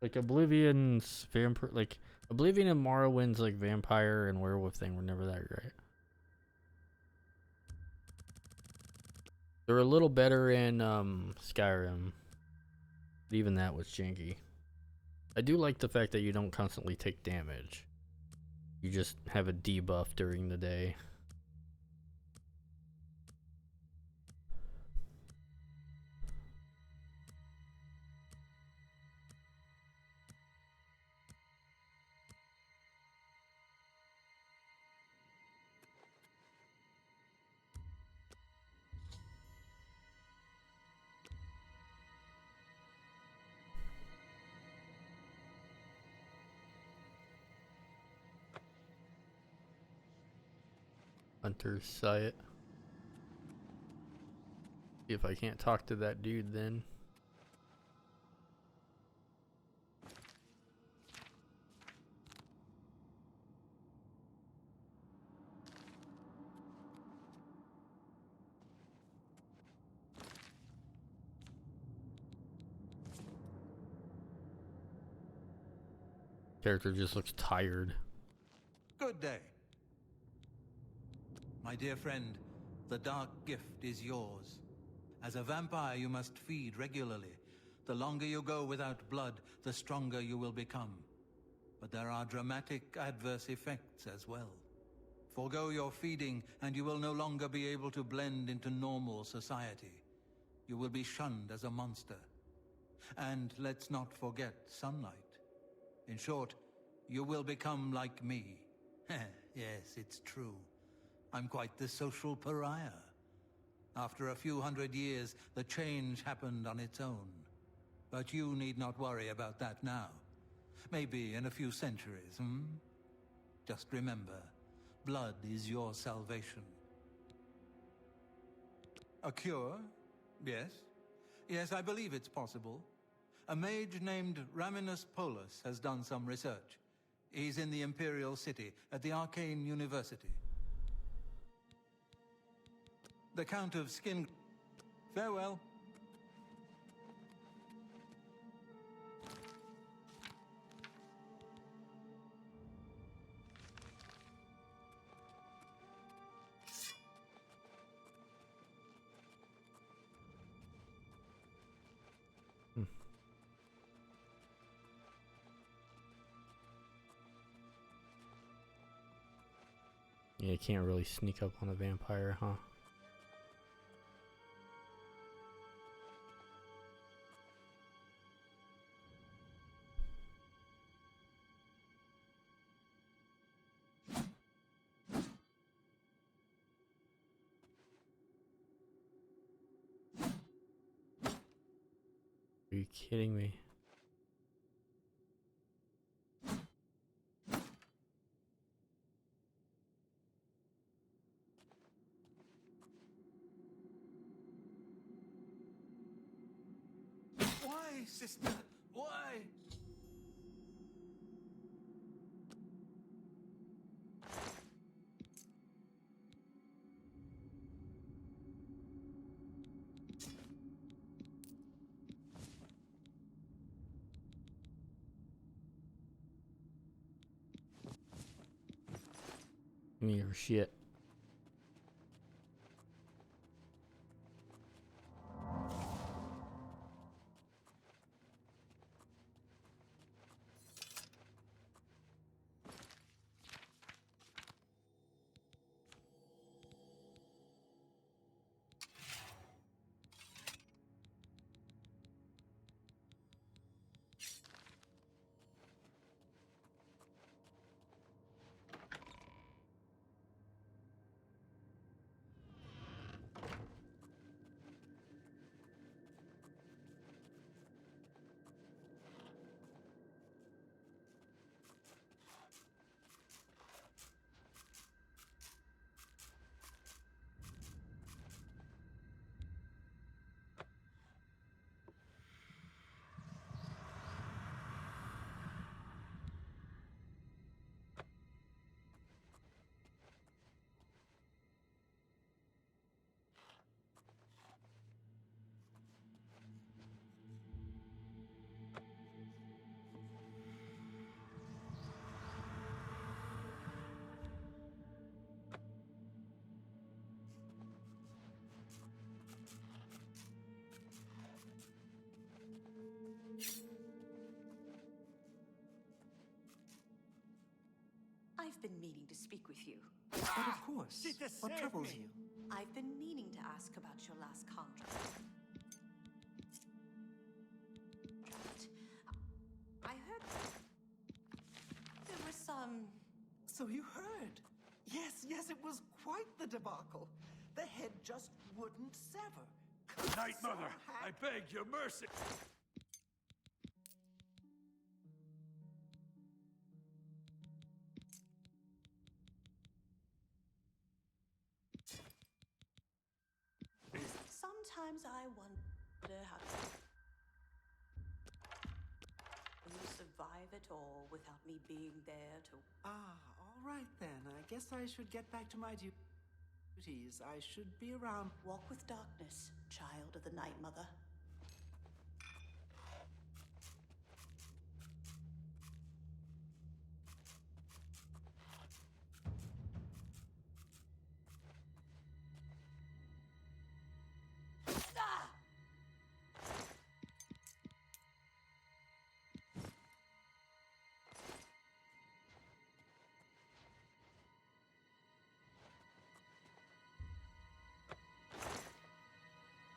Like Oblivion's vampire, like Oblivion and Morrowind's like vampire and werewolf thing were never that great. They're a little better in Skyrim. But even that was janky. I do like the fact that you don't constantly take damage. You just have a debuff during the day. Hunter's Sight. See if I can't talk to that dude then. Character just looks tired. Good day. My dear friend, the dark gift is yours. As a vampire, you must feed regularly. The longer you go without blood, the stronger you will become. But there are dramatic adverse effects as well. Forgo your feeding, and you will no longer be able to blend into normal society. You will be shunned as a monster. And let's not forget sunlight. In short, you will become like me. Yes, it's true. I'm quite the social pariah. After a few hundred years, the change happened on its own. But you need not worry about that now. Maybe in a few centuries, Just remember, blood is your salvation. A cure? Yes. Yes, I believe it's possible. A mage named Raminus Polus has done some research. He's in the Imperial City, at the Arcane University. The Count of Skin... Farewell. Yeah, you can't really sneak up on a vampire, huh? Are you kidding me? Why, sister? Why? Give me your shit. I've been meaning to speak with you. But of course. What troubles you? I've been meaning to ask about your last contract. I heard there was some... So you heard? Yes, it was quite the debacle. The head just wouldn't sever. Night Mother, I beg your mercy. Sometimes I wonder how you survive it all without me being there to... Ah, all right then. I guess I should get back to my duties. I should be around. Walk with darkness, child of the Night Mother.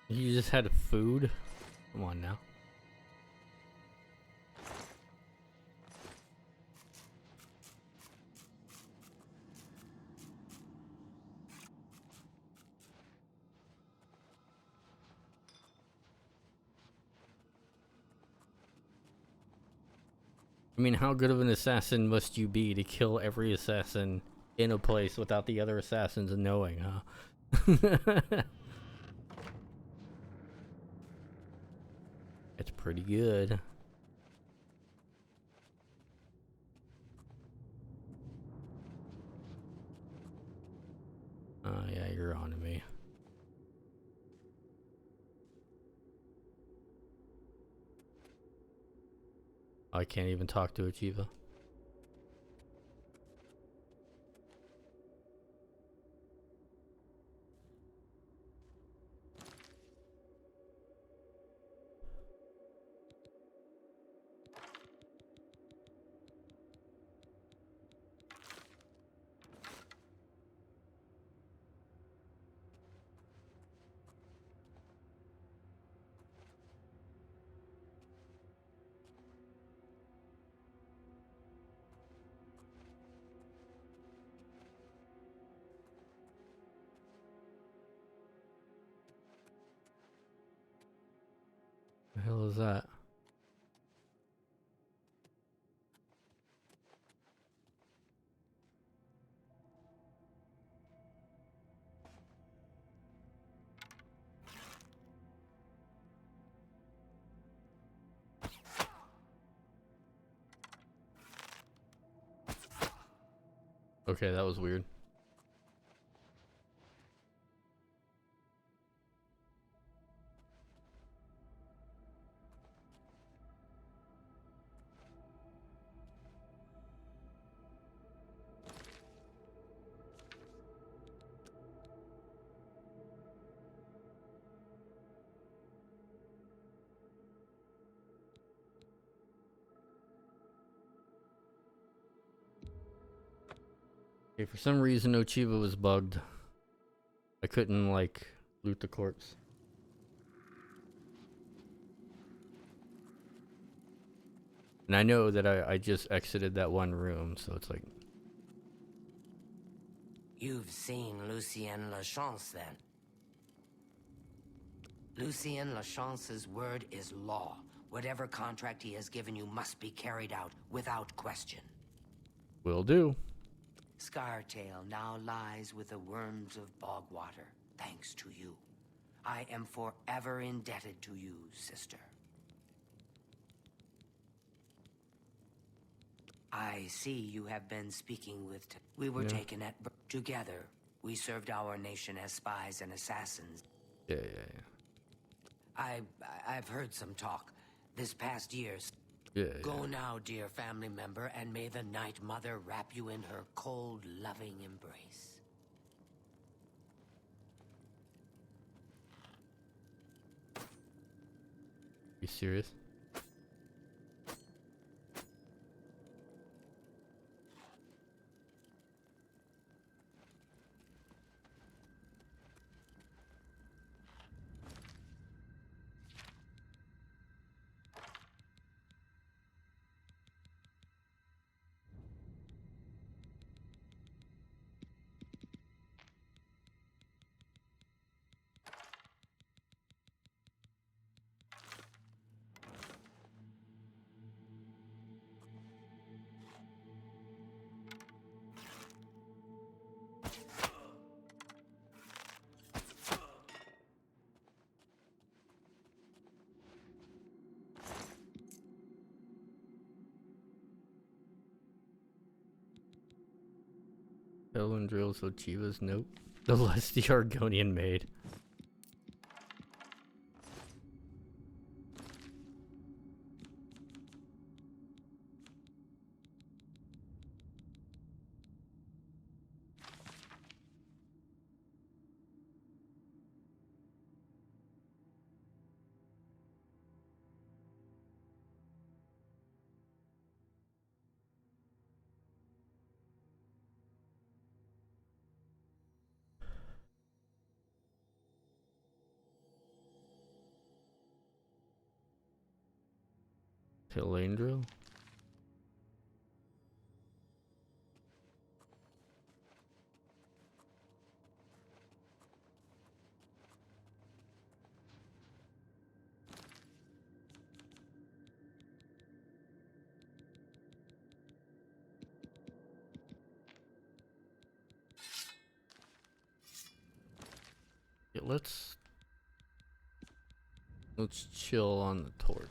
You just had food? Come on now. I mean, how good of an assassin must you be to kill every assassin in a place without the other assassins knowing, huh? It's pretty good. Oh yeah, you're on to me. I can't even talk to Achieva. was that? Okay, that was weird. Okay, for some reason Ochiba was bugged. I couldn't, like, loot the corpse. And I know that I just exited that one room, so it's like... You've seen Lucien Lachance, then? Lucien Lachance's word is law. Whatever contract he has given you must be carried out without question. Will do. Scartail now lies with the worms of Bogwater, thanks to you. I am forever indebted to you, sister. I see you have been speaking with... We were taken at... Together, we served our nation as spies and assassins. Yeah. I've heard some talk. This past year... Go now, dear family member, and may the Night Mother wrap you in her cold, loving embrace. You serious? Helen drills Ochiba's note. The less the Argonian made. Telandril? Yeah, let's chill on the torch.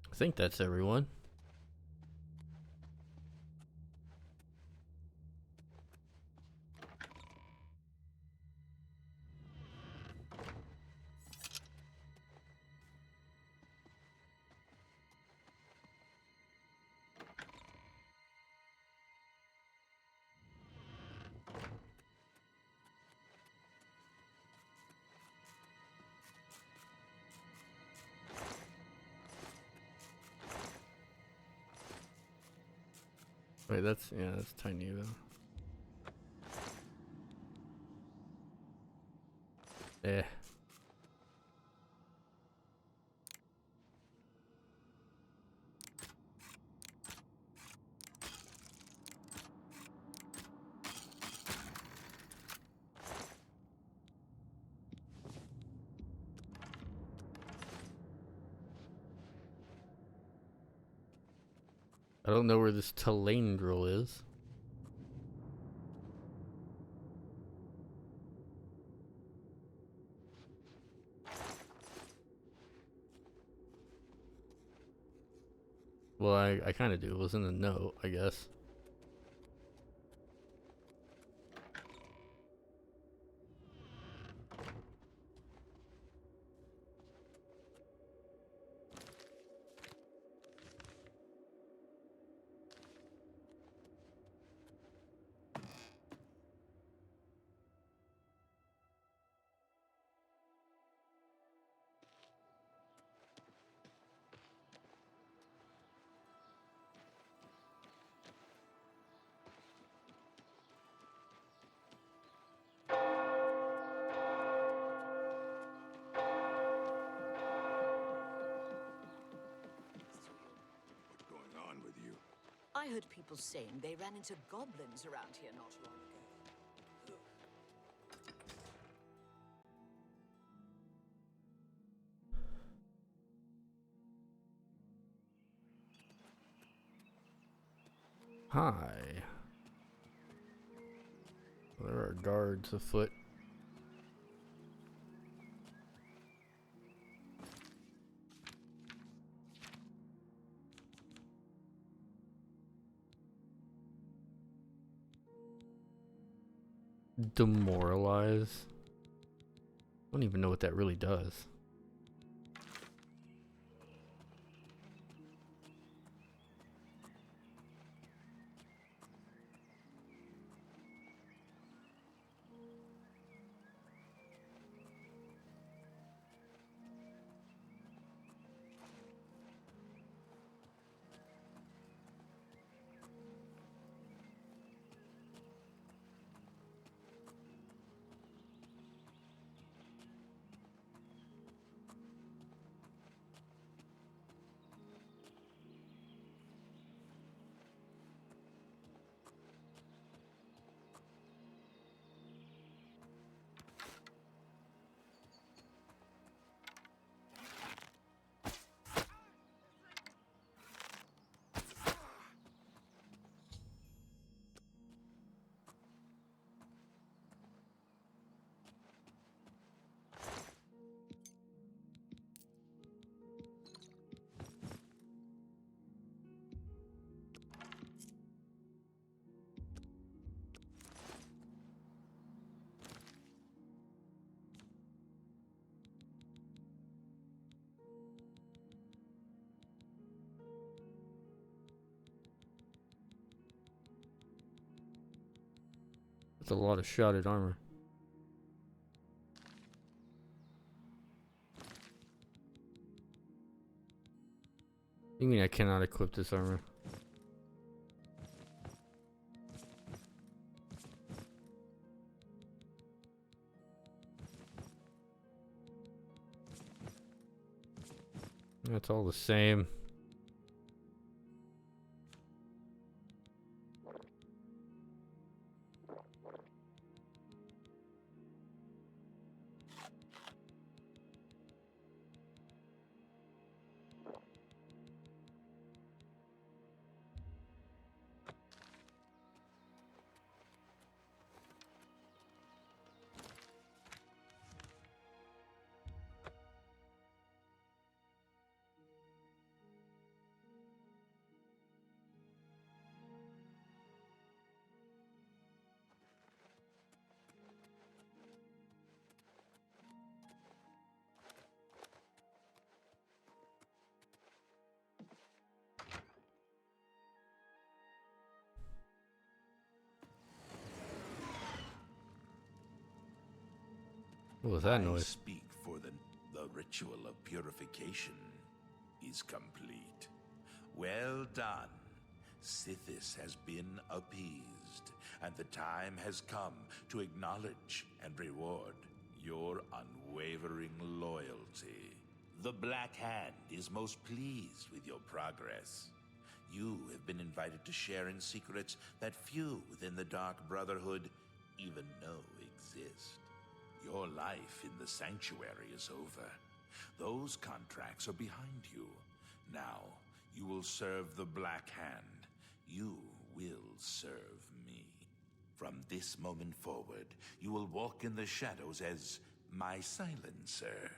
I think that's everyone. Wait, that's tiny though. Eh. I don't know where this Talandrel is. Well, I kind of do. It was in the note, I guess. I heard people saying they ran into goblins around here not long ago. Hi. There are guards afoot. Demoralize? I don't even know what that really does. That's a lot of shrouded armor. You mean I cannot equip this armor? That's all the same. What was that I noise? speak for the ritual of purification is complete. Well done. Sithis has been appeased, and the time has come to acknowledge and reward your unwavering loyalty. The Black Hand is most pleased with your progress. You have been invited to share in secrets that few within the Dark Brotherhood even know exist. Your life in the Sanctuary is over. Those contracts are behind you. Now, you will serve the Black Hand. You will serve me. From this moment forward, you will walk in the shadows as my silencer.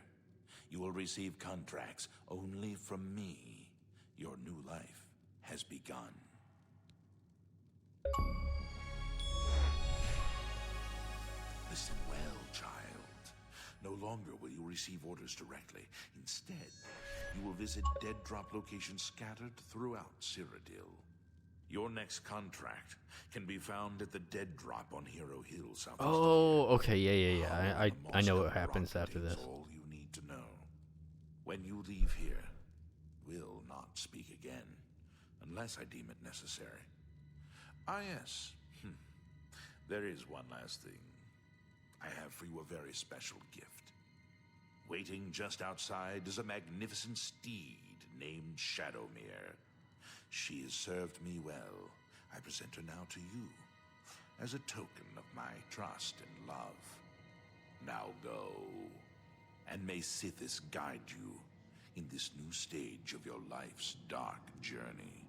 You will receive contracts only from me. Your new life has begun. Listen well, child. No longer will you receive orders directly. Instead, you will visit dead drop locations scattered throughout Cyrodiil. Your next contract can be found at the dead drop on Hero Hill, south. Oh, okay, yeah. I know what happens after this. All you need to know. When you leave here, we'll not speak again, unless I deem it necessary. Ah, yes. There is one last thing. I have for you a very special gift. Waiting just outside is a magnificent steed named Shadowmere. She has served me well. I present her now to you, as a token of my trust and love. Now go, and may Sithis guide you in this new stage of your life's dark journey.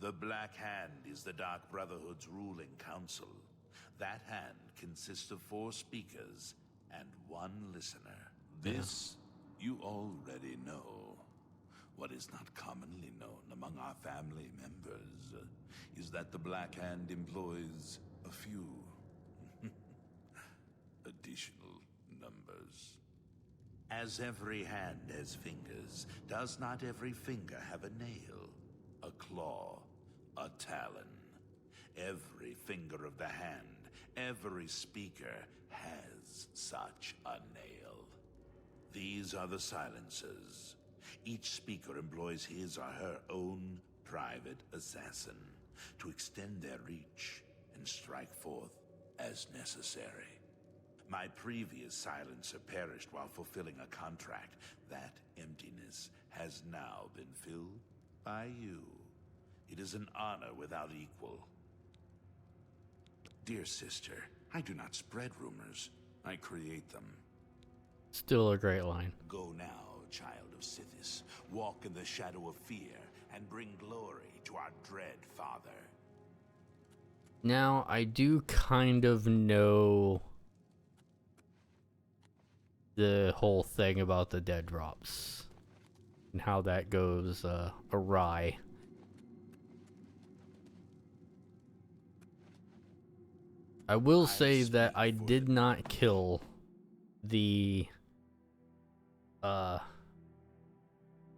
The Black Hand is the Dark Brotherhood's ruling council. That hand consists of 4 speakers and 1 listener. This you already know. What is not commonly known among our family members is that the Black Hand employs a few additional numbers. As every hand has fingers, does not every finger have a nail, a claw, a talon? Every finger of the hand, every speaker has such a nail. These are the silencers. Each speaker employs his or her own private assassin to extend their reach and strike forth as necessary. My previous silencer perished while fulfilling a contract. That emptiness has now been filled by you. It is an honor without equal. Dear sister, I do not spread rumors. I create them. Still a great line. Go now, child of Sithis. Walk in the shadow of fear and bring glory to our dread father. Now, I do kind of know the whole thing about the dead drops and how that goes awry. I will say that I did not kill the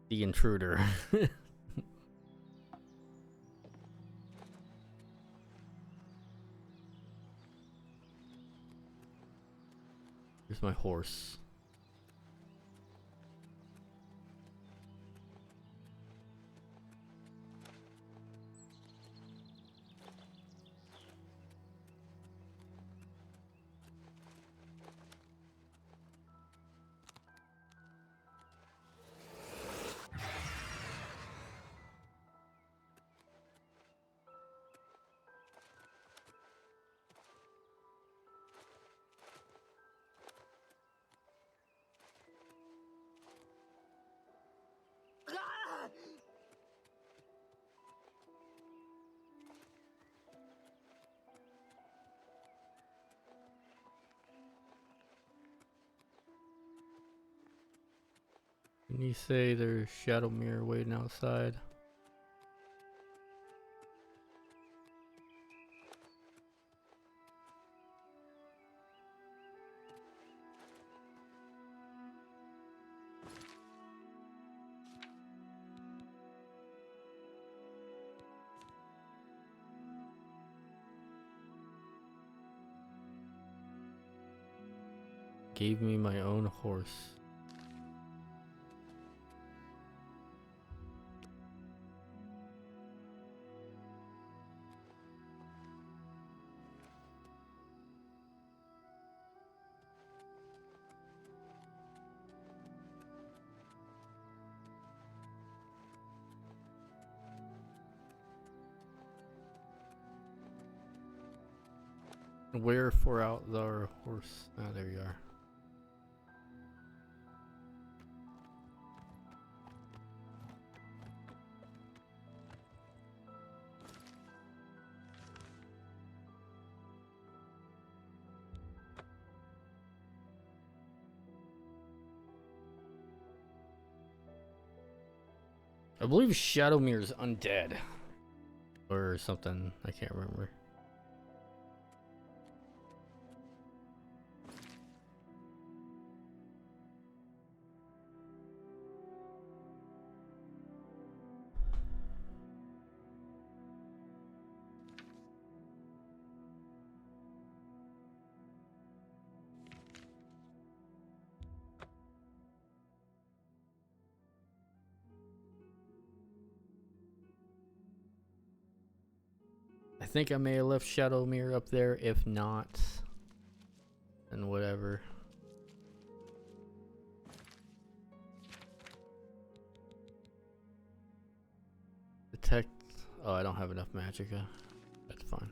intruder. Here's my horse. Can you say there's Shadowmere waiting outside? Gave me my own horse. Wherefore out our horse? Ah, there you are. I believe Shadowmere's undead. Or something. I can't remember. I think I may have left Shadowmere up there. If not, then whatever. Detect. Oh, I don't have enough magicka. That's fine.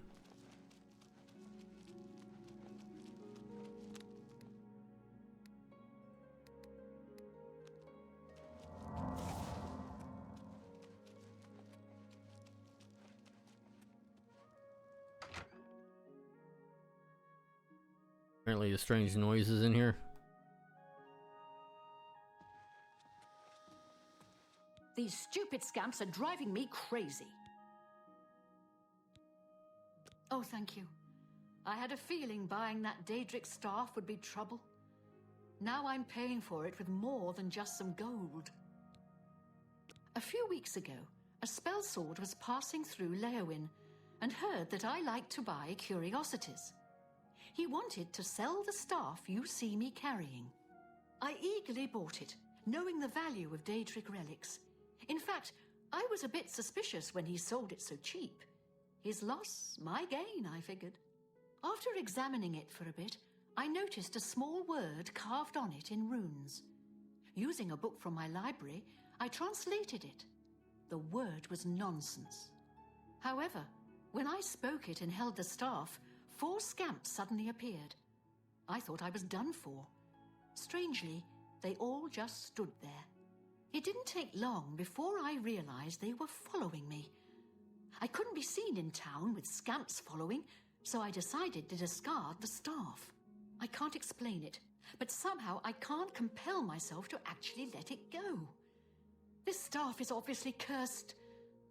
Apparently the strange noises in here. These stupid scamps are driving me crazy. Oh, thank you. I had a feeling buying that Daedric staff would be trouble. Now I'm paying for it with more than just some gold. A few weeks ago, a spellsword was passing through Leowin and heard that I liked to buy curiosities. He wanted to sell the staff you see me carrying. I eagerly bought it, knowing the value of Daedric relics. In fact, I was a bit suspicious when he sold it so cheap. His loss, my gain, I figured. After examining it for a bit, I noticed a small word carved on it in runes. Using a book from my library, I translated it. The word was nonsense. However, when I spoke it and held the staff, 4 scamps suddenly appeared. I thought I was done for. Strangely, they all just stood there. It didn't take long before I realized they were following me. I couldn't be seen in town with scamps following, so I decided to discard the staff. I can't explain it, but somehow I can't compel myself to actually let it go. This staff is obviously cursed.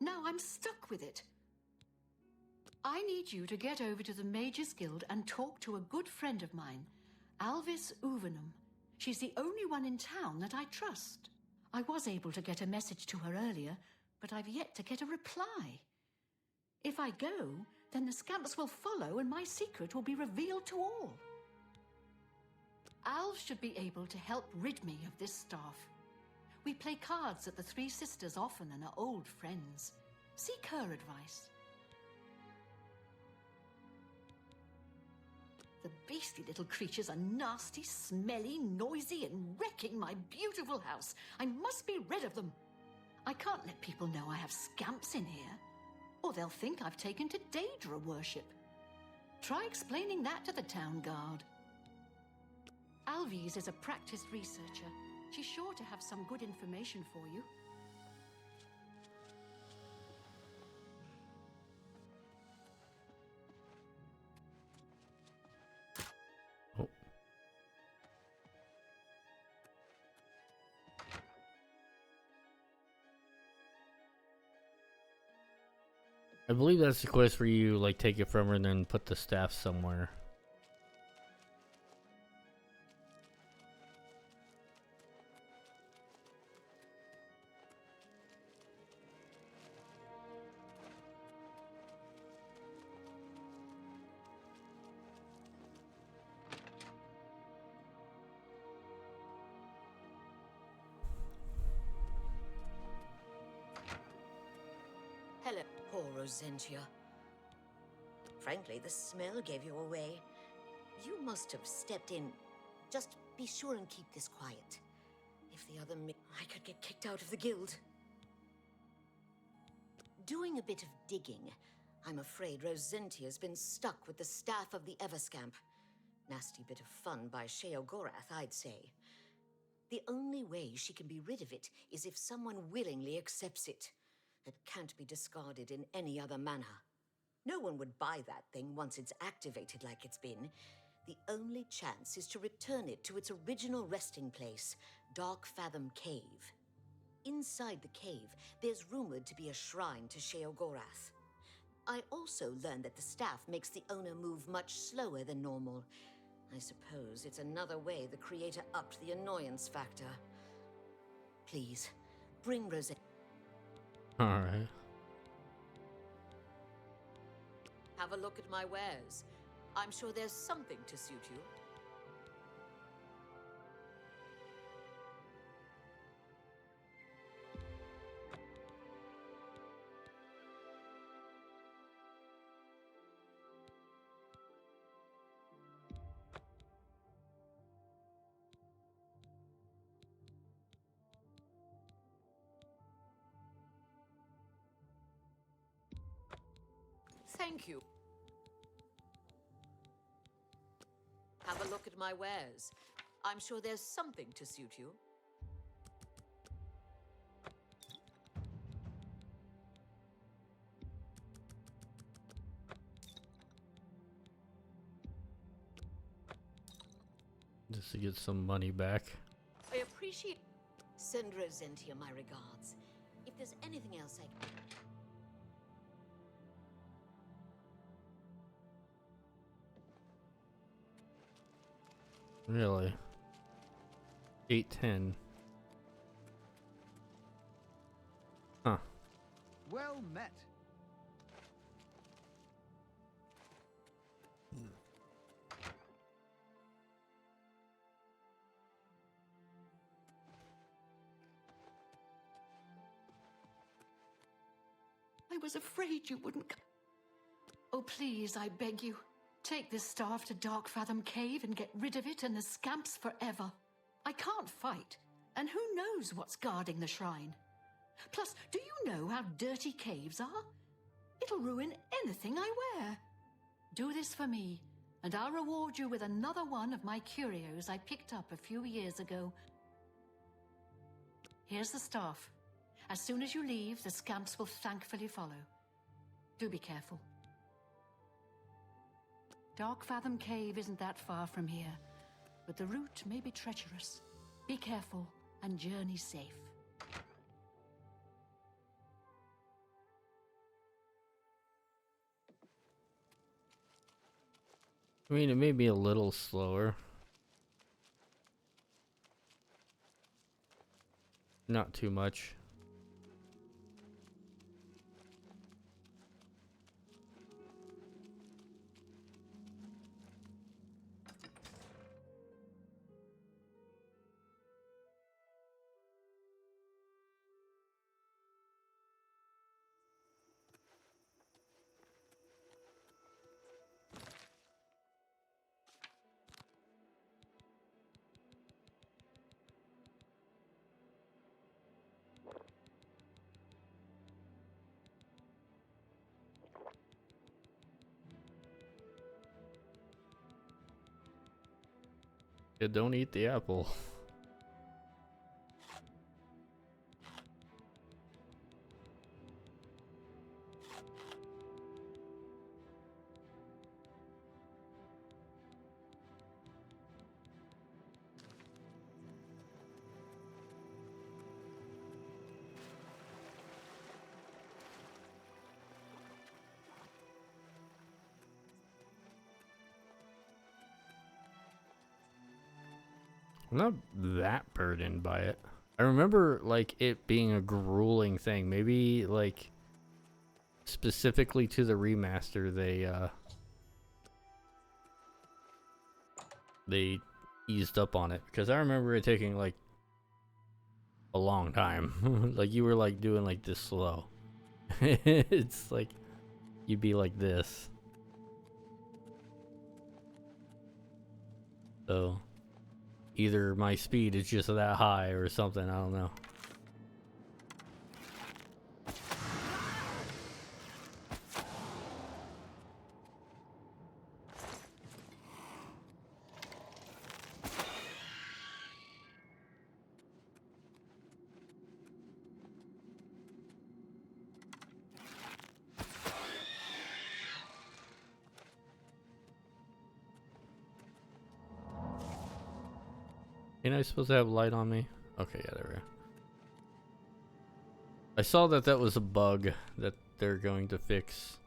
Now I'm stuck with it. I need you to get over to the Mages Guild and talk to a good friend of mine, Alvis Uvenum. She's the only one in town that I trust. I was able to get a message to her earlier, but I've yet to get a reply. If I go, then the scamps will follow and my secret will be revealed to all. Alv should be able to help rid me of this staff. We play cards at the Three Sisters often and are old friends. Seek her advice. The beastly little creatures are nasty, smelly, noisy, and wrecking my beautiful house. I must be rid of them. I can't let people know I have scamps in here, or they'll think I've taken to Daedra worship. Try explaining that to the town guard. Alvis is a practiced researcher. She's sure to have some good information for you. I believe that's the quest where you like take it from her and then put the staff somewhere. Hello, poor Rosentia. Frankly, the smell gave you away. You must have stepped in. Just be sure and keep this quiet. If the other I could get kicked out of the guild. Doing a bit of digging, I'm afraid Rosentia's been stuck with the staff of the Everscamp. Nasty bit of fun by Sheogorath, I'd say. The only way she can be rid of it is if someone willingly accepts it. It can't be discarded in any other manner. No one would buy that thing once it's activated like it's been. The only chance is to return it to its original resting place, Dark Fathom Cave. Inside the cave, there's rumored to be a shrine to Sheogorath. I also learned that the staff makes the owner move much slower than normal. I suppose it's another way the creator upped the annoyance factor. Please, bring Rosette. Alright. Have a look at my wares. I'm sure there's something to suit you. Thank you. Have a look at my wares. I'm sure there's something to suit you. Just to get some money back. I appreciate... Send Rosentia my regards. If there's anything else I can... Really? 810. Huh. Well met. I was afraid you wouldn't come. Oh, please, I beg you. Take this staff to Dark Fathom Cave and get rid of it and the scamps forever. I can't fight, and who knows what's guarding the shrine. Plus, do you know how dirty caves are? It'll ruin anything I wear. Do this for me, and I'll reward you with another one of my curios I picked up a few years ago. Here's the staff. As soon as you leave, the scamps will thankfully follow. Do be careful. Dark Fathom Cave isn't that far from here, but the route may be treacherous. Be careful and journey safe. I mean, it may be a little slower. Not too much. Yeah, don't eat the apple. I'm not that burdened by it. I remember like it being a grueling thing. Maybe like specifically to the remaster they eased up on it, because I remember it taking like a long time. Like you were like doing like this slow. It's like you'd be like this. So either my speed is just that high or something, I don't know. Ain't I supposed to have light on me? Okay, yeah, there we go. I saw that that was a bug that they're going to fix.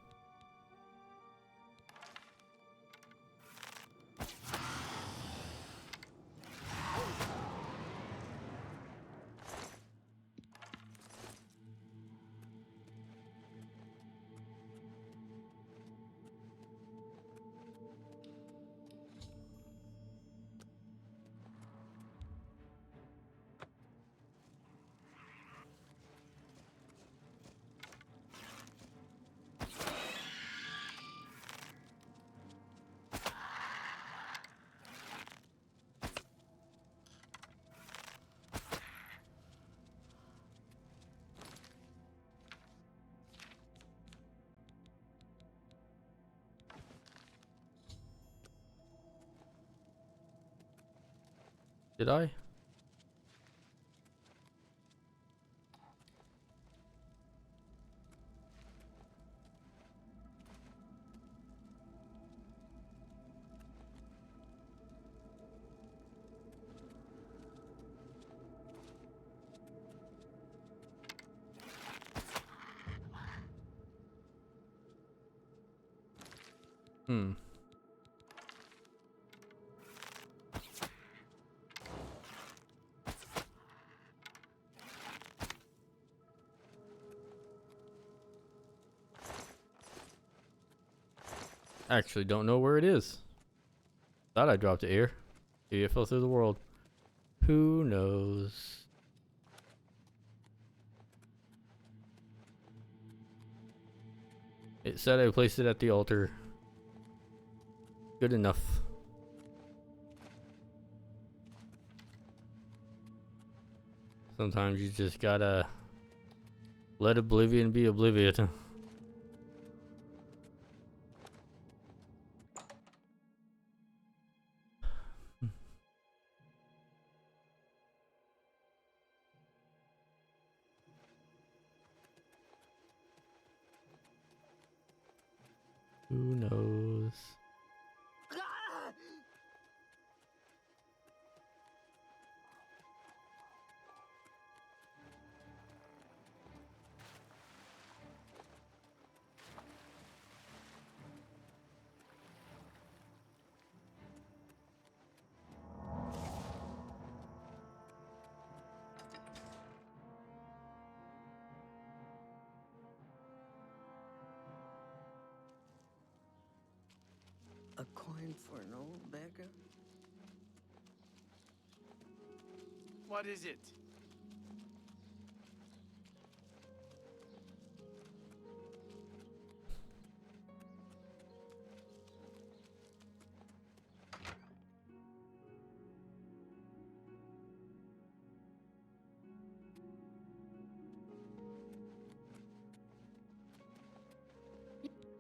Did I? Hmm. Actually, don't know where it is. Thought I dropped it here. Maybe it fell through the world. Who knows? It said I placed it at the altar. Good enough. Sometimes you just gotta let Oblivion be Oblivion. Who knows? A coin for an old beggar? What is it?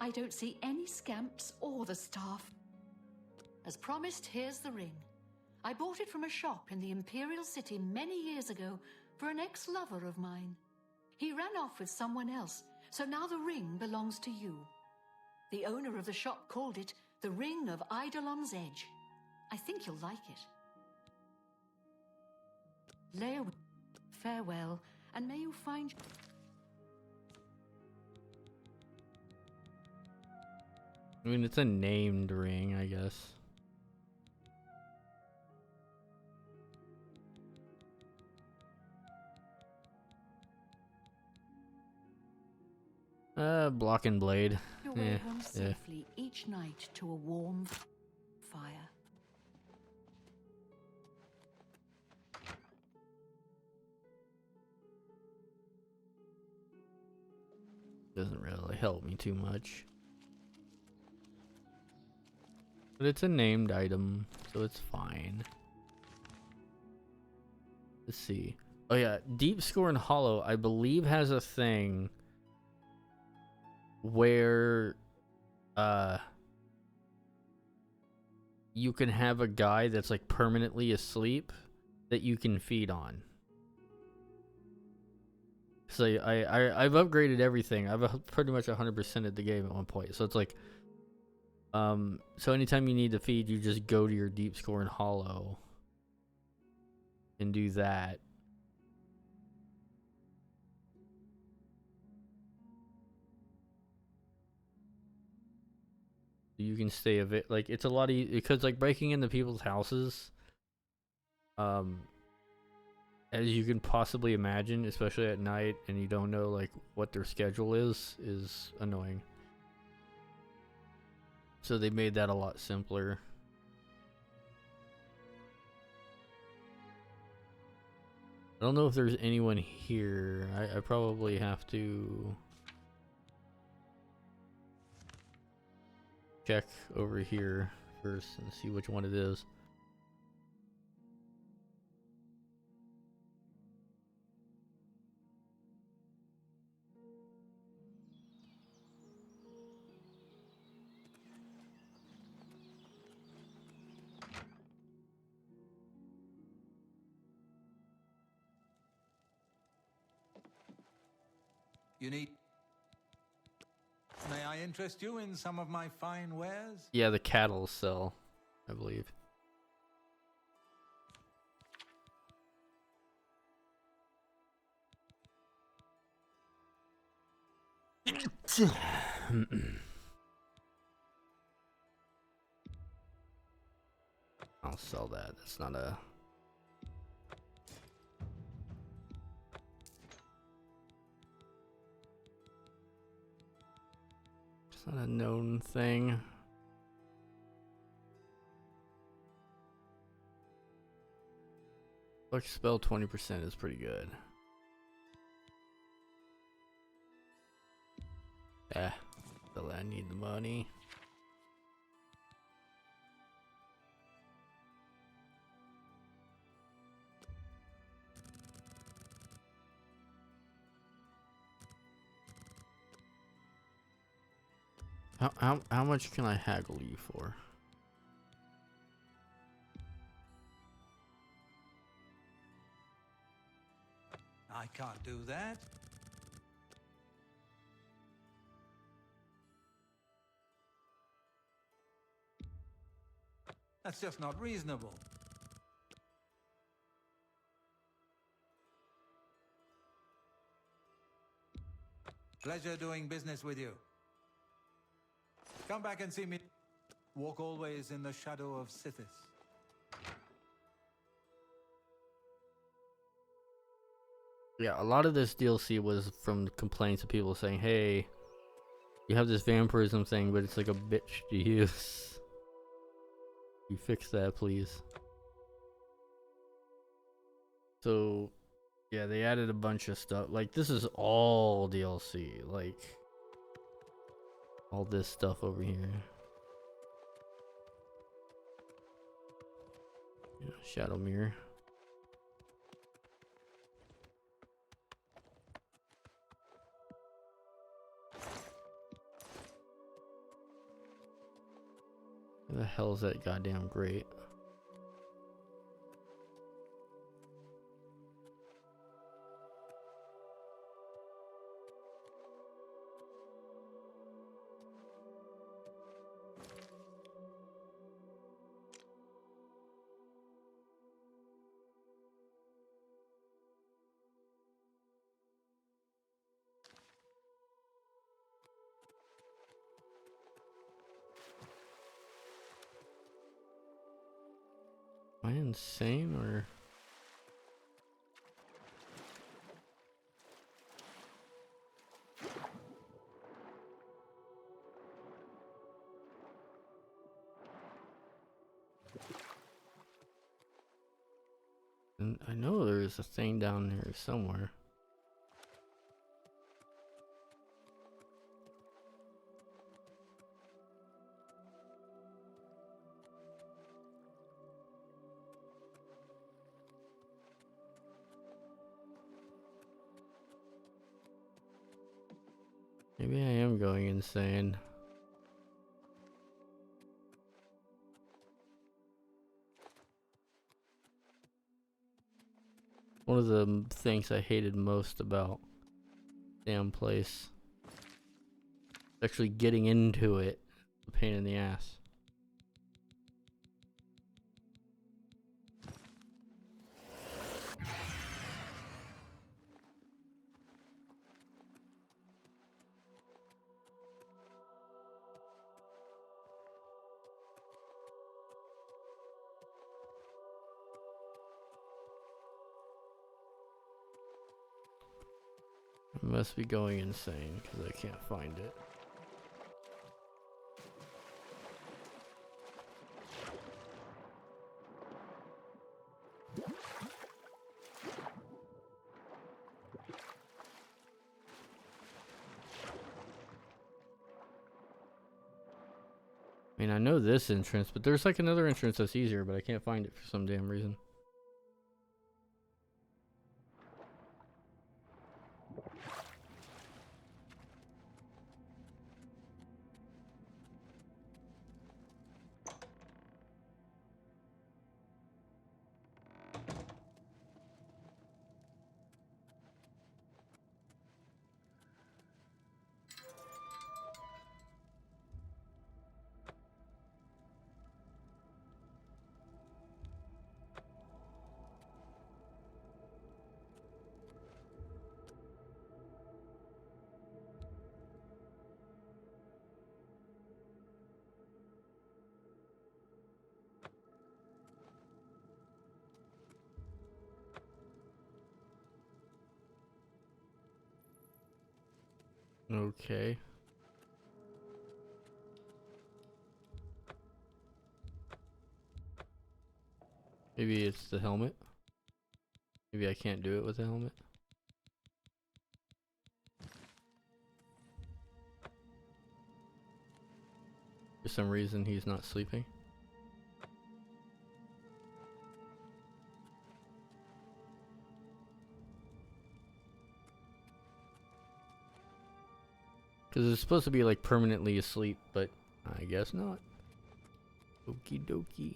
I don't see any scamps or the staff. As promised, here's the ring. I bought it from a shop in the Imperial City many years ago for an ex-lover of mine. He ran off with someone else, so now the ring belongs to you. The owner of the shop called it the Ring of Eidolon's Edge. I think you'll like it. Leia, farewell, and may you find... I mean, it's a named ring, I guess. Block and blade. Your way home safely each night to a warm fire. Doesn't really help me too much. But it's a named item, so it's fine. Let's see. Oh yeah, Deep Scorn Hollow, I believe, has a thing where you can have a guy that's like permanently asleep that you can feed on. So I've upgraded everything. I've pretty much 100%ed the game at one point. So it's like so anytime you need to feed, you just go to your Deep Scorn Hollow and do that. You can stay a bit, like, it's a lot easier because, like, breaking into people's houses, as you can possibly imagine, especially at night, and you don't know like what their schedule is annoying. So they made that a lot simpler. I don't know if there's anyone here. I probably have to check over here first and see which one it is. You need... May I interest you in some of my fine wares? Yeah, the cattle sell, I believe. I'll sell that. That's not a... It's not a known thing. Luck spell 20% is pretty good. Still I need the money. How much can I haggle you for? I can't do that. That's just not reasonable. Pleasure doing business with you. Come back and see me. Walk always in the shadow of Sithis. Yeah, a lot of this DLC was from complaints of people saying, hey, you have this vampirism thing, but it's like a bitch to use. You fix that, please. So, yeah, they added a bunch of stuff. Like, this is all DLC. Like, all this stuff over here. Yeah, Shadow Mirror. Where the hell is that goddamn grate? Am I insane or? And I know there's a thing down here somewhere. Maybe I am going insane. One of the things I hated most about damn place. Actually getting into it. A pain in the ass. I must be going insane because I can't find it. I mean, I know this entrance, but there's like another entrance that's easier, but I can't find it for some damn reason. Okay. Maybe it's the helmet. Maybe I can't do it with the helmet. For some reason, he's not sleeping. Because it's supposed to be like permanently asleep, but I guess not. Okie dokie.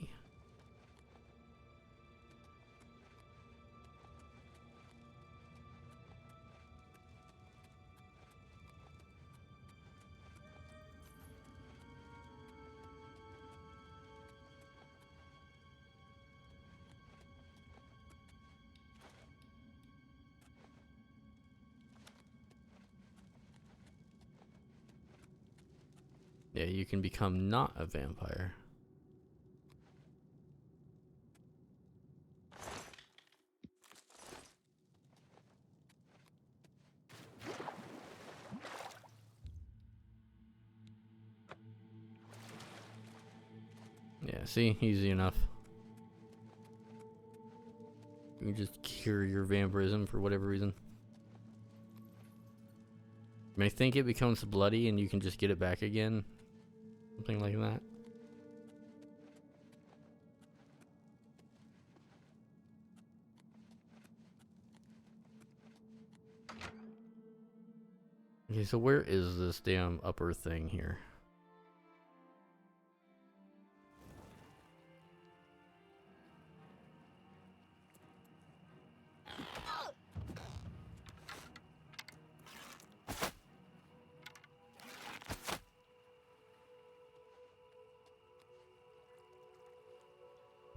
Yeah, you can become not a vampire. Yeah, see? Easy enough. You can just cure your vampirism for whatever reason. I mean, I think it becomes bloody and you can just get it back again. Something like that. Okay, so where is this damn upper thing here?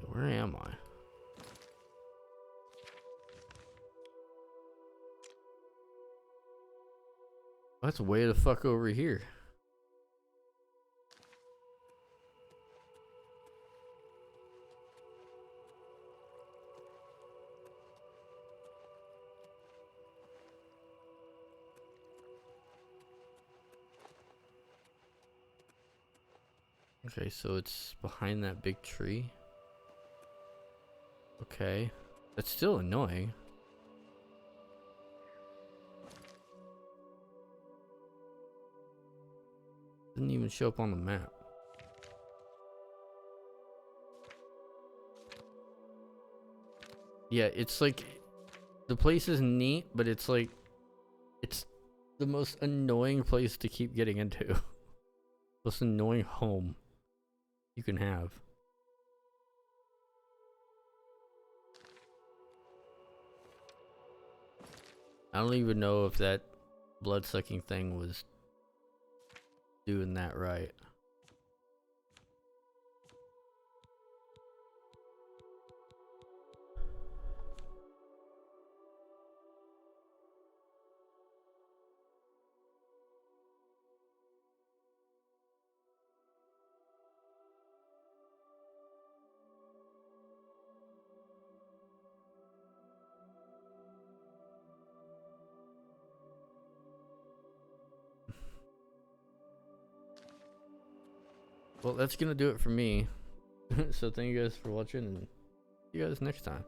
Where am I? That's way the fuck over here. Okay, so it's behind that big tree. Okay. That's still annoying. Didn't even show up on the map. Yeah, it's like the place is neat, but it's like it's the most annoying place to keep getting into. Most annoying home you can have. I don't even know if that blood-sucking thing was doing that right. Well, that's gonna do it for me. So thank you guys for watching, and see you guys next time.